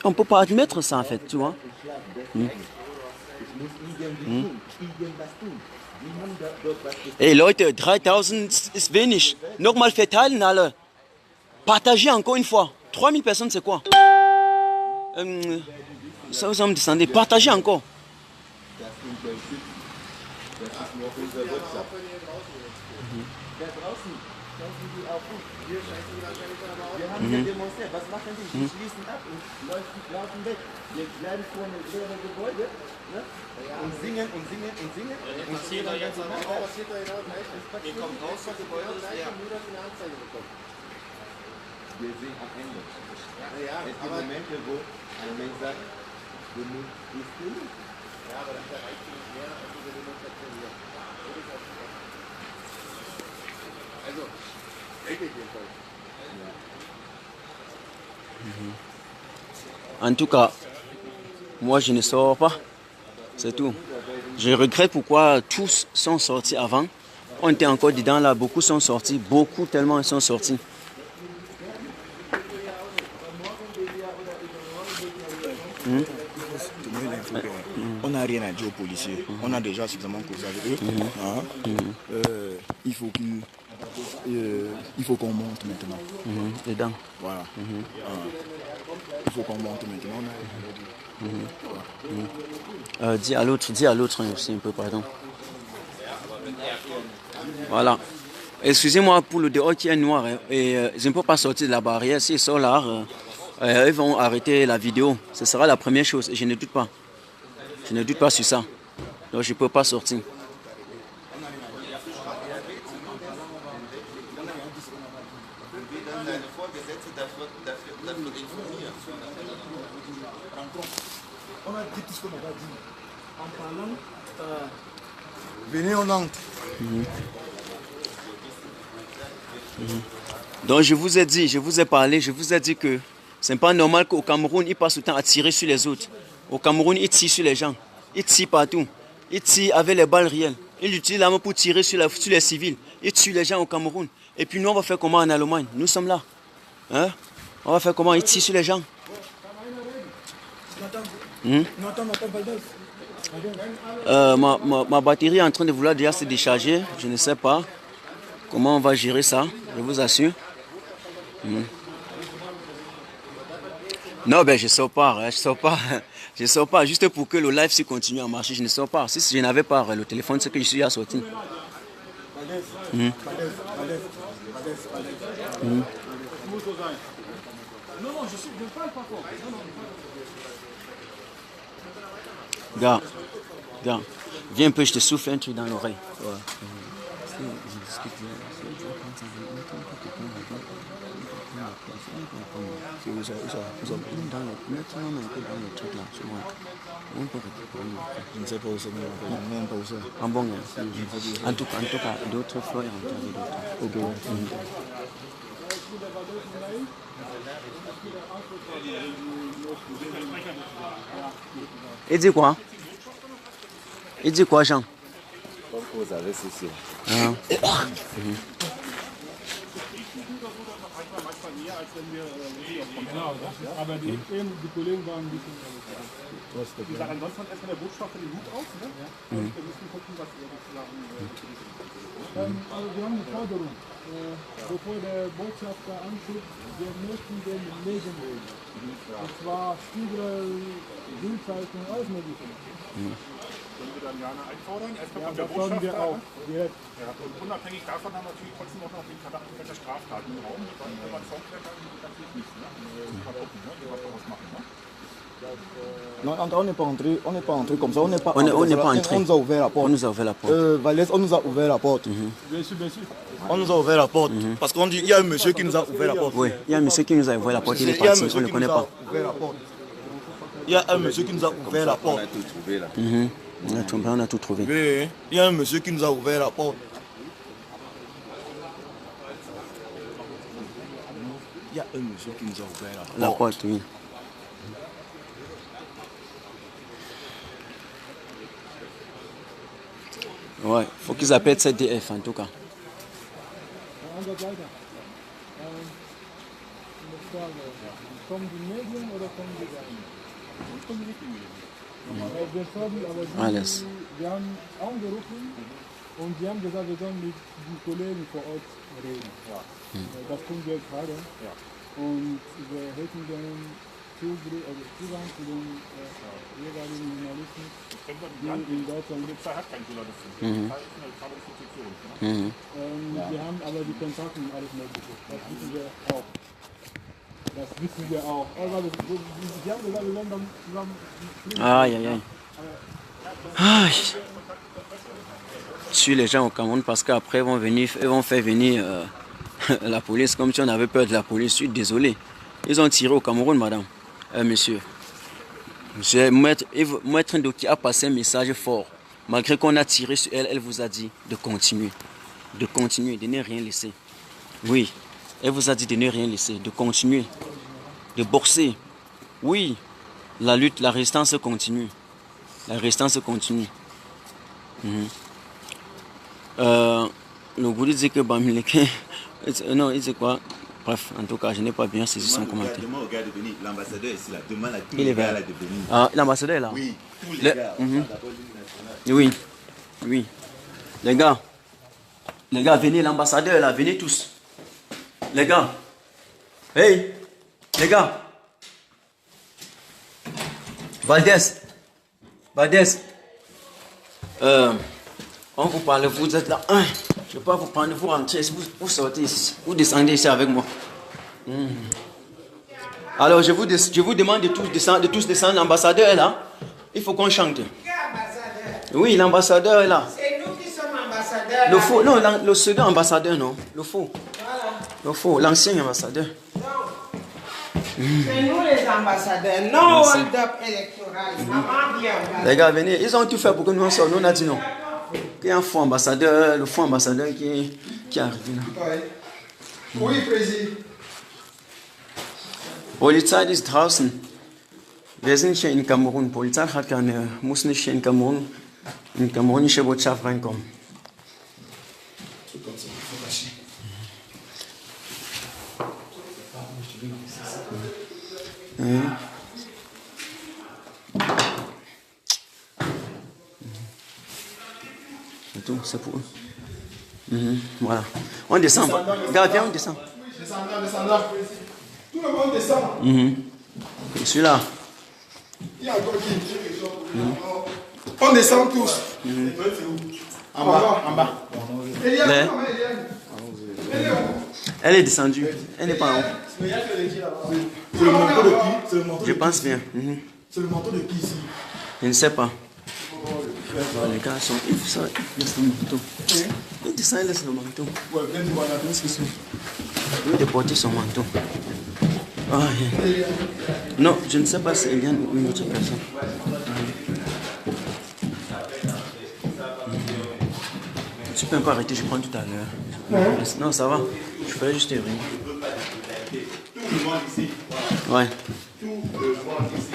On ne peut pas admettre ça en fait, tu vois? Hey Leute, 3000 ist wenig. Nochmal verteilen alle. Partagez encore une fois. 3000 personnes, c'est quoi? Ça vous en descendez. Partagez encore. Wir demonstrieren. Was machen die? Die schließen ab und laufen weg. Wir bleiben vor einem leeren Gebäude, ne? Und singen. Und passiert da jetzt aber auch. Ihr kommt raus vom Gebäude, ist leer. Nur, dass wir eine Anzeige bekommen. Wir sehen am Ende. Es gibt Momente, wo ein Mensch sagt, genug ist genug. Ja, aber das erreicht nicht mehr als diese Demonstration hier. Also, wirklich jedenfalls. En tout cas, moi je ne sors pas, c'est tout. Je regrette pourquoi tous sont sortis avant. On était encore dedans là, beaucoup sont sortis, beaucoup tellement ils sont sortis. On n'a rien à dire aux policiers. On a déjà suffisamment causé avec eux. Il faut qu'on monte maintenant. Dedans. Voilà. Il faut qu'on monte maintenant. Dis à l'autre aussi un peu, pardon. Voilà. Excusez-moi pour le dehors qui est noir. Et je ne peux pas sortir de la barrière. S'ils sont là, ils vont arrêter la vidéo. Ce sera la première chose. Je ne doute pas. Je ne doute pas sur ça. Donc je ne peux pas sortir. On a dit tout ce qu'on a dit. En parlant, venez, on entre. Donc je vous ai dit, je vous ai parlé, je vous ai dit que c'est pas normal qu'au Cameroun, ils passent tout le temps à tirer sur les autres. Au Cameroun, ils tirent sur les gens. Ils tirent partout. Ils tirent avec les balles réelles. Ils utilisent l'arme pour tirer sur les civils. Ils tuent les gens au Cameroun. Et puis nous, on va faire comment en Allemagne? Nous sommes là. Hein? On va faire comment? Ils tirent sur les gens. Ma batterie est en train de vouloir déjà se décharger. Je ne sais pas comment on va gérer ça. Je vous assure. Non, ben je sors pas, hein, je sors pas, juste pour que le live se continue à marcher, je ne sors pas. Si je n'avais pas le téléphone, c'est que je suis à sortir. Gars, viens un peu, je te souffle un truc dans l'oreille. Ouais. Je ne sais pas où c'est, même pas où c'est. Ah bon, en tout cas, d'autres fois, ok. Il dit quoi? Il dit quoi, Jean? Vous avez ceci. Aber die Kollegen waren ein bisschen. Die sagen ansonsten erstmal der Botschafter den Hut auf, ne? Wir müssen gucken, was ihr sozusagen. Also wir haben eine Forderung. Bevor der Botschafter anschickt, wir möchten den lesen wollen. Und zwar Spiegel, Bildzeitung, alles mögliche. Können wir dann gerne einfordern? Erstmal kommt der Botschafter wir auch direkt. Ja, und unabhängig davon haben wir natürlich trotzdem auch noch den Verdacht der Straftaten im Raum. Wenn man Songklettern natürlich nicht. Ne? Mal gucken, ne? Wie wir was machen. Ne? Non, on n'est pas entré comme ça, on n'est pas entré. On nous a ouvert la porte. On nous a ouvert la porte. Valès, on nous a ouvert la porte. Bien sûr, bien sûr. On nous a ouvert la porte. Parce qu'on dit, il y a un monsieur qui nous a ouvert la porte. Oui, il y a un monsieur qui nous a ouvert la porte, il est parti, on ne le connaît pas. Il y a un monsieur qui nous a ouvert la porte. On a tout trouvé là. On a tout trouvé. Oui, il y a un monsieur qui nous a ouvert la porte. Il y a un monsieur qui nous a ouvert la porte. La porte, oui. Ouais, faut qu'ils appellent CDF en tout cas. Alles. Wir haben angerufen und sie haben gesagt, wir sollen mit den Kollegen vor Ort reden. Ja. Das tun wir gerade. Ja. Und wir hätten dann Zugang zu den jeweiligen Journalisten, die in Deutschland gibt. Hat kein Journalisten. Das ist eine lokale Institution. Wir haben aber die Kontakte und alles Mögliche. Das wissen wir auch. Das wissen wir auch. Aber sie haben gesagt, wir werden dann zusammen. Aïe, aïe, aïe. Aïe. Sur les gens au Cameroun parce qu'après ils vont faire venir la police comme si on avait peur de la police. Je suis désolé. Ils ont tiré au Cameroun, madame. Monsieur. Monsieur, Maître Ndoki a passé un message fort. Malgré qu'on a tiré sur elle, elle vous a dit de continuer. De continuer, de ne rien laisser. Oui. Elle vous a dit de ne rien laisser, de continuer. De boxer. Oui. La lutte, la résistance continue. La résistance continue. Le goût dit que Bamileke. Non, il dit quoi? Bref, en tout cas, je n'ai pas bien saisi son commentaire. Demande au gars de venir. L'ambassadeur est ici là. Demande à tous les gars là de venir. Ah, l'ambassadeur est là? Oui, tous les gars. Oui, oui. Les gars, venez, l'ambassadeur est là, venez tous. Les gars. Hey, les gars. Valdez. On vous parle, vous êtes là. Je ne vais pas vous prendre, vous rentrez, vous sortez ici, vous descendez ici avec moi. Alors je vous demande de tous descendre, l'ambassadeur est là. Il faut qu'on chante. Oui, l'ambassadeur est là. C'est nous qui sommes ambassadeurs. Le faux, non, le second ambassadeur, non. Le faux. Voilà. Le faux, l'ancien ambassadeur. Non. C'est nous les ambassadeurs, non hold-up électoral. Maman bien. Les gars, venez, ils ont tout fait pour que nous en sortions. Nous, on a dit non. Il y a un faux ambassadeur, le faux ambassadeur qui arrive là. Oui, Président. Polizei ist draußen. Wir sind hier in Kamerun. Polizei hat keine, muss nicht hier in Kamerun, in kamerunische Botschaft reinkommen. C'est tout, c'est pour eux. Voilà. On descend. Gars, viens, on descend. Descendant. Tout le monde descend. Je suis là. Il y a encore qui. On descend tous. En bas. Eliane, Elle est descendue. Elle n'est pas en haut. C'est le manteau de qui? Je pense bien. C'est le manteau de qui ici? Je ne sais pas. Les gars sont. Il faut ça. Laisse le manteau. Il descend, il laisse le manteau. Ouais, viens nous voir la place. Il veut déporter son manteau. Ah, yeah. Non, je ne sais pas si Eliane ou une autre personne. Tu peux pas arrêter, je prends tout à l'heure. Non, ça va. Je fais juste rien. Tout le monde ici. Ouais. Tout le monde ici.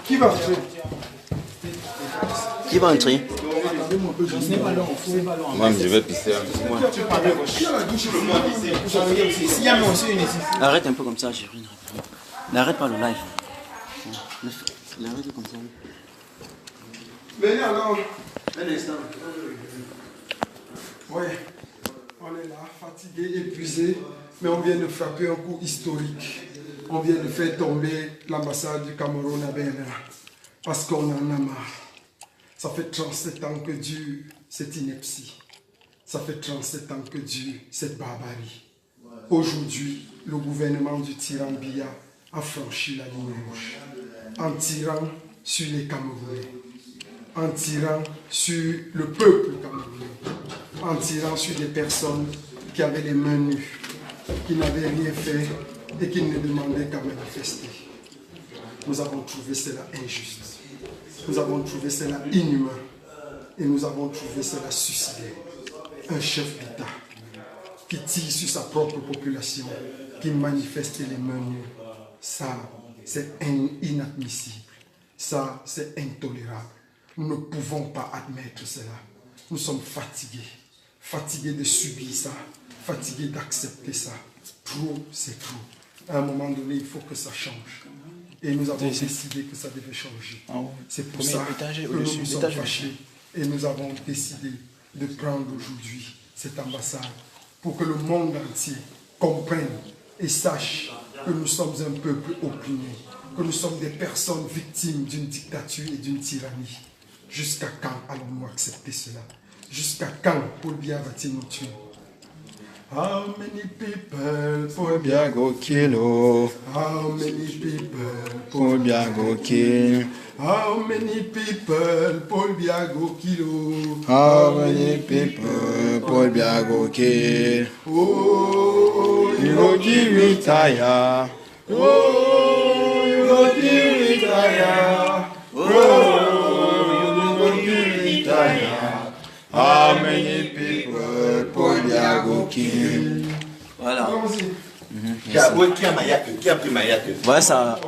Qui va entrer? Qui va entrer? Moi, je vais pisser un peu. Arrête un peu comme ça, j'ai rien. N'arrête pas le live. L'arrête comme ça. Venez alors. Un instant. Ouais. On est là, fatigué, épuisé, mais on vient de frapper un coup historique. On vient de faire tomber l'ambassade du Cameroun à Berlin. Parce qu'on en a marre. Ça fait 37 ans que dure cette ineptie. Ça fait 37 ans que dure cette barbarie. Aujourd'hui, le gouvernement du tyran Biya a franchi la ligne rouge. En tirant sur les Camerounais. En tirant sur le peuple camerounais. En tirant sur des personnes qui avaient les mains nues, qui n'avaient rien fait et qui ne demandaient qu'à manifester. Nous avons trouvé cela injuste. Nous avons trouvé cela inhumain. Et nous avons trouvé cela suicidaire. Un chef d'État qui tire sur sa propre population, qui manifeste les mains nues. Ça, c'est inadmissible. Ça, c'est intolérable. Nous ne pouvons pas admettre cela. Nous sommes fatigués. Fatigués de subir ça. Fatigués d'accepter ça. Trop, c'est trop. À un moment donné, il faut que ça change. Et nous avons décidé que ça devait changer. C'est pour ça que nous nous sommes fâchés. Et nous avons décidé de prendre aujourd'hui cette ambassade pour que le monde entier comprenne et sache que nous sommes un peuple opprimé, que nous sommes des personnes victimes d'une dictature et d'une tyrannie. Jusqu'à quand allons-nous accepter cela? Jusqu'à quand Paul Biya va-t-il nous tuer? How many people Paul Biya go kill? How many people Paul Biya go kill? How many people Paul Biya go kill? How many people Paul Biya go kill? Oh, you go give retire. Oh, you go give retire. Oh, you go give retire. How many people Paul Biya go kill? Voilà. Qui a pris Mayak? Voilà ça.